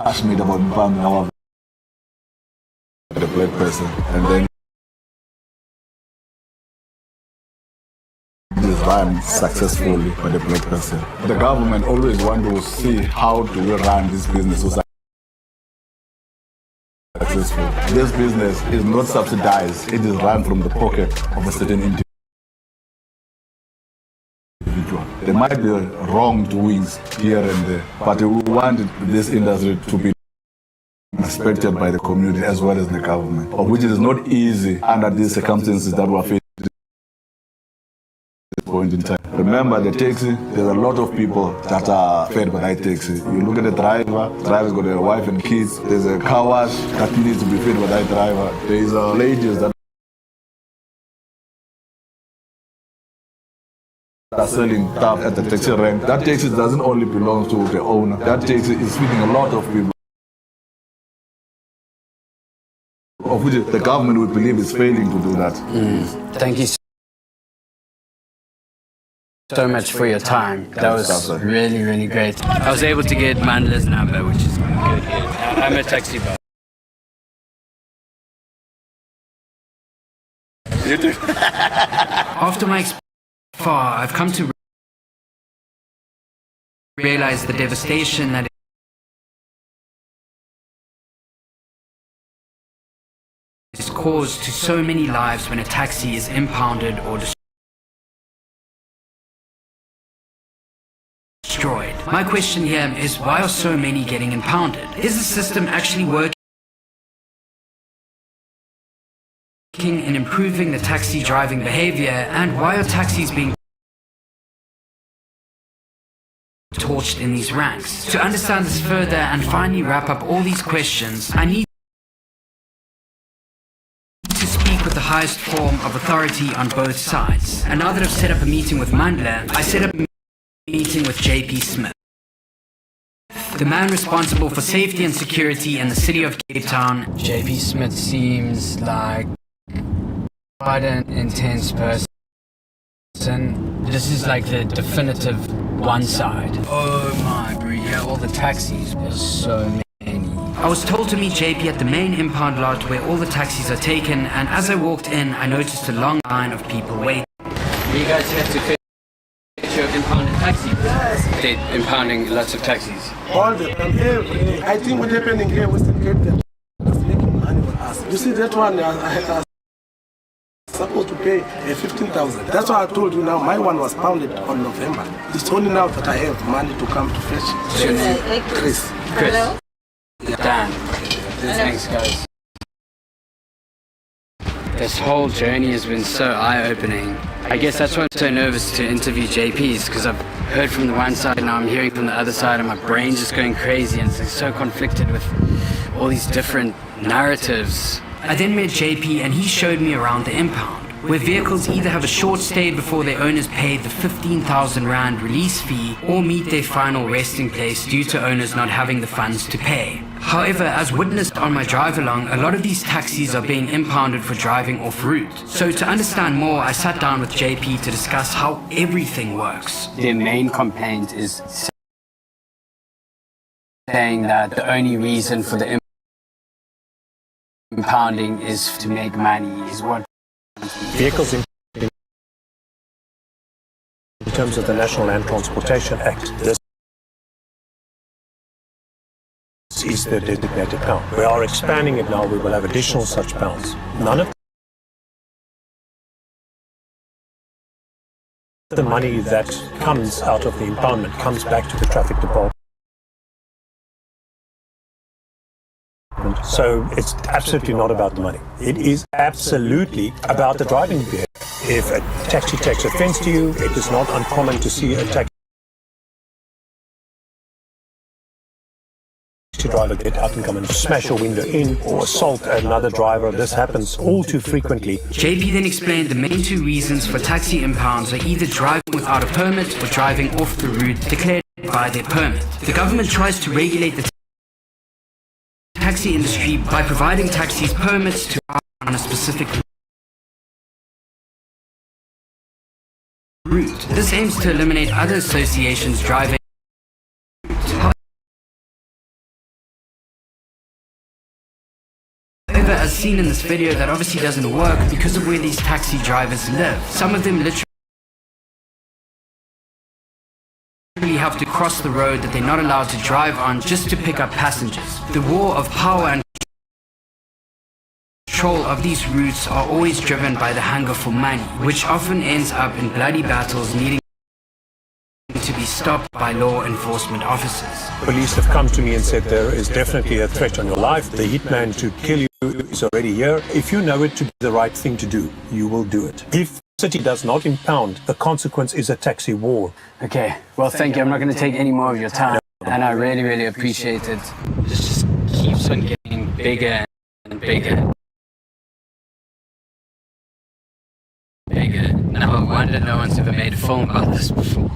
passionate about impounding our the black person, and then this run successfully by the black person. The government always want to see how do we run this business so successful. This business is not subsidized, it is run from the pocket of a certain individual. There might be wrongdoings here and there, but we want this industry to be respected by the community as well as the government, of which it is not easy under these circumstances that we are facing. point in time. Remember the taxi, there's a lot of people that are fed by that taxi. You look at the driver's got a wife and kids. There's a car wash that needs to be fed by that driver. There's ladies that are selling stuff at the taxi rank. That taxi doesn't only belong to the owner. That taxi is feeding a lot of people, of which the government would believe is failing to do that. Thank you so much for your time. That was really, really great. I was able to get Mandela's number, which is good. I'm a taxi bus. You too. After my experience far, I've come to realize the devastation that is caused to so many lives when a taxi is impounded or destroyed. My question here is, why are so many getting impounded? Is the system actually working in improving the taxi driving behavior, and why are taxis being torched in these ranks? To understand this further and finally wrap up all these questions, I need to speak with the highest form of authority on both sides. And now that I've set up a meeting with Mandela, I set up a meeting with JP Smith, the man responsible for safety and security in the city of Cape Town. JP Smith seems like quite an intense person. This is like the definitive one side. Oh my, bro, yeah, all the taxis, there's so many. I was told to meet JP at the main impound lot where all the taxis are taken, and as I walked in, I noticed a long line of people waiting. You guys have to fit your impounded taxi? Yes. They're impounding lots of taxis. All the time, every. I think what's happening here, Western Cape, they're making money on us. You see that one, I supposed to pay 15,000. That's why I told you now, my one was pounded on November. It's only now that I have money to come to fetch it. Chris. Chris. Dan. Thanks, guys. This whole journey has been so eye-opening. I guess that's why I'm so nervous to interview JPs, because I've heard from the one side, now I'm hearing from the other side, and my brain's just going crazy, and it's so conflicted with all these different narratives. I then met JP, and he showed me around the impound, where vehicles either have a short stay before their owners pay the 15,000 Rand release fee or meet their final resting place due to owners not having the funds to pay. However, as witnessed on my drive along, a lot of these taxis are being impounded for driving off route. So to understand more, I sat down with JP to discuss how everything works. Their main complaint is saying that the only reason for the impounding is to make money, is what vehicles in terms of the National Land Transportation Act. This is the designated pound. We are expanding it now. We will have additional such pounds. None of the money that comes out of the impoundment comes back to the traffic department. So it's absolutely not about the money. It is absolutely about the driving behavior. If a taxi takes offense to you, it is not uncommon to see a taxi driver get out and come and smash a window in or assault another driver. This happens all too frequently. JP then explained the main two reasons for taxi impounds are either driving without a permit or driving off the route declared by their permit. The government tries to regulate the taxi industry by providing taxis permits to ride on a specific route. This aims to eliminate other associations driving. However, as seen in this video, that obviously doesn't work because of where these taxi drivers live. Some of them literally have to cross the road that they're not allowed to drive on just to pick up passengers. The war of power and control of these routes are always driven by the hunger for money, which often ends up in bloody battles needing to be stopped by law enforcement officers. Police have come to me and said there is definitely a threat on your life. The hitman to kill you is already here. If you know it to be the right thing to do, you will do it. If city does not impound, the consequence is a taxi war. Okay, well, thank you. I'm not going to take any more of your time. And I really, really appreciate it. This just keeps on getting bigger and bigger. Bigger. Now, I wonder no one's ever made a film about this before.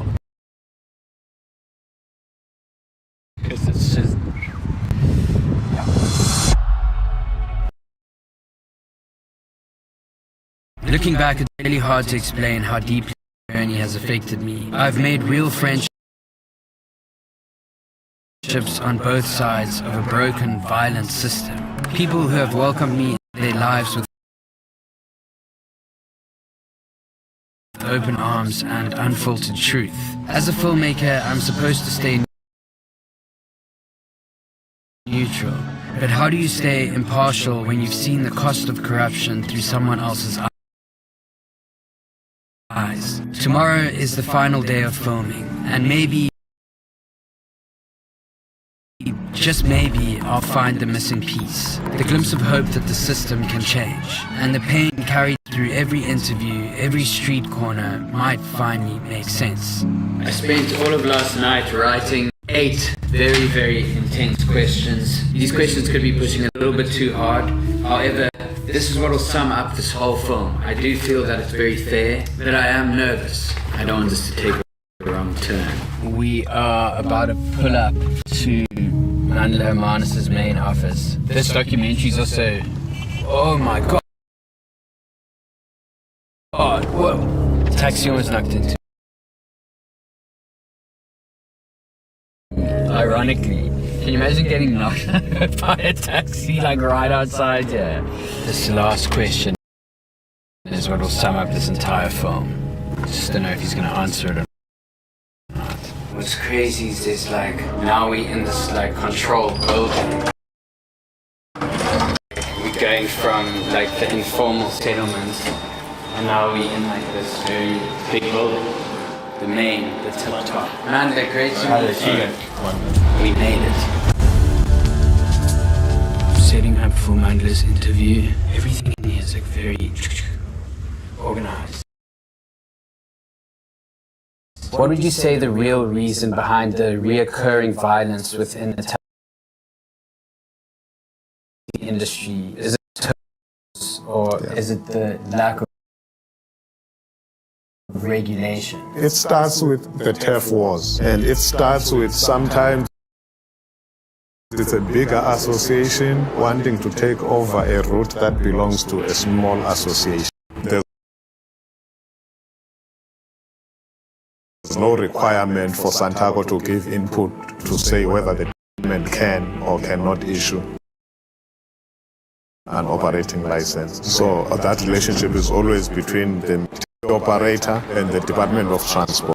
Because it's just... Looking back, it's really hard to explain how deeply the journey has affected me. I've made real friendships on both sides of a broken, violent system. People who have welcomed me in their lives with open arms and unfiltered truth. As a filmmaker, I'm supposed to stay neutral. But how do you stay impartial when you've seen the cost of corruption through someone else's eyes? Tomorrow is the final day of filming, and maybe, just maybe, I'll find the missing piece. The glimpse of hope that the system can change. And the pain carried through every interview, every street corner, might finally make sense. I spent all of last night writing 8 very, very intense questions. These questions could be pushing a little bit too hard. However, this is what will sum up this whole film. I do feel that it's very fair, but I am nervous. I don't want this to take a wrong turn. We are about to pull up to Mandla Manus's main office. This documentary is also... Oh my god! Whoa! Taxi almost knocked into. Ironically, can you imagine getting knocked by a taxi like right outside here? This last question is what will sum up this entire film. Just don't know if he's gonna answer it or not. What's crazy is this, like, now we in this like controlled building. We're going from like the informal settlements, and now we in like this very big building. The main, the tip top. Man, they're great to meet you. We made it. Setting up for Mandla's interview. Everything in here is like very organized. What would you say the real reason behind the reoccurring violence within the taxi industry? Is it or is it the lack of regulation? It starts with the turf wars, and it starts with sometimes it's a bigger association wanting to take over a route that belongs to a small association. There's no requirement for Santaco to give input to say whether the government can or cannot issue an operating license. So that relationship is always between the operator and the Department of Transport.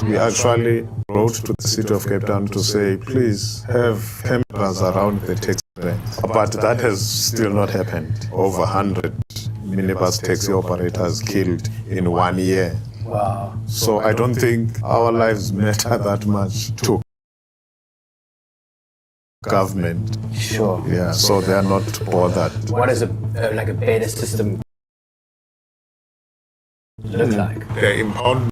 We actually wrote to the City of Cape Town to say, please have cameras around the taxi ranks. But that has still not happened. Over 100 minibus taxi operators killed in 1 year. Wow. So I don't think our lives matter that much to government. Sure. Yeah, so they are not bothered. What is like a better system look like? The impoundment,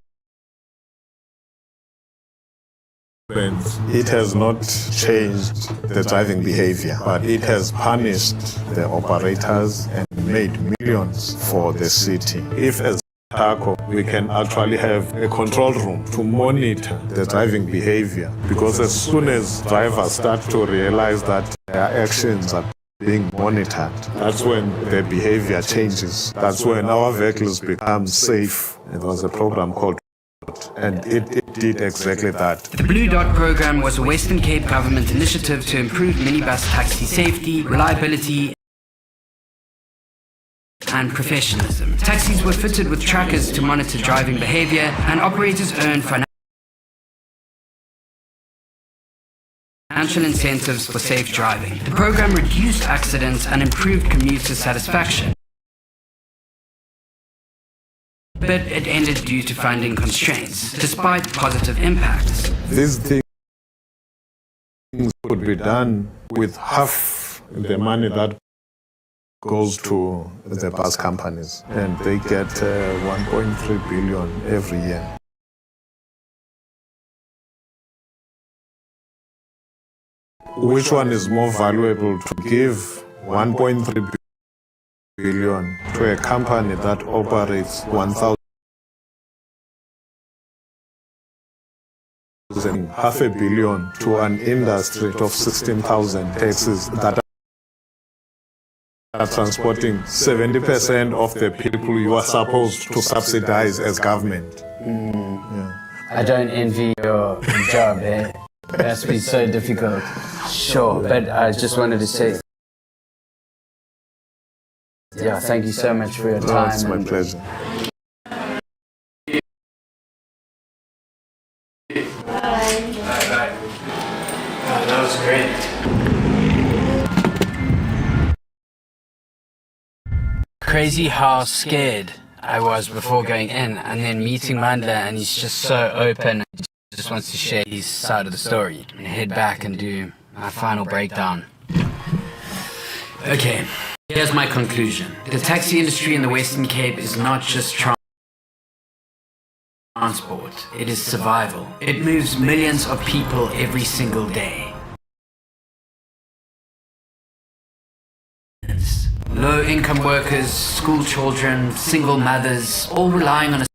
it has not changed the driving behavior, but it has punished the operators and made millions for the city. If as Taco, we can actually have a control room to monitor the driving behavior, because as soon as drivers start to realize that their actions are being monitored, that's when their behavior changes. That's when our vehicles become safe. There was a program called, and it did exactly that. The Blue Dot program was a Western Cape government initiative to improve minibus taxi safety, reliability, and professionalism. Taxis were fitted with trackers to monitor driving behavior, and operators earned financial incentives for safe driving. The program reduced accidents and improved commuter satisfaction. But it ended due to funding constraints, despite positive impacts. These things could be done with half the money that goes to the bus companies, and they get 1.3 billion every year. Which one is more valuable, to give 1.3 billion to a company that operates 1,000, $500 million to an industry of 16,000 taxis that are transporting 70% of the people you are supposed to subsidize as government? I don't envy your job, eh? It has to be so difficult. Sure, but I just wanted to say, yeah, thank you so much for your time. It's my pleasure. Bye. That was great. Crazy how scared I was before going in, and then meeting Mandla, and he's just so open. He just wants to share his side of the story and head back and do my final breakdown. Okay, here's my conclusion. The taxi industry in the Western Cape is not just transport, it is survival. It moves millions of people every single day. Low-income workers, school children, single mothers, all relying on a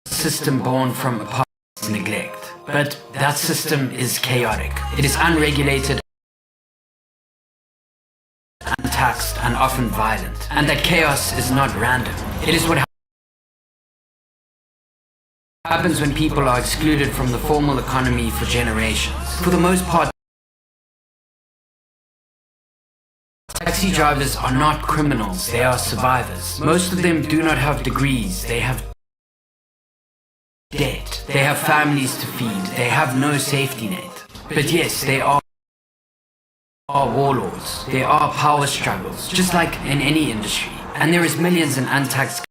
system born from apartheid neglect. But that system is chaotic. It is unregulated, untaxed, and often violent. And that chaos is not random. It is what happens when people are excluded from the formal economy for generations. For the most part, taxi drivers are not criminals, they are survivors. Most of them do not have degrees, they have debt, they have families to feed, they have no safety net. But yes, they are warlords, there are power struggles, just like in any industry. And there is millions in untaxed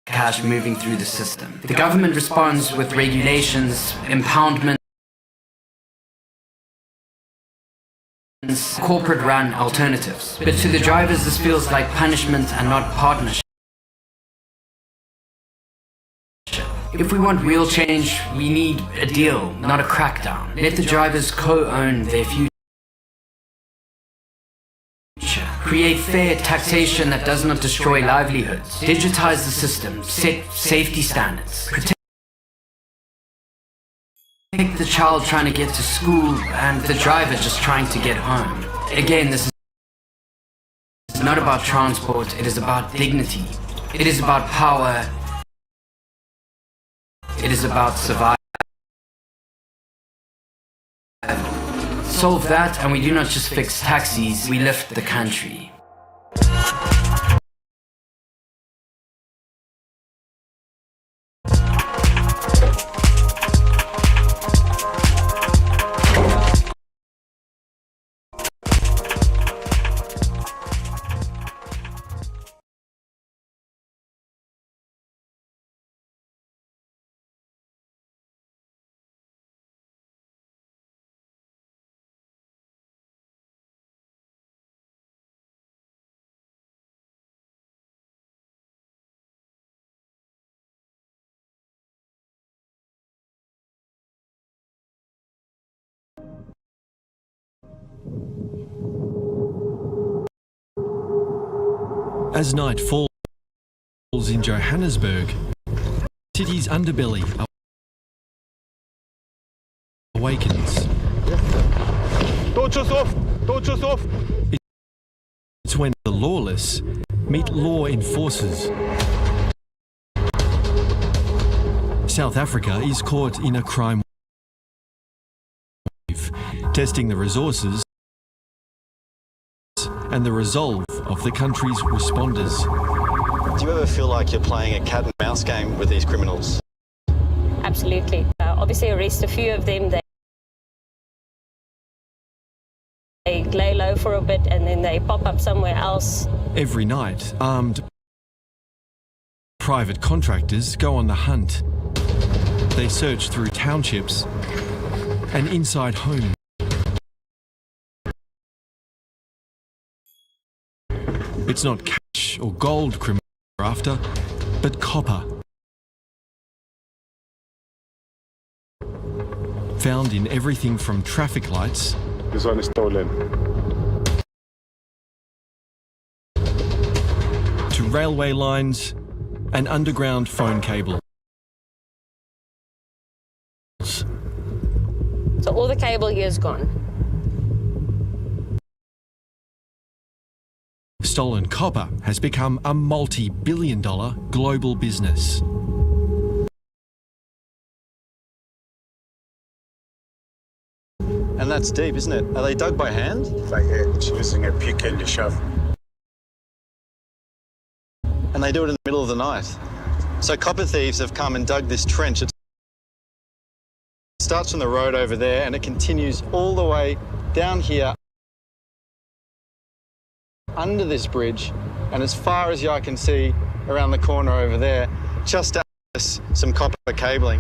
cash moving through the system. The government responds with regulations, impoundment, corporate-run alternatives. But to the drivers, this feels like punishment and not partnership. If we want real change, we need a deal, not a crackdown. Let the drivers co-own their future. Create fair taxation that does not destroy livelihoods. Digitize the system. Set safety standards. Protect the child trying to get to school and the driver just trying to get home. Again, this is not about transport, it is about dignity. It is about power. It is about survival. Solve that and we do not just fix taxis, we lift the country. As night falls in Johannesburg, the city's underbelly awakens. Torches off! Torches off! It's when the lawless meet law enforcers. South Africa is caught in a crime wave, testing the resources and the resolve of the country's responders. Do you ever feel like you're playing a cat and mouse game with these criminals? Absolutely. Obviously arrest a few of them, they lay low for a bit and then they pop up somewhere else. Every night, armed private contractors go on the hunt. They search through townships and inside homes. It's not cash or gold criminals are after, but copper. Found in everything from traffic lights. This one is stolen. To railway lines and underground phone cables. So all the cable here is gone. Stolen copper has become a multi-billion-dollar global business. And that's deep, isn't it? Are they dug by hand? By hand, using a pick and a shovel. And they do it in the middle of the night. So copper thieves have come and dug this trench. It starts from the road over there and it continues all the way down here under this bridge, and as far as the eye can see around the corner over there, just to access some copper cabling.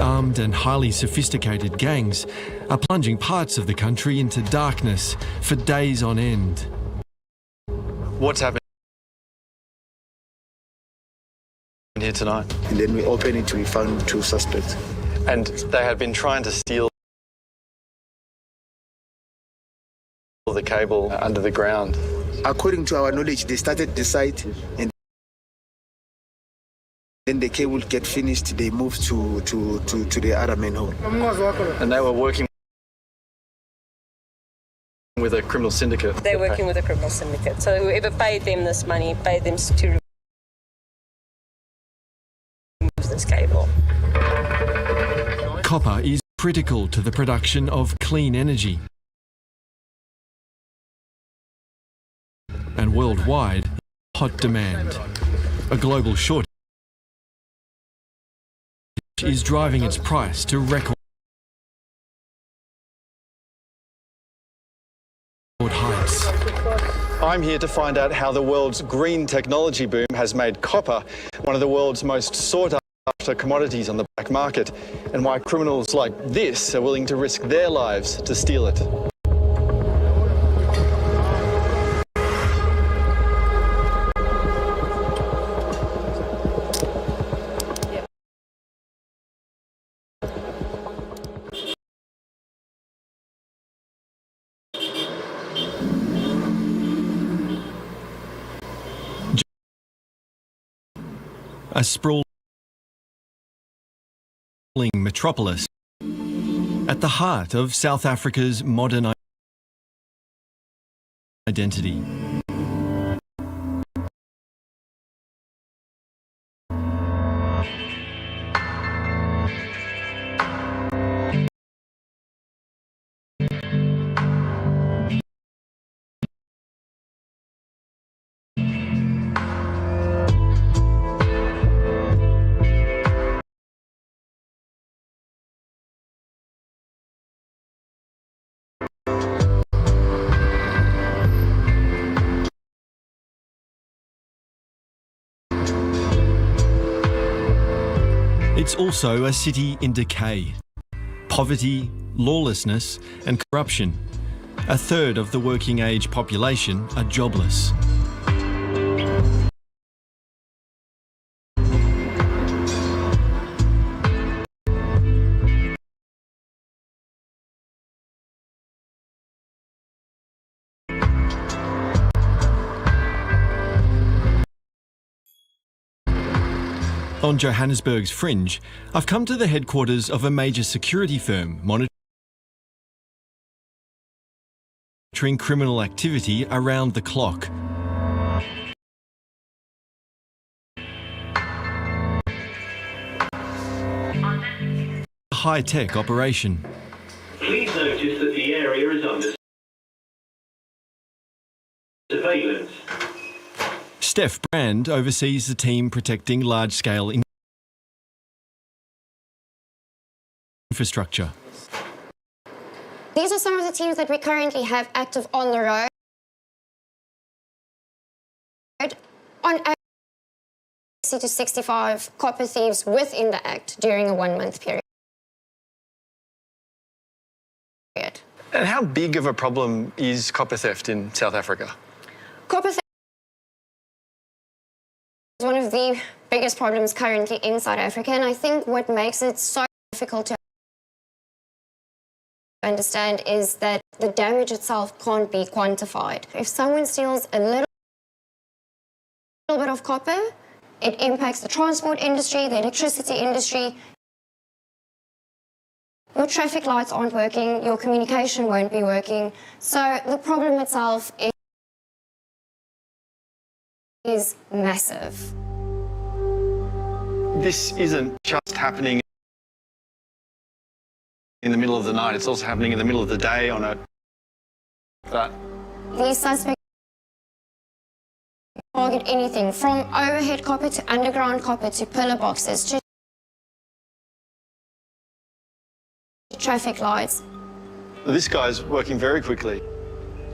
Armed and highly sophisticated gangs are plunging parts of the country into darkness for days on end. What's happened here tonight? And then we opened it, we found 2 suspects. And they had been trying to steal the cable under the ground. According to our knowledge, they started the site and then the cable get finished, they moved to the other manhole. And they were working with a criminal syndicate. They're working with a criminal syndicate. So whoever paid them this money, paid them to remove this cable. Copper is critical to the production of clean energy. And worldwide, hot demand. A global shortage is driving its price to record heights. I'm here to find out how the world's green technology boom has made copper one of the world's most sought after commodities on the black market, and why criminals like this are willing to risk their lives to steal it. A sprawling metropolis at the heart of South Africa's modern identity. It's also a city in decay. Poverty, lawlessness and corruption. A third of the working age population are jobless. On Johannesburg's fringe, I've come to the headquarters of a major security firm monitoring criminal activity around the clock. A high-tech operation. Please notice that the area is under surveillance. Steph Brand oversees the team protecting large-scale infrastructure. These are some of the teams that we currently have active on the road. On to 65 copper thieves within the Act during a 1-month period. And how big of a problem is copper theft in South Africa? Copper theft is one of the biggest problems currently in South Africa, and I think what makes it so difficult to understand is that the damage itself can't be quantified. If someone steals a little bit of copper, it impacts the transport industry, the electricity industry. Your traffic lights aren't working, your communication won't be working. So the problem itself is massive. This isn't just happening in the middle of the night, it's also happening in the middle of the day on a... These suspects target anything from overhead copper to underground copper to pillar boxes to traffic lights. This guy's working very quickly.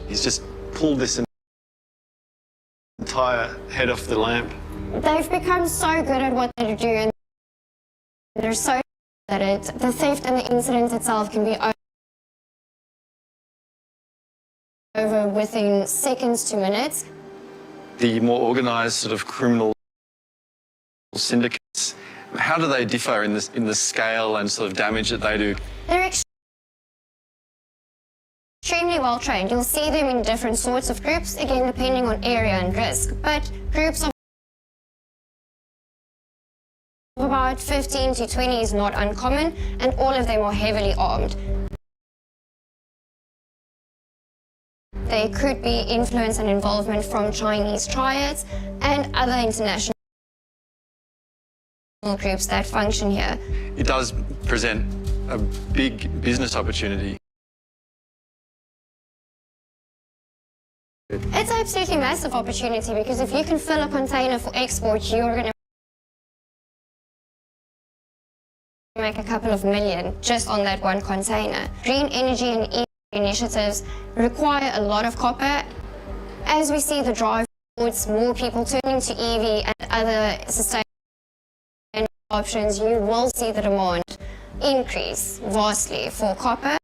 He's just pulled this entire head off the lamp. They've become so good at what they do, and they're so good at it. The theft and the incident itself can be over within seconds to minutes. The more organised sort of criminal syndicates, how do they differ in the scale and sort of damage that they do? They're extremely well trained. You'll see them in different sorts of groups, again depending on area and risk, but groups of about 15 to 20 is not uncommon, and all of them are heavily armed. There could be influence and involvement from Chinese triads and other international groups that function here. It does present a big business opportunity. It's an absolutely massive opportunity, because if you can fill a container for export, you're going to make a couple of million just on that one container. Green energy and EV initiatives require a lot of copper. As we see the drive towards more people turning to EV and other sustainable options, you will see the demand increase vastly for copper.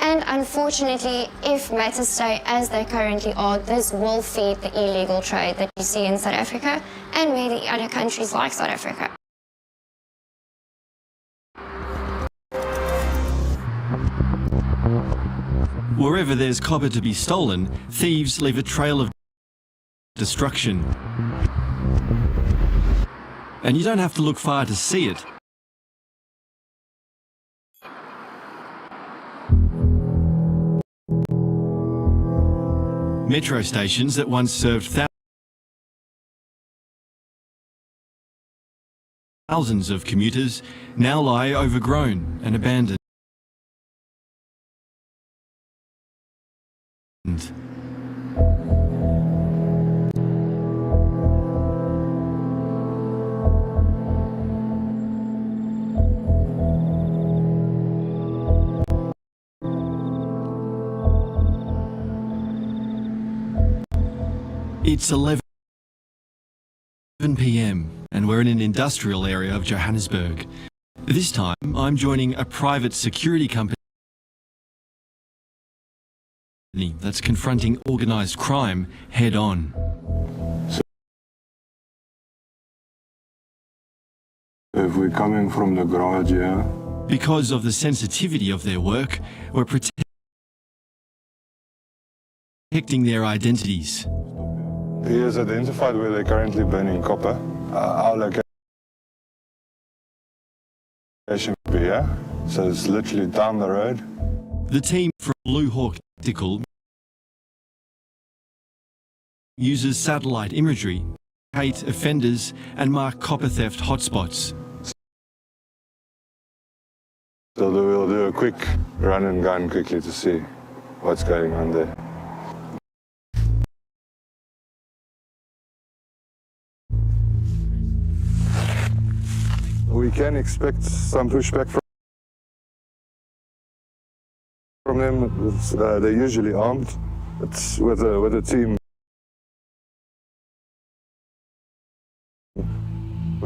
And unfortunately, if matters stay as they currently are, this will feed the illegal trade that you see in South Africa and many other countries like South Africa. Wherever there's copper to be stolen, thieves leave a trail of destruction. And you don't have to look far to see it. Metro stations that once served thousands of commuters now lie overgrown and abandoned. It's 11 p.m. and we're in an industrial area of Johannesburg. This time I'm joining a private security company that's confronting organised crime head on. If we're coming from the garage here... Because of the sensitivity of their work, we're protecting their identities. He has identified where they're currently burning copper. Our location will be here, so it's literally down the road. The team from Blue Hawk Tactical uses satellite imagery, locate offenders and mark copper theft hotspots. So we'll do a quick run and gun quickly to see what's going on there. We can expect some pushback from them. They're usually armed. It's with a team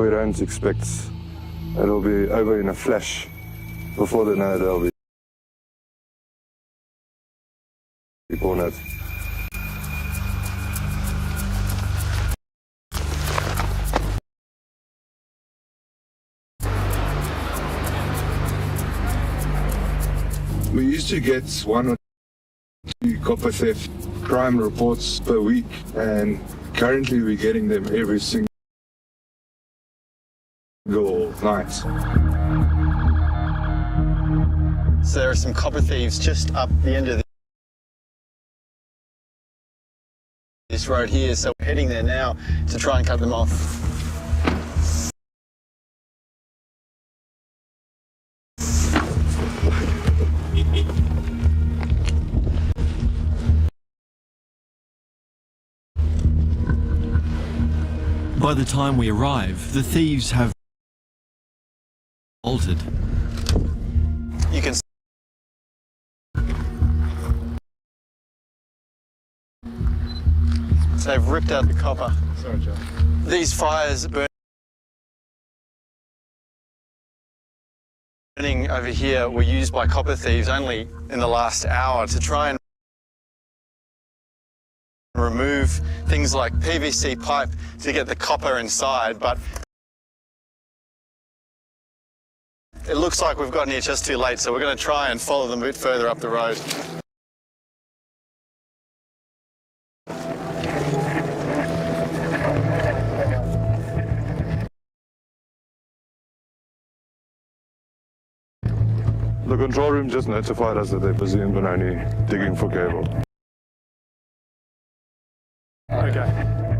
We don't expect it'll be over in a flash. Before they know, they'll be cornered. We used to get 1 or 2 copper theft crime reports per week, and currently we're getting them every single night. So there are some copper thieves just up the end of this road here, so we're heading there now to try and cut them off. By the time we arrive, the thieves have bolted. You can so they've ripped out the copper. Sorry, Joe. These fires burning over here were used by copper thieves only in the last hour to try and remove things like PVC pipe to get the copper inside, but it looks like we've gotten here just too late, so we're going to try and follow them a bit further up the road. The control room just notified us that they're busy in Benoni digging for cable. Okay.